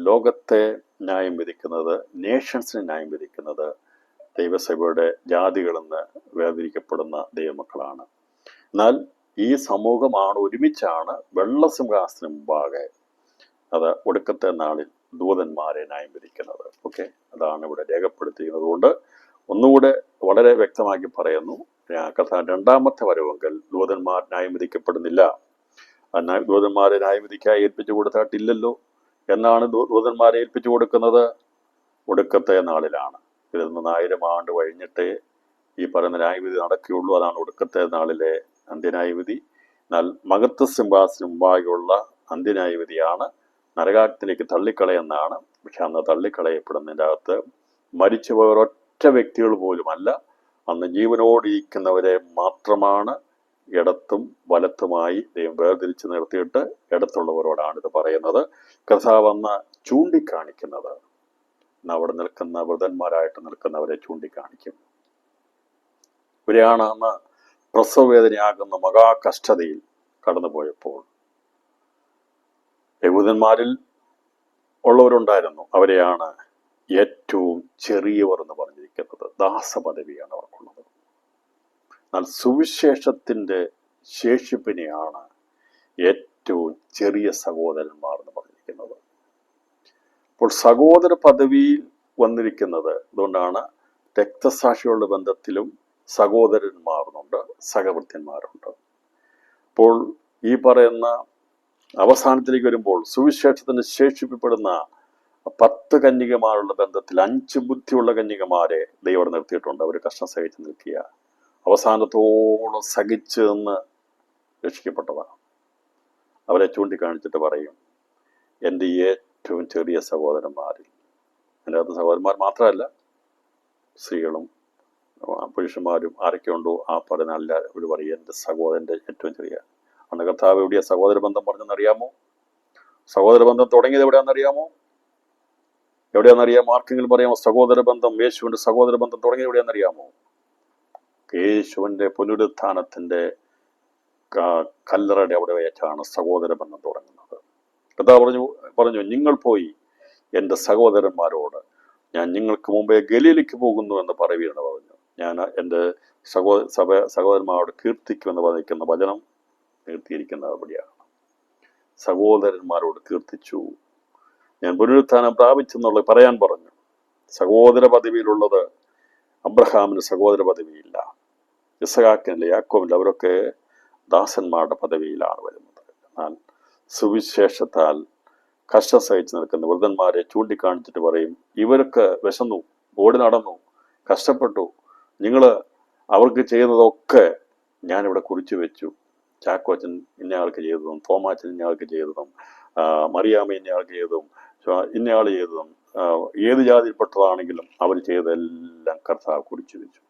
S1: ലോകത്തെ ന്യായം വിധിക്കുന്നത്, നേഷൻസിനെ ന്യായം വിധിക്കുന്നത് ദൈവസഭയുടെ ജാതികളെന്ന് വേർതിരിക്കപ്പെടുന്ന ദൈവമക്കളാണ്. എന്നാൽ ഈ സമൂഹമാണ് ഒരുമിച്ചാണ് വെള്ളസിംഹാസനം മുമ്പാകെ അത് ഒടുക്കത്തെ നാളിൽ ദൂതന്മാരെ ന്യായം വിധിക്കുന്നത്. ഓക്കെ, അതാണ് ഇവിടെ രേഖപ്പെടുത്തിയിരിക്കുന്നത്. കൊണ്ട് ഒന്നുകൂടെ വളരെ വ്യക്തമാക്കി പറയുന്നു, കർത്താവ് രണ്ടാമത്തെ വരവെങ്കിൽ ദൂതന്മാർ ന്യായം വിധിക്കപ്പെടുന്നില്ല. ദൂതന്മാരെ ന്യായം വിധിക്കാൻ ഏൽപ്പിച്ചു കൊടുത്തിട്ടില്ലല്ലോ. എന്നാണ് ദൂതന്മാരെ ഏൽപ്പിച്ചു കൊടുക്കുന്നത്? ഒടുക്കത്തെ നാളിലാണ്. ഇതിൽ നിന്ന് 1000 ആണ്ട് കഴിഞ്ഞിട്ടേ ഈ പറയുന്ന ന്യായവിധി നടക്കുകയുള്ളൂ. അതാണ് ഒടുക്കത്തെ നാളിലെ അന്ത്യന്യായവിധി. എന്നാൽ മഹത്വ സിംഹാസനം മുമ്പാകെയുള്ള അന്ത്യന്യായവിധിയാണ് നരകാഗ്നിയിലേക്ക് തള്ളിക്കളയെന്നാണ്. പക്ഷെ അന്ന് തള്ളിക്കളയപ്പെടുന്നതിൻ്റെ അകത്ത് മരിച്ചുപോയവർ ഒറ്റ വ്യക്തികൾ പോലുമല്ല, അന്ന് ജീവനോടിരിക്കുന്നവരെ മാത്രമാണ് ഇടത്തും വലത്തുമായി ദൈവം വേർതിരിച്ച് നിർത്തിയിട്ട് ഇടത്തുള്ളവരോടാണ് ഇത് പറയുന്നത്. കർത്താവ് അന്ന് ചൂണ്ടിക്കാണിക്കുന്നത് അവിടെ നിൽക്കുന്ന വൃതന്മാരായിട്ട് നിൽക്കുന്നവരെ ചൂണ്ടിക്കാണിക്കും. ഇവരെയാണ് അന്ന് പ്രസവവേദനയാകുന്ന മഹാകഷ്ടതയിൽ കടന്നുപോയപ്പോൾ യഹൂദന്മാരിൽ ഉള്ളവരുണ്ടായിരുന്നു. അവരെയാണ് ഏറ്റവും ചെറിയവർ എന്ന് പറഞ്ഞിരിക്കുന്നത്. ദാസപദവിയാണ് അവർക്കുള്ളത്. എന്നാൽ സുവിശേഷത്തിൻ്റെ ശേഷിപ്പിനെയാണ് ഏറ്റവും ചെറിയ സഹോദരന്മാർ എന്ന് പറഞ്ഞിരിക്കുന്നത്. അപ്പോൾ സഹോദര പദവിയിൽ വന്നിരിക്കുന്നത് അതുകൊണ്ടാണ് രക്തസാക്ഷികളുടെ ബന്ധത്തിലും സഹോദരന്മാരുണ്ട്, സഹവൃത്യന്മാരുണ്ട്. അപ്പോൾ ഈ പറയുന്ന അവസാനത്തിലേക്ക് വരുമ്പോൾ സുവിശേഷത്തിന് ശേഷിപ്പിക്കപ്പെടുന്ന 10 കന്യകമാരുടെ ബന്ധത്തിൽ 5 ബുദ്ധിയുള്ള കന്യകമാരെ ദൈവം നിർത്തിയിട്ടുണ്ട്. അവർ കഷ്ടം സഹിച്ച് നിൽക്കുക, അവസാനത്തോളം സഹിച്ച് നിന്ന് രക്ഷിക്കപ്പെട്ടതാണ്. അവരെ ചൂണ്ടിക്കാണിച്ചിട്ട് പറയും, എൻ്റെ ഏറ്റവും ചെറിയ സഹോദരന്മാരിൽ, എൻ്റെ അകത്ത് സഹോദരന്മാർ മാത്രമല്ല, സ്ത്രീകളും പുരുഷന്മാരും ആരൊക്കെ ഉണ്ടോ ആ പറയുന്ന എല്ലാവരും അവർ പറയും എൻ്റെ സഹോദരൻ്റെ ഏറ്റവും ചെറിയ. അന്ന് കർത്താവ് എവിടെയാ സഹോദര ബന്ധം പറഞ്ഞെന്നറിയാമോ? സഹോദര ബന്ധം തുടങ്ങിയത് എവിടെയാണെന്നറിയാമോ? ആർക്കെങ്കിലും പറയാമോ? സഹോദര ബന്ധം, യേശുവിൻ്റെ സഹോദര ബന്ധം തുടങ്ങിയത് എവിടെയാണെന്നറിയാമോ? യേശുവിൻ്റെ പുനരുത്ഥാനത്തിൻ്റെ കല്ലറയുടെ അവിടെ വെച്ചാണ് സഹോദര ബന്ധം തുടങ്ങുന്നത്. കർത്താവ് പറഞ്ഞു നിങ്ങൾ പോയി എൻ്റെ സഹോദരന്മാരോട് ഞാൻ നിങ്ങൾക്ക് മുമ്പേ ഗലീലയ്ക്ക് പോകുന്നു എന്ന് പറയുമെന്ന് പറഞ്ഞു. ഞാൻ എൻ്റെ സഹോദരന്മാരോട് കീർത്തിക്കുമെന്ന് പറഞ്ഞിരിക്കുന്ന വചനം നിർത്തിയിരിക്കുന്നത് അവിടെയാണ്. സഹോദരന്മാരോട് കീർത്തിച്ചു, ഞാൻ പുനരുത്ഥാനം പ്രാപിച്ചെന്നുള്ളത് പറയാൻ പറഞ്ഞു. സഹോദര പദവിയിലുള്ളത് അബ്രഹാമിന് സഹോദര പദവിയില്ല, ഇസഹാക്കിനില്ല, യാക്കോബില്ല. അവരൊക്കെ ദാസന്മാരുടെ പദവിയിലാണ് വരുന്നത്. എന്നാൽ സുവിശേഷത്താൽ കഷ്ടം സഹിച്ച് നിൽക്കുന്ന വൃദ്ധന്മാരെ ചൂണ്ടിക്കാണിച്ചിട്ട് പറയും, ഇവർക്ക് വിശന്നു, ഓടി നടന്നു, കഷ്ടപ്പെട്ടു, നിങ്ങൾ അവർക്ക് ചെയ്യുന്നതൊക്കെ ഞാനിവിടെ കുറിച്ചു വെച്ചു. ചാക്കോച്ചൻ ഇന്നയാൾക്ക് ചെയ്തതും, തോമാച്ചൻ ഇന്നയാൾക്ക് ചെയ്തതും, മറിയാമ്മ ഇന്നയാൾക്ക് ചെയ്തതും, ഇന്നയാൾ ചെയ്തതും, ഏത് ജാതിയിൽപ്പെട്ടതാണെങ്കിലും അവർ ചെയ്തതെല്ലാം കർത്താവ് കുറിച്ചു വെച്ചു.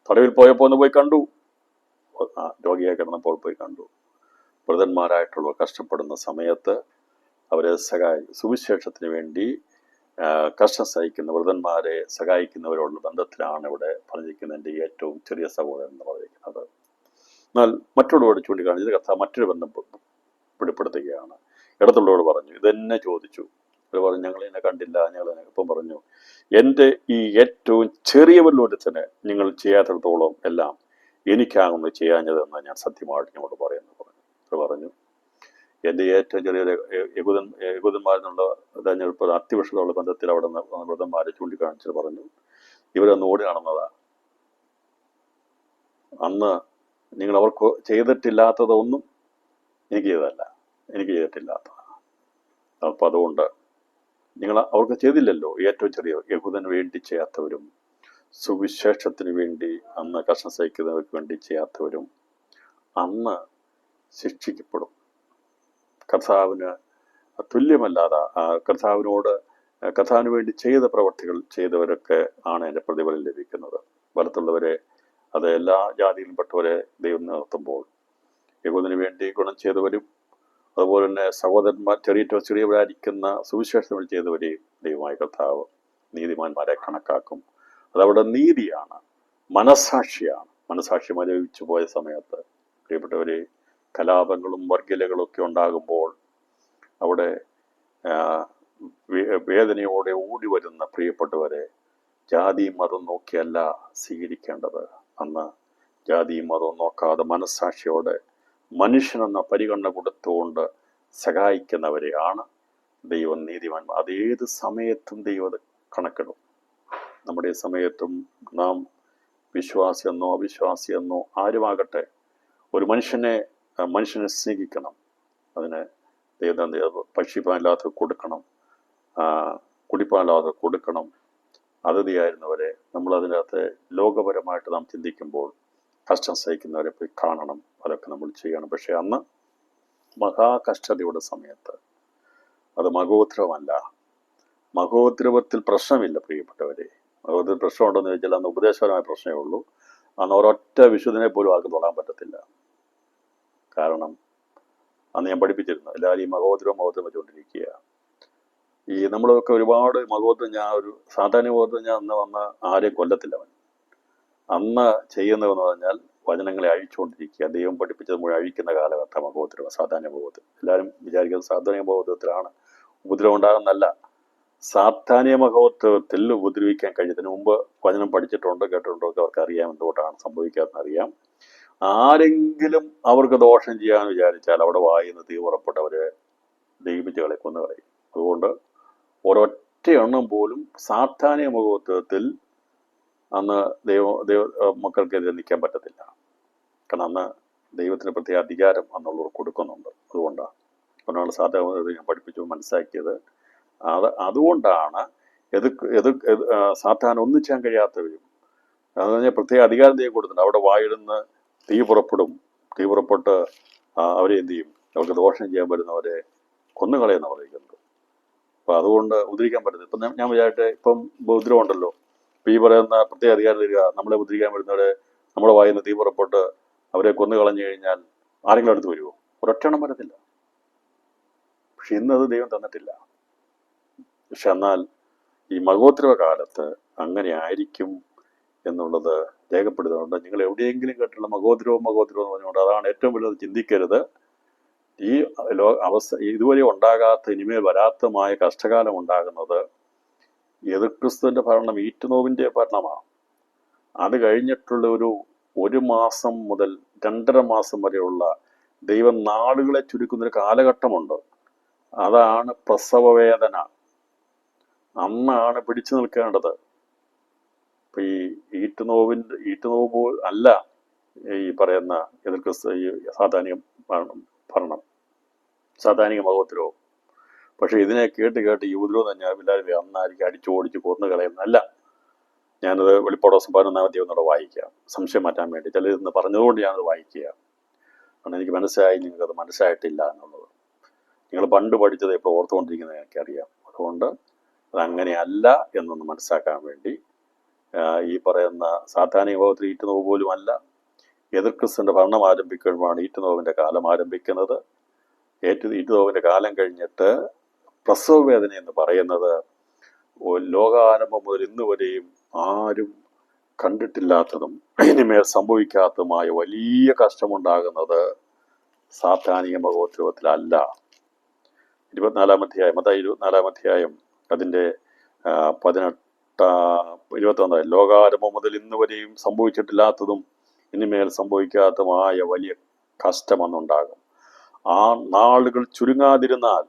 S1: തടവിൽ പോയപ്പോൾ ഒന്ന് പോയി കണ്ടു, രോഗിയായി കിടന്നപ്പോൾ പോയി കണ്ടു. വൃദ്ധന്മാരായിട്ടുള്ള കഷ്ടപ്പെടുന്ന സമയത്ത് അവരെ സുവിശേഷത്തിന് വേണ്ടി കഷ്ടം സഹിക്കുന്ന വൃദ്ധന്മാരെ സഹായിക്കുന്നവരോടുള്ള ബന്ധത്തിലാണ് ഇവിടെ പറഞ്ഞിരിക്കുന്നത് എൻ്റെ ഏറ്റവും ചെറിയ സഹോദരൻ എന്ന് പറഞ്ഞിരിക്കുന്നത്. എന്നാൽ മറ്റുള്ളവരോട് ചൂണ്ടിക്കാണിച്ചത് കർത്താവ് മറ്റൊരു ബന്ധം വെളിപ്പെടുത്തുകയാണ്. ഇടത്തുള്ളവരോട് പറഞ്ഞു, ഇതെന്നെ ചോദിച്ചു. അവർ പറഞ്ഞു, ഞങ്ങൾ എന്നെ കണ്ടില്ല. ഇപ്പം പറഞ്ഞു, എൻ്റെ ഈ ഏറ്റവും ചെറിയവരിലൊരുത്തന് നിങ്ങൾ ചെയ്യാത്തിടത്തോളം എല്ലാം എനിക്കാകുന്നു ചെയ്യാഞ്ഞതെന്ന് ഞാൻ സത്യമായിട്ട് ഞങ്ങളോട് പറയുന്നു പറഞ്ഞു. എൻ്റെ ഏറ്റവും ചെറിയൊരു യഹൂദന്മാരെന്നുള്ള തെരഞ്ഞെടുപ്പ് അത്യവശ്യതയുള്ള ബന്ധത്തിൽ അവിടെ നിന്ന് വൃദ്ധന്മാരെ ചൂണ്ടിക്കാണിച്ചിട്ട് പറഞ്ഞു, ഇവരൊന്ന് ഓടി നടന്നതാ. അന്ന് നിങ്ങൾ അവർക്ക് ചെയ്തിട്ടില്ലാത്തതൊന്നും എനിക്ക് ചെയ്തിട്ടില്ലാത്തതാണ്. അപ്പം അതുകൊണ്ട് നിങ്ങൾ അവർക്ക് ചെയ്തില്ലല്ലോ. ഏറ്റവും ചെറിയ യഹൂദന് വേണ്ടി ചെയ്യാത്തവരും സുവിശേഷത്തിന് വേണ്ടി അന്ന് കഷ്ടം സഹിക്കുന്നവർക്ക് വേണ്ടി ചെയ്യാത്തവരും അന്ന് ശിക്ഷിക്കപ്പെടും. കർത്താവിന് തുല്യമല്ലാതെ കർത്താവിന് വേണ്ടി ചെയ്ത പ്രവർത്തികൾ ചെയ്തവരൊക്കെ ആണ് എൻ്റെ പ്രതിഫലം ലഭിക്കുന്നത്. വലത്തുള്ളവരെ, അത് എല്ലാ ജാതിയിലുംപ്പെട്ടവരെ ദൈവം നിർത്തുമ്പോൾ യഹൂദന് വേണ്ടി ഗുണം ചെയ്തവരും അതുപോലെ തന്നെ സഹോദരന്മാർ ചെറിയവരായിരിക്കുന്ന സുവിശേഷം വഴി ചെയ്തവരെയും ദൈവമായ കർത്താവ് നീതിമാന്മാരെ കണക്കാക്കും. അതവിടെ നീതിയാണ്, മനസാക്ഷിയാണ്. മനസാക്ഷി മരവിച്ചു പോയ സമയത്ത് പ്രിയപ്പെട്ടവരെ, കലാപങ്ങളും വർഗീയതകളും ഒക്കെ ഉണ്ടാകുമ്പോൾ അവിടെ വേദനയോടെ ഓടി വരുന്ന പ്രിയപ്പെട്ടവരെ ജാതി മതം നോക്കിയല്ല സ്വീകരിക്കേണ്ടത്. അന്ന് ജാതിയും മതവും നോക്കാതെ മനസ്സാക്ഷിയോടെ മനുഷ്യനെന്ന പരിഗണന കൊടുത്തുകൊണ്ട് സഹായിക്കുന്നവരെയാണ് ദൈവം നീതിമാന്മാർ. അതേത് സമയത്തും ദൈവം അത് കണക്കിടും. നമ്മുടെ ഈ സമയത്തും നാം വിശ്വാസിയെന്നോ അവിശ്വാസിയെന്നോ ആരുമാകട്ടെ ഒരു മനുഷ്യനെ സ്നേഹിക്കണം. അതിന് ദൈവം ഭക്ഷിപ്പാനില്ലാതെ കൊടുക്കണം, കുടിപ്പാനില്ലാതെ കൊടുക്കണം. അതിഥിയായിരുന്നവരെ നമ്മൾ അതിനകത്ത് ലോകപരമായിട്ട് നാം ചിന്തിക്കുമ്പോൾ കഷ്ടം സഹിക്കുന്നവരെ പോയി കാണണം, അതൊക്കെ നമ്മൾ ചെയ്യണം. പക്ഷെ അന്ന് മഹാകഷ്ടതയുടെ സമയത്ത് അത് മഹോദ്രവമല്ല. മഹോദ്രവത്തിൽ പ്രശ്നമില്ല പ്രിയപ്പെട്ടവരെ. മഹോദ്രവ പ്രശ്നമുണ്ടെന്ന് ചോദിച്ചാൽ അന്ന് ഉപദേശപരമായ പ്രശ്നമേ ഉള്ളൂ. അന്ന് ഒരൊറ്റ വിശുദ്ധനെ പോലും ആർക്ക് തൊടാൻ പറ്റത്തില്ല. കാരണം അന്ന് ഞാൻ പഠിപ്പിച്ചിരുന്നു, എല്ലാവരും ഈ മഹോദ്രവം വെച്ചുകൊണ്ടിരിക്കുക. ഈ നമ്മളൊക്കെ ഒരുപാട് മഹോദ്രം, ഞാൻ ഒരു സാധാരണ മഹോദ്രം ഞാൻ അന്ന് വന്ന ആരെയും കൊല്ലത്തില്ല. അവൻ അന്ന് ചെയ്യുന്നതെന്ന് പറഞ്ഞാൽ വചനങ്ങളെ അഴിച്ചുകൊണ്ടിരിക്കുക. ദൈവം പഠിപ്പിച്ചത് മുഴുവൻ അഴിക്കുന്ന കാലഘട്ടം മഹോദ്രവം, സാധാരണ മഹോദ്രം. എല്ലാവരും വിചാരിക്കുന്നത് സാധാരണ മഹോദ്രവത്തിലാണ് ഉപദ്രവം ഉണ്ടാകുന്നല്ല. സാധാരണ മഹോത്സവത്തിൽ ഉപദ്രവിക്കാൻ കഴിയുന്നതിന് മുമ്പ് വചനം പഠിച്ചിട്ടുണ്ടോ കേട്ടിട്ടുണ്ടോ ഒക്കെ അവർക്ക് അറിയാം എന്തുകൊണ്ടാണ് സംഭവിക്കാമെന്ന് അറിയാം. ആരെങ്കിലും അവർക്ക് ദോഷം ചെയ്യാൻ വിചാരിച്ചാൽ അവിടെ വായിന്ന് തീ പുറപ്പെട്ട് അവരെ ദൈവിച്ചുകളെ കൊന്നുകളയും. അതുകൊണ്ട് ഒരൊറ്റ എണ്ണം പോലും സാധാരണ മഹോത്സവത്തിൽ അന്ന് ദൈവ മക്കൾക്കെതിരെ നിൽക്കാൻ പറ്റത്തില്ല. കാരണം അന്ന് ദൈവത്തിന് പ്രത്യേക അധികാരം അന്നുള്ളവർ കൊടുക്കുന്നുണ്ട്. അതുകൊണ്ടാണ് ഒരാൾ സാധാരണ ഞാൻ പഠിപ്പിച്ചു മനസ്സിലാക്കിയത്. അതുകൊണ്ടാണ് സാധാരണ ഒന്നും ചെയ്യാൻ കഴിയാത്തവരും അത് പറഞ്ഞാൽ പ്രത്യേക അധികാരം ദൈവം കൊടുത്തിട്ടുണ്ട്. അവിടെ വായിടുന്ന് തീ പുറപ്പെട്ട് അവരെ എന്ത് ചെയ്യും, അവർക്ക് ദോഷം ചെയ്യാൻ വരുന്നവരെ കൊന്നുകളയെന്ന് പറയുന്നത്. അപ്പം അതുകൊണ്ട് ഉദ്ധരിക്കാൻ പറ്റുന്നത്. ഇപ്പം ഞാൻ വിചാരിട്ടെ, ഇപ്പം ഉപദ്രവം ഉണ്ടല്ലോ, ഇപ്പം ഈ പറയുന്ന പ്രത്യേക അധികാരം തരിക, നമ്മളെ ഉദ്ധരിക്കാൻ വരുന്നവരെ നമ്മുടെ വായിന്ന് തീ പുറപ്പെട്ട് അവരെ കൊന്നു കളഞ്ഞു കഴിഞ്ഞാൽ ആരെങ്കിലും അടുത്ത് വരുമോ? ഒരൊറ്റണം വരത്തില്ല. പക്ഷെ ഇന്നത് ദൈവം തന്നിട്ടില്ല. പക്ഷെ എന്നാൽ ഈ മഹോദ്രവ കാലത്ത് അങ്ങനെ ആയിരിക്കും എന്നുള്ളത് രേഖപ്പെടുത്തുന്നുണ്ട്. നിങ്ങൾ എവിടെയെങ്കിലും കേട്ടുള്ള മഹോദ്രവം എന്ന് പറഞ്ഞുകൊണ്ട് അതാണ് ഏറ്റവും വലുത്. ചിന്തിക്കരുത്. ഈ ഇതുവരെ ഉണ്ടാകാത്ത, ഇനിമേൽ വരാത്തമായ കഷ്ടകാലം ഉണ്ടാകുന്നത് യേശുക്രിസ്തുവിന്റെ ഭരണം ഈറ്റുനോവിന്റെ ഭരണമാണ്. അത് കഴിഞ്ഞിട്ടുള്ള ഒരു മാസം മുതൽ 2.5 മാസം വരെയുള്ള ദൈവം നാളുകളെ ചുരുക്കുന്നൊരു കാലഘട്ടമുണ്ട്. അതാണ് പ്രസവ വേദന. അന്നാണ് പിടിച്ചു നിൽക്കേണ്ടത്. ഇപ്പൊ ഈ ഈറ്റുനോവ് അല്ല ഈ പറയുന്ന എതിർക്രിസ്തു ഈ സാധാനിക ഭരണം, സാധാനിക മഹോദ്രവം. പക്ഷെ ഇതിനെ കേട്ട് ഈ ഉപദ്രവം തന്നെ എല്ലാവരും അന്നായിരിക്കും അടിച്ചോടിച്ച് കൊന്നു കളയുന്നല്ല. ഞാനത് വെളിപ്പാട് 11-ാം അധ്യായം ഒന്നുകൂടെ വായിക്കാം, സംശയം മാറ്റാൻ വേണ്ടി. ചിലരിന്ന് പറഞ്ഞതുകൊണ്ട് ഞാനത് വായിക്കുക. കാരണം എനിക്ക് മനസ്സിലായി നിങ്ങൾക്കത് മനസ്സിലായിട്ടില്ല എന്നുള്ളത്. നിങ്ങൾ പണ്ട് പഠിച്ചത് ഇപ്പോൾ ഓർത്തുകൊണ്ടിരിക്കുന്നത് എനിക്കറിയാം. അതുകൊണ്ട് അതങ്ങനെയല്ല എന്നൊന്ന് മനസ്സിലാക്കാൻ വേണ്ടി ഈ പറയുന്ന സാധാരണ വിഭാഗത്തിൽ ഈറ്റുനോവ് പോലും അല്ല. എതിർക്രിസ്തുവിന്റെ ഭരണം ആരംഭിക്കുമ്പോഴാണ് ഈറ്റുനോവിന്റെ കാലം ആരംഭിക്കുന്നത്. ഈറ്റുനോവിന്റെ കാലം കഴിഞ്ഞിട്ട് പ്രസവ വേദന എന്ന് പറയുന്നത് ലോകാരംഭം മുതൽ ഇന്ന് വരെയും ആരും കണ്ടിട്ടില്ലാത്തതും ഇനിമേൽ സംഭവിക്കാത്തതുമായ വലിയ കഷ്ടമുണ്ടാകുന്നത് സാധാനിക മഹോത്സവത്തിലല്ല. 24-ാം അധ്യായം, മത്തായി 24-ാം അധ്യായം അതിൻ്റെ 21 ലോകാരംഭം മുതൽ ഇന്ന് വരെയും സംഭവിച്ചിട്ടില്ലാത്തതും ഇനിമേൽ സംഭവിക്കാത്തതുമായ വലിയ കഷ്ടമെന്നുണ്ടാകും. ആ നാളുകൾ ചുരുങ്ങാതിരുന്നാൽ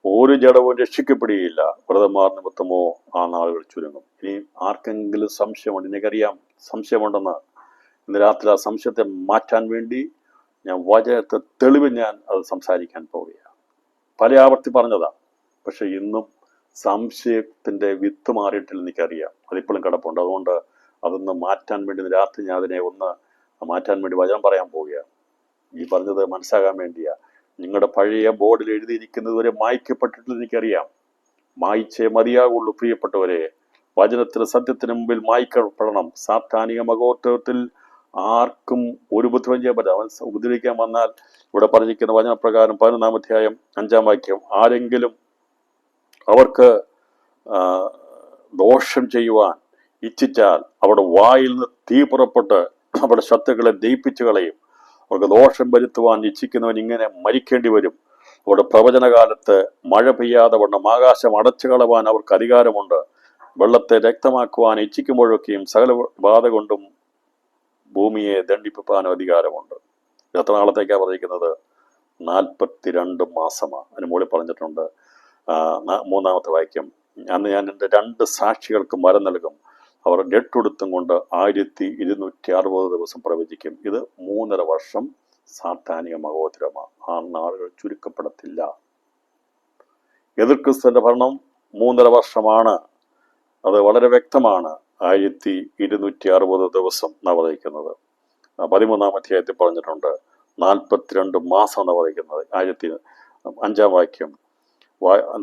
S1: ഒരു ജഡവും രക്ഷിക്കപ്പെടുകയില്ല. വ്രതന്മാർ നിമിത്തമോ ആ നാളുകൾ ചുരുങ്ങും. ഇനി ആർക്കെങ്കിലും സംശയമുണ്ട്, എനിക്കറിയാം സംശയമുണ്ടെന്ന്, ഇന്ന് രാത്രി ആ സംശയത്തെ മാറ്റാൻ വേണ്ടി ഞാൻ വചനത്തെ തെളിവ് ഞാൻ അത് സംസാരിക്കാൻ പോവുകയാണ്. പല ആവർത്തി പറഞ്ഞതാ, പക്ഷെ ഇന്നും സംശയത്തിന്റെ വിത്ത് മാറിയിട്ടില്ല. എനിക്കറിയാം, അതിപ്പോഴും കിടപ്പുണ്ട്. അതുകൊണ്ട് അതൊന്ന് മാറ്റാൻ വേണ്ടി ഇന്ന് രാത്രി ഞാൻ അതിനെ ഒന്ന് മാറ്റാൻ വേണ്ടി വചനം പറയാൻ പോവുകയാണ്. ഈ പറഞ്ഞത് മനസ്സിലാകാൻ വേണ്ടിയാ. നിങ്ങളുടെ പഴയ ബോർഡിൽ എഴുതിയിരിക്കുന്നത് വരെ മായ്ക്കപ്പെട്ടിട്ടില്ല, എനിക്കറിയാം. മായ്ച്ചേ മതിയാകുള്ളൂ പ്രിയപ്പെട്ടവരെ. വചനത്തിന് സത്യത്തിന് മുമ്പിൽ മായ്ക്കപ്പെടണം. സാധാനിക മഹോത്സവത്തിൽ ആർക്കും ഒരു ഉപദ്രവം ചെയ്യാൻ പറ്റില്ല. അവൻ ഉപദ്രവിക്കാൻ വന്നാൽ ഇവിടെ പറഞ്ഞിരിക്കുന്ന വചനപ്രകാരം 11-ാം അധ്യായം 5-ാം വാക്യം, ആരെങ്കിലും അവർക്ക് ദോഷം ചെയ്യുവാൻ ഇച്ഛിച്ചാൽ അവിടെ വായിൽ നിന്ന് തീ പുറപ്പെട്ട് അവിടെ ശത്രുക്കളെ ദയിപ്പിച്ചു കളയും. അവർക്ക് ദോഷം വരുത്തുവാൻ ഇച്ഛിക്കുന്നവൻ ഇങ്ങനെ മരിക്കേണ്ടി വരും. അവിടെ പ്രവചനകാലത്ത് മഴ പെയ്യാതെ വണ്ണം ആകാശം അടച്ചു കളവാൻ അവർക്ക് അധികാരമുണ്ട്. വെള്ളത്തെ രക്തമാക്കുവാൻ ഇച്ഛിക്കുമ്പോഴൊക്കെയും സകല ബാധ കൊണ്ടും ഭൂമിയെ ദണ്ഡിപ്പിക്കാനും അധികാരമുണ്ട്. എത്ര നാളത്തേക്കാണ് പറഞ്ഞിരിക്കുന്നത്? 42 മാസമാണ്. അതിന് മുകളിൽ പറഞ്ഞിട്ടുണ്ട്. മൂന്നാമത്തെ വാക്യം, അന്ന് ഞാൻ എൻ്റെ 2 സാക്ഷികൾക്ക് മരം നൽകും, അവർ രട്ടുടുത്തും കൊണ്ട് 1260 ദിവസം പ്രവചിക്കും. ഇത് 3.5 വർഷം സാത്താനിക മഹോദരമാണ്. ആ നാളുകൾ ചുരുക്കപ്പെടത്തില്ല. എതിർ ക്രിസ്തുവിന്റെ ഭരണം 3.5 വർഷമാണ്. അത് വളരെ വ്യക്തമാണ്. 1260 ദിവസം എന്നാണ് പറയുന്നത്. 13-ാം അധ്യായത്തിൽ പറഞ്ഞിട്ടുണ്ട് 42 മാസം എന്നാണ് പറയുന്നത്. 5-ാം വാക്യം,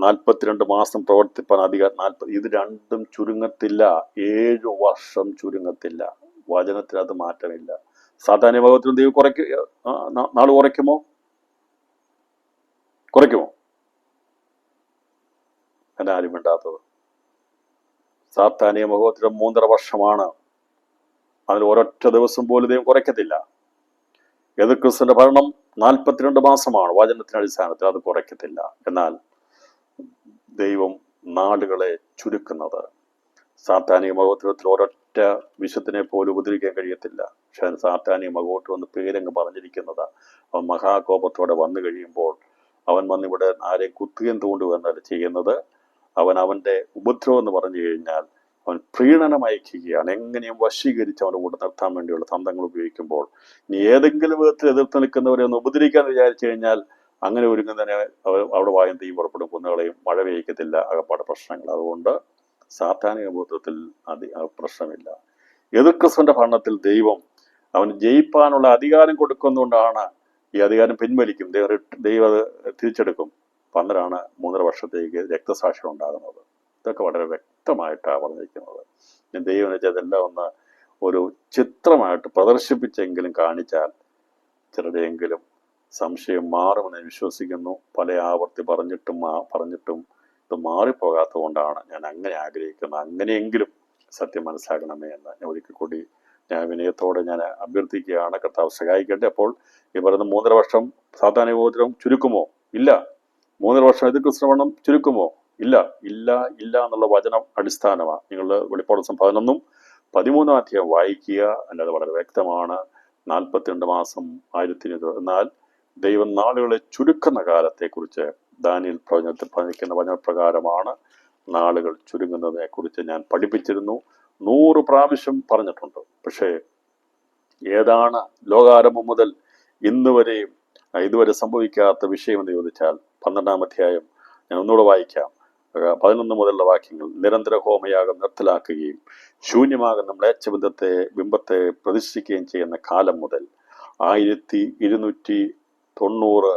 S1: 42 മാസം പ്രവർത്തിപ്പാൻ അധികാരം 40. ഇത് രണ്ടും ചുരുങ്ങത്തില്ല. 7 വർഷം ചുരുങ്ങത്തില്ല. വചനത്തിൽ അത് മാറ്റമില്ല. സാധാരണ ഭാഗത്തിലും ദൈവം നാൾ കുറയ്ക്കുമോ? എന്നാരും വേണ്ടാത്തത്. സാത്താനിക മഹോത്സവം 3.5 വർഷമാണ്. അതിൽ ഒരൊറ്റ ദിവസം പോലും ദൈവം കുറയ്ക്കത്തില്ല. എതിർ ക്രിസ്തുവിന്റെ ഭരണം 42 മാസമാണ്. വചനത്തിന്റെ അടിസ്ഥാനത്തിൽ അത് കുറയ്ക്കത്തില്ല. എന്നാൽ ദൈവം നാളുകളെ ചുരുക്കുന്നത്. സാത്താനിക മഹോത്സവത്തിൽ ഒരൊറ്റ വിശുദ്ധനെ പോലും ഉപദ്രവിക്കാൻ കഴിയത്തില്ല. പക്ഷെ സാത്താനിക മഹോത്സവം എന്ന് പേരങ്ങ് പറഞ്ഞിരിക്കുന്നത്. അവൻ മഹാകോപത്തോടെ വന്നു കഴിയുമ്പോൾ അവൻ വന്നിവിടെ ആരെയും കുത്തുകയും തൂണ്ടുകയെന്നല്ല ചെയ്യുന്നത്. അവന്റെ ഉപദ്രവം എന്ന് പറഞ്ഞു കഴിഞ്ഞാൽ അവൻ പ്രീണനം അയക്കുകയാണ്. എങ്ങനെയും വശീകരിച്ച് അവൻ്റെ കൂടെ നിർത്താൻ വേണ്ടിയുള്ള തന്ത്രങ്ങൾ ഉപയോഗിക്കുമ്പോൾ, ഇനി ഏതെങ്കിലും വിധത്തിൽ എതിർത്ത് നിൽക്കുന്നവരെ ഒന്ന് ഉപദ്രവിക്കാൻ വിചാരിച്ചു കഴിഞ്ഞാൽ അങ്ങനെ ഒരുങ്ങുന്നതിനെ അവിടെ വായും തീ പുറപ്പെടും, കുന്നുകളെയും മഴ പെയ്ക്കത്തില്ല, അകപ്പാട് പ്രശ്നങ്ങൾ. അതുകൊണ്ട് സാത്താനിക ബോധത്തിൽ പ്രശ്നമില്ല. എതിർ ക്രിസ്തുവിന്റെ ഭരണത്തിൽ ദൈവം അവന് ജയിപ്പാനുള്ള അധികാരം കൊടുക്കുന്നതുകൊണ്ടാണ് ഈ അധികാരം പിൻവലിക്കും. ദൈവം അത് തിരിച്ചെടുക്കും. പന്നരാണ് 3.5 വർഷത്തേക്ക് രക്തസാക്ഷികൾ ഉണ്ടാകുന്നത്. ഇതൊക്കെ വളരെ വ്യക്തമായിട്ടാണ് പറഞ്ഞിരിക്കുന്നത്. ദൈവം ഇതെല്ലാം ഒന്ന് ഒരു ചിത്രമായിട്ട് പ്രദർശിപ്പിച്ചെങ്കിലും കാണിച്ചാൽ ചിലരെങ്കിലും സംശയം മാറുമെന്ന് വിശ്വസിക്കുന്നു. പല ആവർത്തി പറഞ്ഞിട്ടും ഇത് മാറിപ്പോകാത്തത് കൊണ്ടാണ് ഞാൻ അങ്ങനെ ആഗ്രഹിക്കുന്നത്. അങ്ങനെയെങ്കിലും സത്യം മനസ്സിലാക്കണമേ എന്ന് ഞാൻ ഒരിക്കൽ കൂടി വിനയത്തോടെ ഞാൻ അഭ്യർത്ഥിക്കുകയാണ്. കർത്താവ് സഹായിക്കട്ടെ. അപ്പോൾ ഈ പറയുന്ന 3.5 വർഷം സാധാരണ ഉപദ്രവം ചുരുക്കുമോ? ഇല്ല. 3.5 വർഷം എതിർ ക്രിസ്തുവണം ചുരുക്കുമോ? ഇല്ല എന്നുള്ള വചനം അടിസ്ഥാനമാണ്. നിങ്ങളുടെ വെളിപ്പാട് 11-ഉം 13-ാം അധ്യായം വായിക്കുക. അല്ലാതെ വളരെ വ്യക്തമാണ്. 42 മാസം 1200. എന്നാൽ ദൈവം നാളുകളെ ചുരുക്കുന്ന കാലത്തെക്കുറിച്ച് ദാനിയേൽ പ്രവചനത്തിൽ പറഞ്ഞിരിക്കുന്ന വചനപ്രകാരമാണ് നാളുകൾ ചുരുങ്ങുന്നതിനെ കുറിച്ച് ഞാൻ പഠിപ്പിച്ചിരുന്നു. 100 പ്രാവശ്യം പറഞ്ഞിട്ടുണ്ട്. പക്ഷേ ഏതാണ് ലോകാരംഭം മുതൽ ഇതുവരെ സംഭവിക്കാത്ത വിഷയമെന്ന് ചോദിച്ചാൽ 12-ാം അധ്യായം ഞാൻ ഒന്നുകൂടെ വായിക്കാം. 11 മുതലുള്ള വാക്യങ്ങൾ. നിരന്തര ഹോമയാഗം നിർത്തലാക്കുകയും ശൂന്യമാകുന്ന ബിംബത്തെ പ്രതിഷ്ഠിക്കുകയും ചെയ്യുന്ന കാലം മുതൽ 1290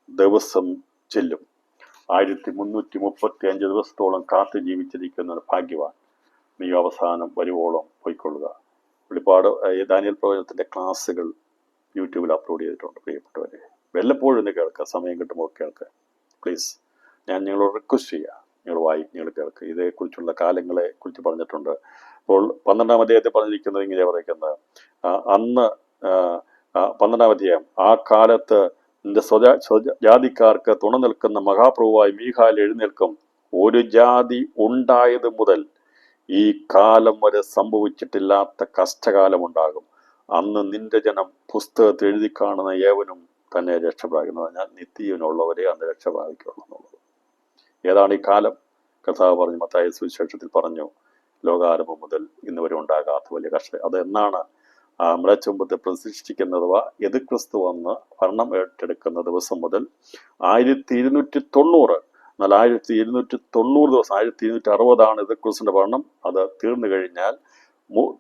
S1: ദിവസം ചെല്ലും. 1335 ദിവസത്തോളം കാത്തു ജീവിച്ചിരിക്കുന്ന ഭാഗ്യവാൻ. നീ അവസാനം വരുവോളം പോയിക്കൊള്ളുക. വെളിപ്പാട് ദാനിയേൽ പ്രവചനത്തിന്റെ ക്ലാസ്സുകൾ യൂട്യൂബിൽ അപ്ലോഡ് ചെയ്തിട്ടുണ്ട്. പ്രിയപ്പെട്ടവരെ, വല്ലപ്പോഴും ഒന്ന് കേൾക്കുക, സമയം കിട്ടുമ്പോൾ കേൾക്കുക പ്ലീസ്. ഞാൻ നിങ്ങളോട് റിക്വസ്റ്റ് ചെയ്യുക, നിങ്ങൾ കേൾക്കുക. ഇതേക്കുറിച്ചുള്ള കാലങ്ങളെ കുറിച്ച് പറഞ്ഞിട്ടുണ്ട്. അപ്പോൾ 12-ാം അധ്യായത്തിൽ പറഞ്ഞിരിക്കുന്നത് ഇങ്ങനെ പറയുന്നത്, അന്ന് 12-ാം അധ്യായം, ആ കാലത്ത് നിന്റെ ജാതിക്കാർക്ക് തുണ നിൽക്കുന്ന മഹാപ്രഭുവായി മീഖായേൽ എഴുന്നേൽക്കും. ഒരു ജാതി ഉണ്ടായത് മുതൽ ഈ കാലം വരെ സംഭവിച്ചിട്ടില്ലാത്ത കഷ്ടകാലമുണ്ടാകും. അന്ന് നിന്റെ ജനം പുസ്തകത്തിൽ എഴുതി കാണുന്ന ഏവനും തന്നെ രക്ഷ പ്രാപിക്കുന്നത്. ഞാൻ നിത്യജീവനുള്ളവരെ അന്ന് രക്ഷ പ്രാപിക്കുള്ളൂ എന്നുള്ളത്. ഏതാണ് ഈ കാലം? കർത്താവ് പറഞ്ഞു, മത്തായി സുവിശേഷത്തിൽ പറഞ്ഞു, ലോകാരംഭം മുതൽ ഇന്ന് വരെ ഉണ്ടാകാത്ത വലിയ കഷ്ടം. അതെന്നാണ്? മ്ലേച്ഛത്തെ പ്രതിഷ്ഠിക്കുന്നതുവ എതിർ ക്രിസ്തു വന്ന് ഭരണം ഏറ്റെടുക്കുന്ന ദിവസം മുതൽ 1290. എന്നാൽ 1290 ദിവസം, 1260 എതിർ ക്രിസ്തുവിന്റെ ഭരണം. അത് തീർന്നു കഴിഞ്ഞാൽ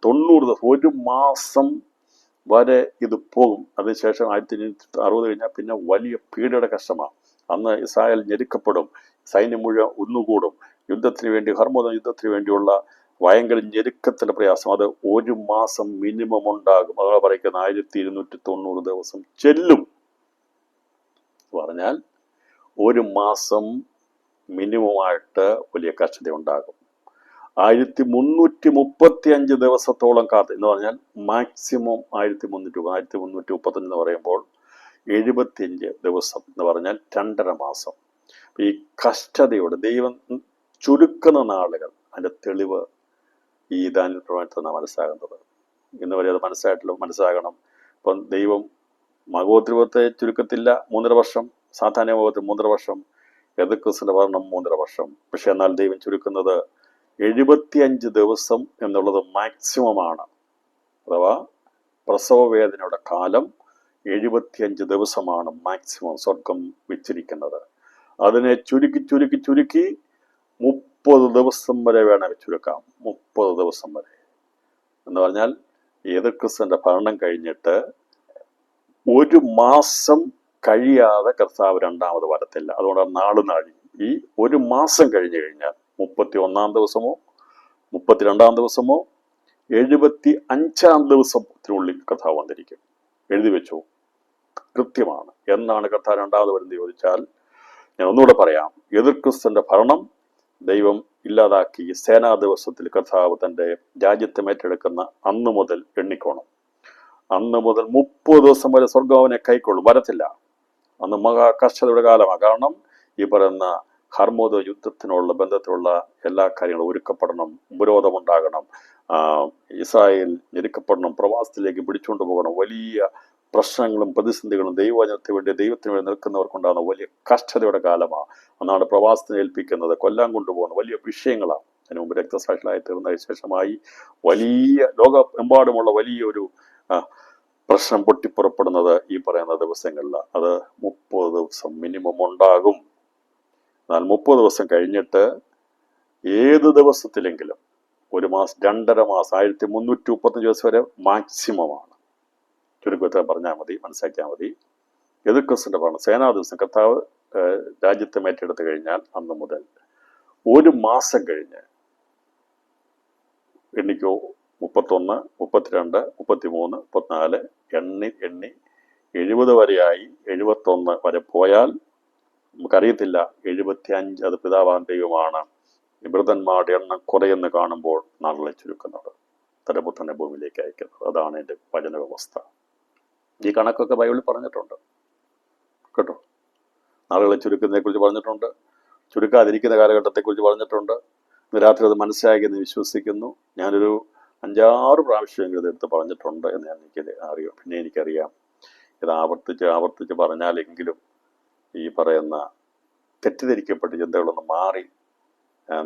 S1: 90 ദിവസം, 1 മാസം വരെ ഇത് പോകും. അതിനുശേഷം 1260 കഴിഞ്ഞാൽ പിന്നെ വലിയ പീഡയുടെ കഷ്ടമാണ്. അന്ന് ഇസ്രായേൽ ഞെരുക്കപ്പെടും. സൈന്യം മുഴുവൻ ഒന്നുകൂടും. ഹർമോദ യുദ്ധത്തിന് വേണ്ടിയുള്ള ഭയങ്കര ഞെരുക്കത്തിന്റെ പ്രയാസം. അത് 1 മാസം മിനിമം ഉണ്ടാകും. അതാണ് പറയുന്നത് 1290 ദിവസം ചെല്ലും പറഞ്ഞാൽ 1 മാസം മിനിമമായിട്ട് വലിയ കഷ്ടത ഉണ്ടാകും. 1335 ദിവസത്തോളം കാത്ത് എന്ന് പറഞ്ഞാൽ മാക്സിമം 1335 എന്ന് പറയുമ്പോൾ 75 ദിവസം എന്ന് പറഞ്ഞാൽ 2.5 മാസം. ഈ കഷ്ടതയോടെ ദൈവം ചുരുക്കുന്ന നാളുകൾ, അതിൻ്റെ തെളിവ് ഈ ദാനിയേൽ പ്രവചനത്തിൽ നാം മനസ്സിലാകുന്നത്. ഇന്ന് വരെ അത് മനസ്സിലാകണം. ഇപ്പം ദൈവം മഹോദ്രവത്തെ ചുരുക്കത്തില്ല 3.5 വർഷം, സാധാരണ മഹോദ്രവം 3.5 വർഷം, യദുക്രിസ്തുവിന്റെ ഭരണം 3.5 വർഷം. പക്ഷെ എന്നാൽ ദൈവം ചുരുക്കുന്നത് 75 ദിവസം എന്നുള്ളത് മാക്സിമമാണ്. അഥവാ പ്രസവ വേദനയുടെ കാലം 75 ദിവസമാണ് മാക്സിമം സ്വർഗം വെച്ചിരിക്കുന്നത്. അതിനെ ചുരുക്കി 30 ദിവസം വരെ വേണമെങ്കിൽ ചുരുക്കാം. 30 ദിവസം വരെ എന്ന് പറഞ്ഞാൽ യേശുക്രിസ്തുവിന്റെ ഭരണം കഴിഞ്ഞിട്ട് 1 മാസം കഴിയാതെ കർത്താവ് രണ്ടാമത് വരത്തില്ല. അതുകൊണ്ടാണ് നാളി ഈ 1 മാസം കഴിഞ്ഞു കഴിഞ്ഞാൽ 31-ാം ദിവസമോ 32-ാം ദിവസമോ 75-ാം ദിവസത്തിനുള്ളിൽ കർത്താവ് വന്നിരിക്കും. എഴുതി വെച്ചു, കൃത്യമാണ്. എന്നാണ് കർത്താവ് രണ്ടാമത് വരുന്നത് ചോദിച്ചാൽ ഞാൻ ഒന്നുകൂടെ പറയാം. യേശുക്രിസ്തുവിന്റെ ഭരണം ദൈവം ഇല്ലാതാക്കി സേനാ ദിവസത്തിൽ കർത്താവ് തന്റെ രാജ്യത്തെ ഏറ്റെടുക്കുന്ന അന്ന് മുതൽ എണ്ണിക്കോണം. അന്ന് മുതൽ 30 ദിവസം വരെ സ്വർഗം അവനെ കൈക്കൊള്ളും, വരത്തില്ല. അന്ന് മഹാ കഷ്ടതയുടെ കാലമാണ്. കാരണം ഈ പറയുന്ന ഹർമോദ യുദ്ധത്തിനുള്ള ബന്ധത്തിലുള്ള എല്ലാ കാര്യങ്ങളും ഒരുക്കപ്പെടണം, ഉപരോധമുണ്ടാകണം, ഇസ്രായേൽ ഞെരുക്കപ്പെടണം, പ്രവാസത്തിലേക്ക് പിടിച്ചുകൊണ്ട് പോകണം. വലിയ പ്രശ്നങ്ങളും പ്രതിസന്ധികളും ദൈവവചനത്തിന് വേണ്ടി നിൽക്കുന്നവർക്കുണ്ടാകുന്ന വലിയ കഷ്ടതയുടെ കാലമാണ്. അന്നാണ് പ്രവാസത്തിന് ഏൽപ്പിക്കുന്നത്, കൊല്ലാൻ കൊണ്ടുപോകുന്ന വലിയ വിഷയങ്ങളാണ്. അതിന് മുമ്പ് രക്തസാക്ഷികളായി തീർന്നതിന് ശേഷമായി വലിയ ലോകമെമ്പാടുമുള്ള വലിയൊരു പ്രശ്നം പൊട്ടിപ്പുറപ്പെടുന്നത് ഈ പറയുന്ന ദിവസങ്ങളിലാണ്. അത് 30 ദിവസം മിനിമം ഉണ്ടാകും. എന്നാൽ 30 ദിവസം കഴിഞ്ഞിട്ട് ഏത് ദിവസത്തിലെങ്കിലും 1 മാസം 2.5 മാസം 1335 ദിവസം വരെ മാക്സിമമാണ്. ചുരുക്കത്തിൽ പറഞ്ഞാൽ മതി, മനസ്സിലാക്കിയാൽ മതി. യേശുക്രിസ്തുവിന്റെ ഭരണം സേനാ ദിവസം കർത്താവ് രാജ്യത്തെ ഏറ്റെടുത്ത് കഴിഞ്ഞാൽ അന്ന് മുതൽ 1 മാസം കഴിഞ്ഞ് എണ്ണിക്കോ 31, 32, 33, 34 എണ്ണി 70 വരെയായി. 71 വരെ പോയാൽ നമുക്കറിയത്തില്ല. 75 അത് പിതാവാൻ ദൈവമാണ്. വൃതന്മാരുടെ എണ്ണം കുറയെന്ന് കാണുമ്പോൾ നാളെ ചുരുക്കുന്നത്, തന്റെ പുത്രനെ ഭൂമിയിലേക്ക് അയക്കുന്നത്. അതാണ് എൻ്റെ വചന വ്യവസ്ഥ. ഈ കണക്കൊക്കെ ബൈബിളിൽ പറഞ്ഞിട്ടുണ്ട് കേട്ടോ. നാളുകളെ ചുരുക്കുന്നതിനെ കുറിച്ച് പറഞ്ഞിട്ടുണ്ട്, ചുരുക്കാതിരിക്കുന്ന കാലഘട്ടത്തെക്കുറിച്ച് പറഞ്ഞിട്ടുണ്ട്. ഇന്ന് രാത്രി അത് മനസ്സിലാക്കിയെന്ന് വിശ്വസിക്കുന്നു. ഞാനൊരു 5-6 പ്രാവശ്യമെങ്കിലും ഇതെടുത്ത് പറഞ്ഞിട്ടുണ്ട് എന്ന് എനിക്ക് അറിയാം. പിന്നെ എനിക്കറിയാം ഇത് ആവർത്തിച്ച് പറഞ്ഞാലെങ്കിലും ഈ പറയുന്ന തെറ്റിദ്ധരിക്കപ്പെട്ട ചിന്തകളൊന്ന് മാറി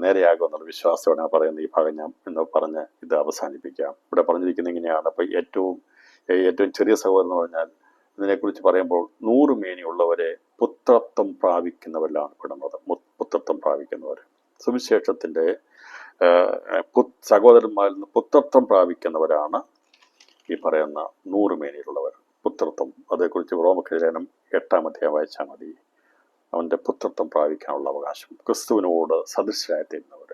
S1: നേരെയാകുമെന്നുള്ള വിശ്വാസമാണ് ഞാൻ പറയുന്നത്. ഈ ഭാഗം ഞാൻ എന്ന് പറഞ്ഞ് ഇത് അവസാനിപ്പിക്കാം. ഇവിടെ പറഞ്ഞിരിക്കുന്നത് ഇങ്ങനെയാണ്. അപ്പം ഏറ്റവും ചെറിയ സഹോദരൻ എന്ന് പറഞ്ഞാൽ ഇതിനെക്കുറിച്ച് പറയുമ്പോൾ 100 മേനിയുള്ളവരെ പുത്രത്വം പ്രാപിക്കുന്നവരിലാണ് പെടുന്നത്. പുത്രത്വം പ്രാപിക്കുന്നവർ സുവിശേഷത്തിന്റെ സഹോദരന്മാരിൽ നിന്ന് പുത്രത്വം പ്രാപിക്കുന്നവരാണ് ഈ പറയുന്ന 100 മേനിയിലുള്ളവർ. പുത്രത്വം, അതേക്കുറിച്ച് റോമലേഖനം 8-ാം അധ്യായം വായിച്ചാൽ മതി. അവന്റെ പുത്രത്വം പ്രാപിക്കാനുള്ള അവകാശം, ക്രിസ്തുവിനോട് സദൃശരായി തീരുന്നവർ.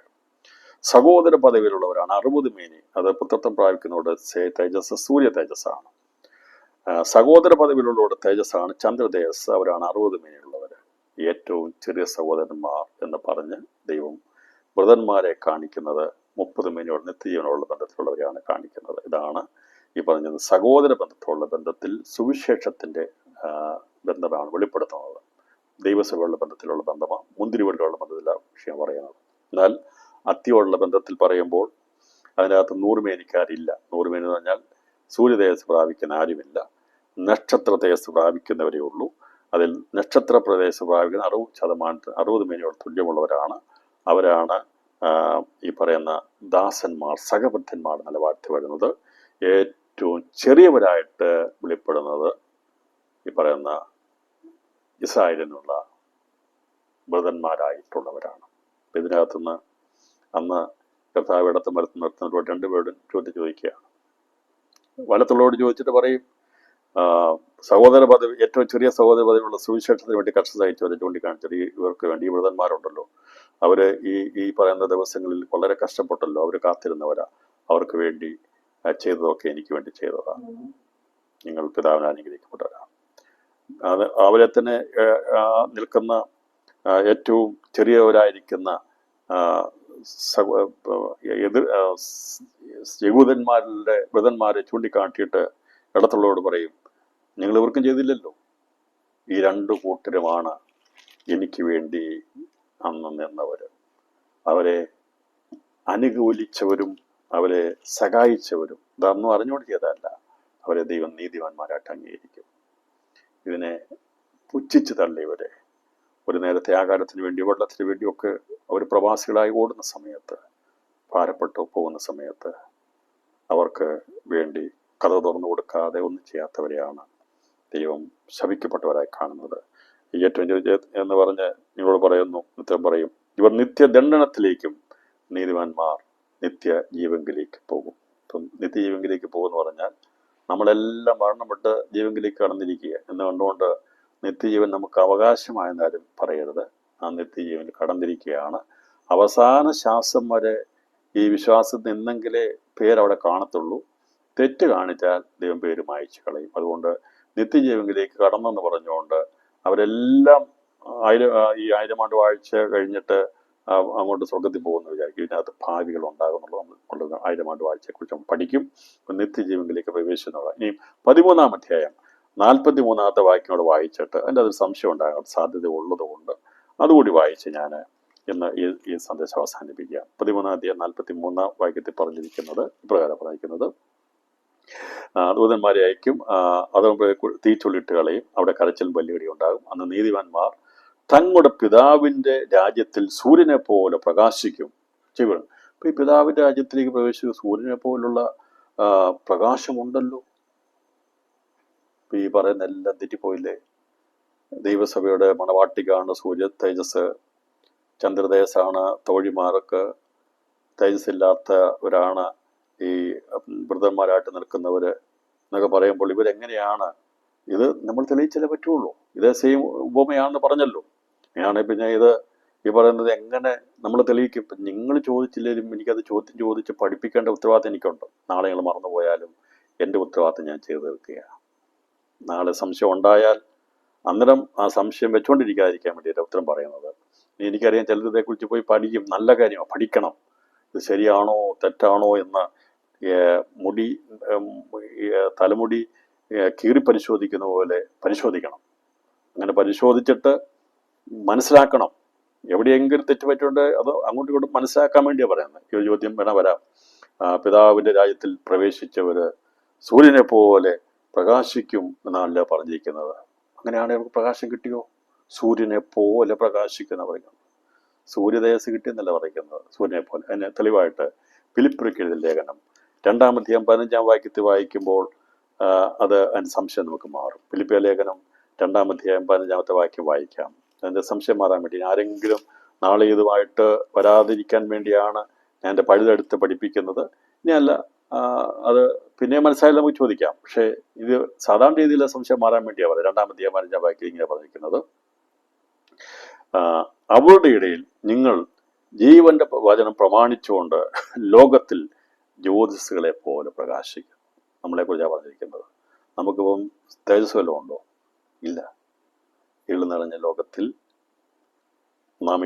S1: സഹോദര പദവിയിലുള്ളവരാണ് 60 മേനി. അത് പുത്രത്വം പ്രാപിക്കുന്നതോട് തേജസ്, സൂര്യ തേജസ്സാണ്. സഹോദര പദവിയിലുള്ളവരുടെ തേജസ്സാണ് ചന്ദ്ര തേജസ്. അവരാണ് 60 മേനിയുള്ളവർ. ഏറ്റവും ചെറിയ സഹോദരന്മാർ എന്ന് പറഞ്ഞ് ദൈവം വൃതന്മാരെ കാണിക്കുന്നത് 30 മേനിയോട് നിത്യജീവനോടുള്ള ബന്ധത്തിലുള്ളവരെയാണ് കാണിക്കുന്നത്. ഇതാണ് ഈ പറഞ്ഞത്. സഹോദര ബന്ധത്തോടുള്ള ബന്ധത്തിൽ സുവിശേഷത്തിന്റെ ബന്ധമാണ് വെളിപ്പെടുത്തുന്നത്. ദൈവസഭയുള്ള ബന്ധത്തിലുള്ള ബന്ധമാണ്, മുന്തിരിവള്ളിയുള്ള ബന്ധത്തിലുള്ള വിഷയം പറയുന്നത്. എന്നാൽ അത്തിയോടുള്ള ബന്ധത്തിൽ പറയുമ്പോൾ അതിനകത്ത് 100 മേനിക്കാരില്ല. 100 മേനി എന്ന് പറഞ്ഞാൽ സൂര്യതേജസ് പ്രാപിക്കുന്ന ആരുമില്ല, നക്ഷത്ര തേജസ് പ്രാപിക്കുന്നവരേ ഉള്ളൂ. അതിൽ നക്ഷത്ര പ്രദേശം പ്രാപിക്കുന്ന 60% 60 മേനിയോട് തുല്യമുള്ളവരാണ്. അവരാണ് ഈ പറയുന്ന ദാസന്മാർ, സഹഭൃത്യന്മാർ നിലവാരത്തിൽ വരുന്നത്. ഏറ്റവും ചെറിയവരായിട്ട് വെളിപ്പെടുന്നത് ഈ പറയുന്ന ഇസ്രായേലിനുള്ള വൃതന്മാരായിട്ടുള്ളവരാണ്. ഇതിനകത്തുനിന്ന് അന്ന് കർത്താവ് ഇടത്തും വലത്തും നിർത്തുന്നവരോട് 2 പേരോടും ചോദിക്കുകയാണ്. വലത്തുള്ളവരോട് ചോദിച്ചിട്ട് പറയും, സഹോദര പദവി, ഏറ്റവും ചെറിയ സഹോദര പദവിയുള്ള സുവിശേഷത്തിന് വേണ്ടി കഷ്ട സഹിച്ചവരെ ചൂണ്ടിക്കാണിച്ചത് ഇവർക്ക് വേണ്ടി. ഈ വൃതന്മാരുണ്ടല്ലോ, അവര് ഈ പറയുന്ന ദിവസങ്ങളിൽ വളരെ കഷ്ടപ്പെട്ടല്ലോ, അവർ കാത്തിരുന്നവരാ. അവർക്ക് വേണ്ടി ചെയ്തതൊക്കെ എനിക്ക് വേണ്ടി ചെയ്തതാണ്. നിങ്ങൾ പിതാവിനെ അനുഗ്രഹിക്കപ്പെട്ടവരാണ്. അവരെ തന്നെ നിൽക്കുന്ന ഏറ്റവും ചെറിയവരായിരിക്കുന്ന യഹൂദന്മാരുടെ വൃതന്മാരെ ചൂണ്ടിക്കാട്ടിയിട്ട് ഇടത്തുള്ളവരോട് പറയും, നിങ്ങൾ ഇവർക്കും ചെയ്തില്ലല്ലോ. ഈ 2 കൂട്ടരുമാണ് എനിക്ക് വേണ്ടി അന്ന് നിന്നവർ. അവരെ അനുകൂലിച്ചവരും അവരെ സഹായിച്ചവരും അതൊന്നും അറിഞ്ഞുകൊണ്ട് ചെയ്തതല്ല. അവരെ ദൈവം നീതിമാന്മാരായിട്ട് അംഗീകരിക്കും. ഇതിനെ പുച്ഛിച്ച് തള്ളിയവരെ ഒരു നേരത്തെ ആഹാരത്തിന് വേണ്ടി വെള്ളത്തിന് വേണ്ടിയൊക്കെ അവർ പ്രവാസികളായി ഓടുന്ന സമയത്ത്, ഭാരപ്പെട്ടു പോകുന്ന സമയത്ത് അവർക്ക് വേണ്ടി കഥ തുറന്നു കൊടുക്കാതെ ഒന്നും ചെയ്യാത്തവരെയാണ് ദൈവം ശപിക്കപ്പെട്ടവരായി കാണുന്നത്. ഏറ്റവും എന്ന് പറഞ്ഞ് നിങ്ങളോട് പറയുന്നു, നിത്യം പറയും, ഇവർ നിത്യദണ്ഡനത്തിലേക്കും നീതിമാന്മാർ നിത്യജീവങ്കിലേക്ക് പോകും. ഇപ്പം നിത്യജീവങ്കിലേക്ക് പോകുമെന്ന് പറഞ്ഞാൽ നമ്മളെല്ലാം മരണപ്പെട്ട് ജീവങ്കിലേക്ക് കടന്നിരിക്കുക എന്ന് കണ്ടുകൊണ്ട് നിത്യജീവൻ നമുക്ക് അവകാശമായെന്നാലും പറയരുത്. ആ നിത്യജീവൻ കടന്നിരിക്കുകയാണ്. അവസാന ശ്വാസം വരെ ഈ വിശ്വാസത്തിൽ നിന്നെങ്കിലേ പേരവിടെ കാണത്തുള്ളൂ. തെറ്റ് കാണിച്ചാൽ ദൈവം പേര് മായ്ച്ചു കളയും. അതുകൊണ്ട് നിത്യജീവങ്കിലേക്ക് കടന്നെന്ന് പറഞ്ഞുകൊണ്ട് അവരെല്ലാം ഈ 1000 ആണ്ട് വാഴ്ച കഴിഞ്ഞിട്ട് അങ്ങോട്ട് സ്വർഗത്തിൽ പോകുന്ന വിചാരിക്കും. ഇതിനകത്ത് ഭാവികൾ ഉണ്ടാകുന്നുള്ളത് നമ്മൾ 1000 ആണ്ട് വാഴ്ചയെക്കുറിച്ച് നമ്മൾ പഠിക്കും. നിത്യജീവങ്കിലേക്ക് പ്രവേശിക്കുന്നതാണ്. ഇനി 13-ാം അധ്യായം 43-ാമത്തെ വാക്യങ്ങളോട് വായിച്ചിട്ട് അതിൻ്റെ അതൊരു സംശയം ഉണ്ടാകാൻ സാധ്യത ഉള്ളതുകൊണ്ട് അതുകൂടി വായിച്ച് ഞാൻ ഇന്ന് ഈ സന്ദേശം അവസാനിപ്പിക്കുക. 13-ാം അധ്യായം 43-ാം വാക്യത്തിൽ പറഞ്ഞിരിക്കുന്നത് ഇപ്രകാരം പറഞ്ഞിരിക്കുന്നത്, ദൂതന്മാരെ അയക്കും, അത് തീച്ചൊല്ലിട്ട് കളയും, അവിടെ കരച്ചിലും ബലികടി ഉണ്ടാകും. അന്ന് നീതിമാന്മാർ തങ്ങളുടെ പിതാവിന്റെ രാജ്യത്തിൽ സൂര്യനെ പോലെ പ്രകാശിക്കും. ചെയ്യണം. അപ്പൊ ഈ പിതാവിന്റെ രാജ്യത്തിലേക്ക് പ്രവേശിച്ച സൂര്യനെ പോലുള്ള പ്രകാശമുണ്ടല്ലോ. ഈ പറയുന്ന എല്ലാം തെറ്റിപ്പോയില്ലേ? ദൈവസഭയുടെ മണവാട്ടിക്കാണ് സൂര്യ തേജസ്, ചന്ദ്രതേജസ്സാണ് തോഴിമാർക്ക്, തേജസ്സില്ലാത്തവരാണ് ഈ വൃദ്ധന്മാരായിട്ട് നിൽക്കുന്നവര് എന്നൊക്കെ പറയുമ്പോൾ ഇവരെങ്ങനെയാണ്? ഇത് നമ്മൾ തെളിയിച്ചാലേ പറ്റുള്ളൂ. ഇതേ സെയിം ഉപമയാണെന്ന് പറഞ്ഞല്ലോ. ഞാണ് പിന്നെ ഇത് ഈ പറയുന്നത് എങ്ങനെ നമ്മൾ തെളിയിക്കും? ഇപ്പം നിങ്ങൾ ചോദിച്ചില്ലെങ്കിലും എനിക്കത് ചോദിച്ച് പഠിപ്പിക്കേണ്ട ഉത്തരവാദിത്തം എനിക്കുണ്ട്. നാളെ നിങ്ങൾ മറന്നുപോയാലും എൻ്റെ ഉത്തരവാദിത്തം ഞാൻ ചെയ്തു തീർക്കുകയാണ്. നാളെ സംശയം ഉണ്ടായാൽ അന്നേരം ആ സംശയം വെച്ചുകൊണ്ടിരിക്കാതിരിക്കാൻ വേണ്ടിയിട്ട് ഉത്തരം പറയുന്നത്. എനിക്കറിയാം ചിലർ ഇതേക്കുറിച്ച് പോയി പഠിക്കും. നല്ല കാര്യമാണ്, പഠിക്കണം. ഇത് ശരിയാണോ തെറ്റാണോ എന്ന് തലമുടി കീറി പരിശോധിക്കുന്ന പോലെ പരിശോധിക്കണം. അങ്ങനെ പരിശോധിച്ചിട്ട് മനസ്സിലാക്കണം. എവിടെയെങ്കിലും തെറ്റുപറ്റുണ്ട് അത് അങ്ങോട്ടും ഇങ്ങോട്ടും മനസ്സിലാക്കാൻ വേണ്ടിയാണ് പറയുന്നത്. ഈ ചോദ്യം വരാം. പിതാവിന്റെ രാജ്യത്തിൽ പ്രവേശിച്ചവര് സൂര്യനെ പോലെ പ്രകാശിക്കും എന്നാണല്ലോ പറഞ്ഞിരിക്കുന്നത്. അങ്ങനെയാണെങ്കിൽ നമുക്ക് പ്രകാശം കിട്ടിയോ? സൂര്യനെ പോലെ പ്രകാശിക്കുന്ന പറയുന്നത്. സൂര്യതേജസ് കിട്ടിയെന്നല്ല പറയുന്നത്, സൂര്യനെ പോലെ. അതിന് തെളിവായിട്ട് ഫിലിപ്പിയർക്ക് എഴുതിയ ലേഖനം 2-ാം അധ്യായം 15-ാം വാക്യത്തിൽ വായിക്കുമ്പോൾ അത് അതിന് സംശയം നമുക്ക് മാറും. ഫിലിപ്പിയ ലേഖനം 2-ാം അധ്യായം 15-ാമത്തെ വാക്യം വായിക്കാം. അതിൻ്റെ സംശയം മാറാൻ വേണ്ടി. ആരെങ്കിലും നാളെ ഇതുമായിട്ട് വരാതിരിക്കാൻ വേണ്ടിയാണ് ഞാൻ എൻ്റെ പഴുതെടുത്ത് പഠിപ്പിക്കുന്നത്. ഇനി അല്ല, അത് പിന്നെ മനസ്സിലായാലും നമുക്ക് ചോദിക്കാം. പക്ഷേ ഇത് സാധാരണ രീതിയിലുള്ള സംശയം മാറാൻ വേണ്ടിയാണ് പറയുന്നത്. 2-ാം അധ്യായം 15-ാം വാക്യം ഇങ്ങനെ പറഞ്ഞിരിക്കുന്നത്, അവരുടെ ഇടയിൽ നിങ്ങൾ ജീവന്റെ വചനം പ്രമാണിച്ചുകൊണ്ട് ലോകത്തിൽ ജ്യോതിസുകളെ പോലെ പ്രകാശിക്കും. നമ്മളെക്കുറിച്ചാണ് പറഞ്ഞിരിക്കുന്നത്. നമുക്കിപ്പം തേജസ് വല്ലതും ഉണ്ടോ? ഇല്ല. ഇരുൾ നിറഞ്ഞ ലോകത്തിൽ നാം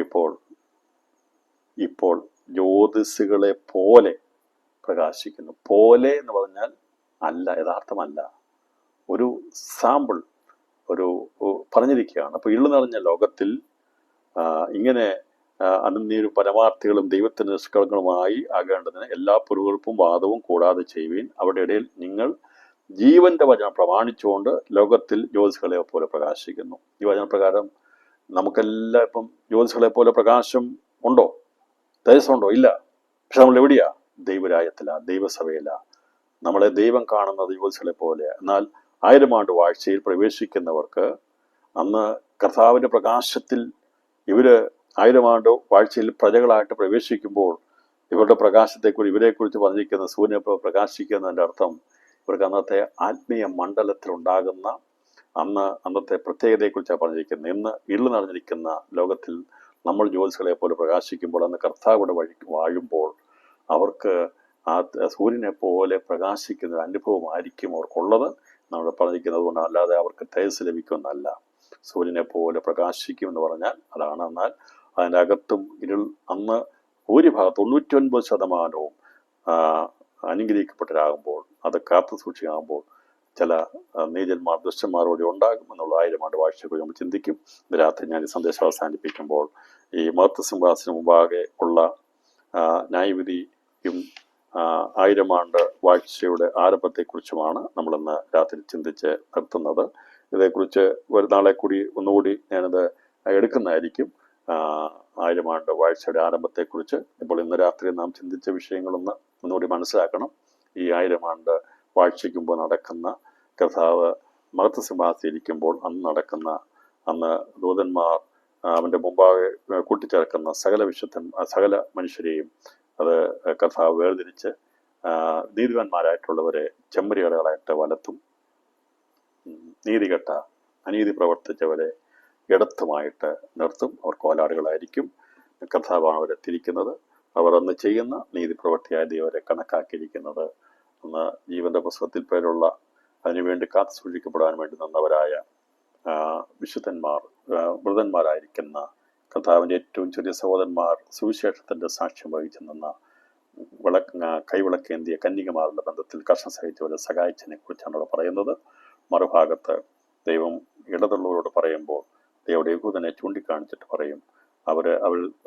S1: ഇപ്പോൾ ജ്യോതിസുകളെ പോലെ പ്രകാശിക്കുന്നു. പോലെ എന്ന് പറഞ്ഞാൽ അല്ല, യഥാർത്ഥമല്ല, ഒരു സാമ്പിൾ പറഞ്ഞിരിക്കുകയാണ്. അപ്പൊ ഇരുൾ നിറഞ്ഞ ലോകത്തിൽ ഇങ്ങനെ അനന്യരും പരമാർത്ഥികളും ദൈവത്തിന് നിഷ്കളങ്കങ്ങളുമായി ആകേണ്ടതിന് എല്ലാ പുരുവെറുപ്പും വാദവും കൂടാതെ ചെയ്യുവീൻ. അവിടെ ഇടയിൽ നിങ്ങൾ ജീവന്റെ വചനം പ്രമാണിച്ചുകൊണ്ട് ലോകത്തിൽ ജ്യോതിസുകളെ പോലെ പ്രകാശിക്കുന്നു. ഈ വചനപ്രകാരം നമുക്കെല്ലാം ഇപ്പം ജ്യോതിസുകളെ പോലെ പ്രകാശം ഉണ്ടോ? തേജസ്സുണ്ടോ? ഇല്ല. പക്ഷെ നമ്മൾ എവിടെയാ? ദൈവരാജ്യത്തിലാ, ദൈവസഭയിലാ. നമ്മളെ ദൈവം കാണുന്നത് ജ്യോതിസുകളെ പോലെ. എന്നാൽ 1000 ആണ്ട് വാഴ്ചയിൽ പ്രവേശിക്കുന്നവർക്ക് അന്ന് കർത്താവിന്റെ പ്രകാശത്തിൽ ഇവര് 1000 ആണ്ട് വാഴ്ചയിൽ പ്രജകളായിട്ട് പ്രവേശിക്കുമ്പോൾ ഇവരുടെ പ്രകാശത്തെക്കുറിച്ച് ഇവരെക്കുറിച്ച് പറഞ്ഞിരിക്കുന്ന സൂര്യനെ പ്രകാശിക്കുന്നതിൻ്റെ അർത്ഥം ഇവർക്ക് അന്നത്തെ ആത്മീയ മണ്ഡലത്തിലുണ്ടാകുന്ന അന്നത്തെ പ്രത്യേകതയെക്കുറിച്ചാണ് പറഞ്ഞിരിക്കുന്നത്. ഇന്ന് ഇരുൾ നിറഞ്ഞിരിക്കുന്ന ലോകത്തിൽ നമ്മൾ ജ്യോതിസുകളെ പോലെ പ്രകാശിക്കുമ്പോൾ അന്ന് കർത്താവിടെ വാഴുമ്പോൾ അവർക്ക് ആ സൂര്യനെ പോലെ പ്രകാശിക്കുന്ന അനുഭവമായിരിക്കും അവർക്കുള്ളത്. നമ്മൾ പറഞ്ഞിരിക്കുന്നത് കൊണ്ട് അല്ലാതെ അവർക്ക് തേജസ് ലഭിക്കുമെന്നല്ല. സൂര്യനെ പോലെ പ്രകാശിക്കും എന്ന് പറഞ്ഞാൽ അതാണ്. എന്നാൽ അതിൻ്റെ അകത്തും ഇരുൾ അന്ന് ഭൂരിഭാഗം 99% അനുഗ്രഹിക്കപ്പെട്ടവരാകുമ്പോൾ, അത് കാത്തു സൂക്ഷിക്കാകുമ്പോൾ ചില നീചന്മാർ ദുഷ്ടന്മാരോടെ ഉണ്ടാകും എന്നുള്ള 1000 ആണ്ട് വാഴ്ചകൾ നമ്മൾ ചിന്തിക്കും. ഇന്ന് രാത്രി ഞാൻ ഈ സന്ദേശം അവസാനിപ്പിക്കുമ്പോൾ ഈ മഹത്വ സിംഹാസനം മുമ്പാകെ ഉള്ള ന്യായവിധിയും 1000 ആണ്ട് വാഴ്ചയുടെ ആരംഭത്തെക്കുറിച്ചുമാണ് നമ്മളിന്ന് രാത്രി ചിന്തിച്ച് നിർത്തുന്നത്. ഇതേക്കുറിച്ച് ഒരു നാളെ കൂടി ഒന്നുകൂടി ഞാനിത് എടുക്കുന്നതായിരിക്കും. 1000 ആണ്ട് വാഴ്ചയുടെ ആരംഭത്തെക്കുറിച്ച് ഇപ്പോൾ ഇന്ന് രാത്രി നാം ചിന്തിച്ച വിഷയങ്ങളൊന്ന് ഒന്നുകൂടി മനസ്സിലാക്കണം. ഈ 1000 ആണ്ട് വാഴ്ചയ്ക്ക് മുമ്പ് നടക്കുന്ന കർത്താവ് മർത്തസിംഹാസനത്തിലിരിക്കുമ്പോൾ അന്ന് ദൂതന്മാർ അവൻ്റെ മുമ്പാകെ കൂട്ടിച്ചേർക്കുന്ന സകല മനുഷ്യരെയും അത് കർത്താവ് വേർതിരിച്ച് നീതിവാന്മാരായിട്ടുള്ളവരെ ചെമ്മരിയാടുകളായിട്ട് വലത്തും, നീതികെട്ട അനീതി പ്രവർത്തിച്ചവരെ ഇടത്തുമായിട്ട് നിർത്തും. അവർ കോലാടുകളായിരിക്കും. കർത്താവാണ് അവരെ തിരിക്കുന്നത്. അവർ അന്ന് ചെയ്യുന്ന നീതി പ്രവൃത്തിയായ ദൈവരെ കണക്കാക്കിയിരിക്കുന്നത്. അന്ന് ജീവന്റെ പുസ്തകത്തിൽ പേരുള്ള അതിനുവേണ്ടി കാത്തു സൂക്ഷിക്കപ്പെടാൻ വേണ്ടി നിന്നവരായ വിശുദ്ധന്മാർ, വൃതന്മാരായിരിക്കുന്ന കർത്താവിൻ്റെ ഏറ്റവും ചെറിയ സഹോദരന്മാർ, സുവിശേഷത്തിൻ്റെ സാക്ഷ്യം വഹിച്ചു നിന്ന കൈവിളക്കേന്തിയ കന്യകമാരുടെ ബന്ധത്തിൽ കർഷ സഹിച്ചവരെ സഹായിച്ചതിനെ കുറിച്ചാണ് അവിടെ പറയുന്നത്. മറുഭാഗത്ത് ദൈവം ഇടതുള്ളവരോട് പറയുമ്പോൾ ദൈവയുടെ യഹൂദനെ ചൂണ്ടിക്കാണിച്ചിട്ട് പറയും,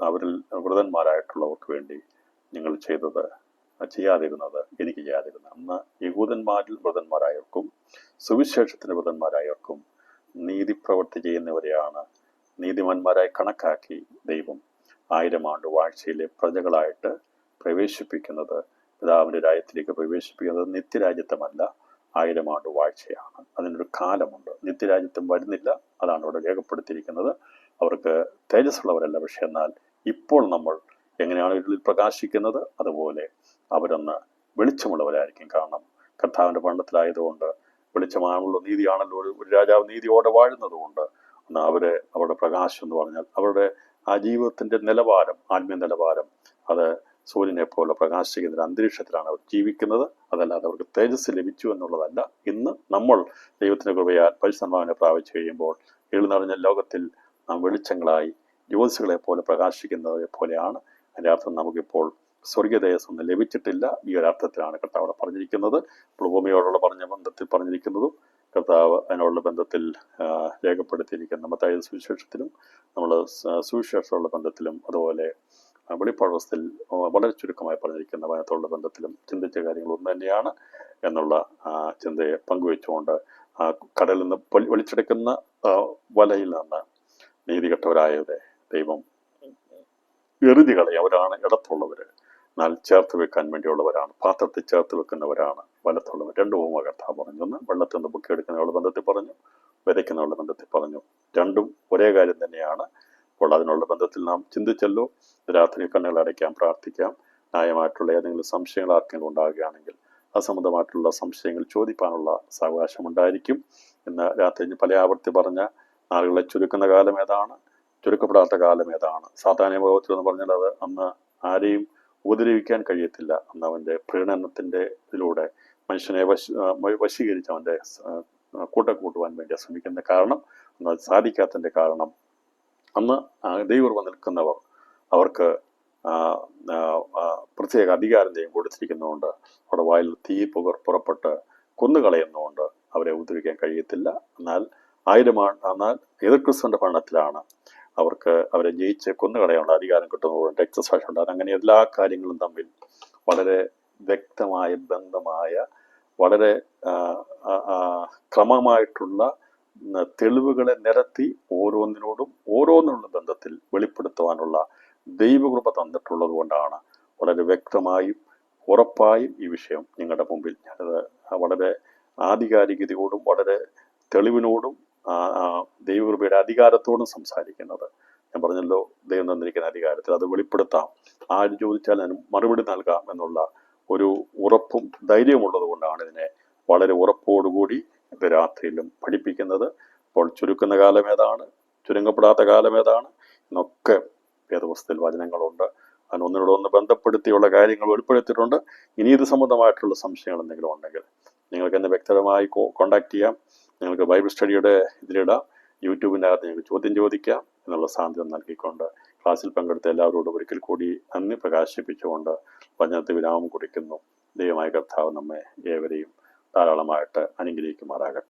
S1: അവരിൽ വൃതന്മാരായിട്ടുള്ളവർക്ക് വേണ്ടി നിങ്ങൾ ചെയ്യാതിരുന്നത് എനിക്ക് ചെയ്യാതിരുന്നത്. അന്ന് യഹൂദന്മാരിൽ വൃതന്മാരായവർക്കും സുവിശേഷത്തിന് വൃതന്മാരായവർക്കും നീതി പ്രവൃത്തി ചെയ്യുന്നവരെയാണ് നീതിമാന്മാരായി കണക്കാക്കി ദൈവം 1000 ആണ്ട് വാഴ്ചയിലെ പ്രജകളായിട്ട് പ്രവേശിപ്പിക്കുന്നത്. പിതാവിൻ്റെ രാജ്യത്തിലേക്ക് പ്രവേശിപ്പിക്കുന്നത് നിത്യരാജ്യത്വമല്ല, 1000 ആണ്ട് വാഴ്ചയാണ്. അതിനൊരു കാലമുണ്ട്. നിത്യരാജ്യത്വം വരുന്നില്ല, അതാണ് ഇവിടെ രേഖപ്പെടുത്തിയിരിക്കുന്നത്. അവർക്ക് തേജസ്സുള്ളവരല്ല, പക്ഷെ എന്നാൽ ഇപ്പോൾ നമ്മൾ എങ്ങനെയാണ് ഇരുളിൽ പ്രകാശിക്കുന്നത് അതുപോലെ അവരൊന്ന് വെളിച്ചമുള്ളവരായിരിക്കും. കാരണം കർത്താവിൻ്റെ പണ്ടത്തിലായതുകൊണ്ട് വെളിച്ചമാണുള്ള നീതിയാണല്ലോ. ഒരു രാജാവ് നീതിയോടെ വാഴുന്നത് കൊണ്ട് അവരുടെ പ്രകാശം എന്ന് പറഞ്ഞാൽ അവരുടെ ആ ജീവിതത്തിൻ്റെ നിലവാരം, ആത്മീയ നിലവാരം, അത് സൂര്യനെ പോലെ പ്രകാശിക്കുന്ന ഒരു അന്തരീക്ഷത്തിലാണ് അവർ ജീവിക്കുന്നത്. അതല്ലാതെ അവർക്ക് തേജസ് ലഭിച്ചു എന്നുള്ളതല്ല. ഇന്ന് നമ്മൾ ദൈവത്തിൻ്റെ കൃപയാൽ പരിശുദ്ധാത്മാവിനെ പ്രാപിച്ചു കഴിയുമ്പോൾ ഇരുൾ നിറഞ്ഞ ലോകത്തിൽ നാം വെളിച്ചങ്ങളായി ജ്യോതിസുകളെ പോലെ പ്രകാശിക്കുന്നവരെ പോലെയാണ്. അതിൻ്റെ അർത്ഥം നമുക്കിപ്പോൾ സ്വർഗീയ തേജസ്സൊന്നും ലഭിച്ചിട്ടില്ല. ഈ ഒരു അർത്ഥത്തിലാണ് കർത്താവ് അവിടെ പറഞ്ഞിരിക്കുന്നത്. ഭൂമിയോടുള്ള ബന്ധത്തിൽ പറഞ്ഞിരിക്കുന്നതും കർത്താവ് അതിനുള്ള ബന്ധത്തിൽ രേഖപ്പെടുത്തിയിരിക്കുന്ന മത്തായി സുവിശേഷത്തിലും നമ്മൾ സുവിശേഷമുള്ള ബന്ധത്തിലും അതുപോലെ വെളിപ്പാട് പുസ്തകത്തിൽ വളരെ ചുരുക്കമായി പറഞ്ഞിരിക്കുന്ന വചനത്തോടുള്ള ബന്ധത്തിലും ചിന്തിച്ച കാര്യങ്ങൾ ഒന്ന് തന്നെയാണ് എന്നുള്ള ചിന്തയെ പങ്കുവെച്ചുകൊണ്ട് കടലിൽ നിന്ന് വലിച്ചെടുക്കുന്ന വലയിൽ നിന്ന് നീതികെട്ടവരായവരെ ദൈവം എറുതി കളയും. അവരാണ് ഇടത്തുള്ളവർ. എന്നാൽ ചേർത്ത് വെക്കാൻ വേണ്ടിയുള്ളവരാണ്, പാത്രത്തിൽ ചേർത്ത് വെക്കുന്നവരാണ് വലത്തുള്ളവർ. രണ്ടു ഉപമ കർത്താവ് പറഞ്ഞു. ഒന്ന് വെള്ളത്തിൽ നിന്ന് പൊക്കിയെടുക്കുന്നവരുടെ ബന്ധത്തിൽ പറഞ്ഞു, വിതയ്ക്കുന്നവരുടെ ബന്ധത്തിൽ പറഞ്ഞു. രണ്ടും ഒരേ കാര്യം തന്നെയാണ്. അപ്പോൾ അതിനുള്ള ബന്ധത്തിൽ നാം ചിന്തിച്ചല്ലോ. രാത്രി കണ്ണുകൾ അടയ്ക്കാം, പ്രാർത്ഥിക്കാം. ന്യായമായിട്ടുള്ള ഏതെങ്കിലും സംശയങ്ങൾ ആർക്കെങ്കിലും ഉണ്ടാകുകയാണെങ്കിൽ അസംബന്ധമായിട്ടുള്ള സംശയങ്ങൾ ചോദിക്കാനുള്ള സാവകാശം ഉണ്ടായിരിക്കും. ഇന്ന് രാത്രി പല ആവർത്തി പറഞ്ഞ നാളുകളെ ചുരുക്കുന്ന കാലം ഏതാണ്, ചുരുക്കപ്പെടാത്ത കാലം ഏതാണ്? സാധാരണ ഭാവത്തിൽ എന്ന് പറഞ്ഞാൽ അത് അന്ന് ആരെയും ഉപദ്രവിക്കാൻ കഴിയത്തില്ല. അന്ന് അവൻ്റെ പ്രീണനത്തിൻ്റെ ഇതിലൂടെ മനുഷ്യനെ വശീകരിച്ച് അവൻ്റെ കൂട്ടുവാൻ വേണ്ടി ശ്രമിക്കുന്ന കാരണം, അന്ന് സാധിക്കാത്തതിൻ്റെ കാരണം അന്ന് ദൈവം നിൽക്കുന്നവർ അവർക്ക് പ്രത്യേക അധികാരം ദൈവം കൊടുത്തിരിക്കുന്നതുകൊണ്ട് അവിടെ വായിൽ തീ പുറപ്പെട്ട് കൊന്നുകളയുന്നതുകൊണ്ട് അവരെ ഉപദ്രവിക്കാൻ കഴിയത്തില്ല. എന്നാൽ എതിർ ക്രിസ്തുവിൻ്റെ ഭരണത്തിലാണ് അവരെ ജയിച്ച് കൊന്നുകളയാനുള്ള അധികാരം കിട്ടുന്നതുകൊണ്ട് രക്തസാക്ഷി ഉണ്ടാകും. അങ്ങനെ എല്ലാ കാര്യങ്ങളും തമ്മിൽ വളരെ വ്യക്തമായ ബന്ധമായ വളരെ ക്രമമായിട്ടുള്ള തെളിവുകളെ നിരത്തി ഓരോന്നിനുള്ള ബന്ധത്തിൽ വെളിപ്പെടുത്തുവാനുള്ള ദൈവകൃപ തന്നിട്ടുള്ളത് കൊണ്ടാണ് വളരെ വ്യക്തമായും ഉറപ്പായും ഈ വിഷയം നിങ്ങളുടെ മുമ്പിൽ ഞാനത് വളരെ ആധികാരികതയോടും വളരെ തെളിവിനോടും ദൈവകൃപയുടെ അധികാരത്തോടും സംസാരിക്കുന്നത്. ഞാൻ പറഞ്ഞല്ലോ, ദൈവം തന്നിരിക്കുന്ന അധികാരത്തിൽ അത് വെളിപ്പെടുത്താം, ആര് ചോദിച്ചാൽ മറുപടി നൽകാം എന്നുള്ള ഒരു ഉറപ്പും ധൈര്യമുള്ളത് കൊണ്ടാണ് ഇതിനെ വളരെ ഉറപ്പോടുകൂടി ഇത് രാത്രിയിലും പഠിപ്പിക്കുന്നത്. അപ്പോൾ ചുരുക്കുന്ന കാലം ഏതാണ്, ചുരുങ്ങപ്പെടാത്ത കാലം ഏതാണ് എന്നൊക്കെ വേദപുസ്തകത്തിൽ വചനങ്ങളുണ്ട്. അതിനൊന്നിനോടൊന്ന് ബന്ധപ്പെടുത്തിയുള്ള കാര്യങ്ങൾ വെളിപ്പെടുത്തിയിട്ടുണ്ട്. ഇനി ഇത് സംബന്ധമായിട്ടുള്ള സംശയങ്ങൾ എന്തെങ്കിലും ഉണ്ടെങ്കിൽ നിങ്ങൾക്ക് എന്നെ വ്യക്തമായി കോണ്ടാക്ട് ചെയ്യാം. നിങ്ങൾക്ക് ബൈബിൾ സ്റ്റഡിയുടെ ഇതിലിടാം. യൂട്യൂബിൻ്റെ അകത്ത് നിങ്ങൾക്ക് ചോദ്യം ചോദിക്കാം എന്നുള്ള സാന്ത്വനം നൽകിക്കൊണ്ട് ക്ലാസ്സിൽ പങ്കെടുത്ത എല്ലാവരോടും ഒരിക്കൽ കൂടി നന്ദി പ്രകാശിപ്പിച്ചുകൊണ്ട് വചനത്തിൽ വിരാമം കുറിക്കുന്നു. ദൈവമായ കർത്താവ് നമ്മെ ഏവരെയും ധാരാളമായിട്ട് അനുഗ്രഹിക്കുമാറാകട്ടെ.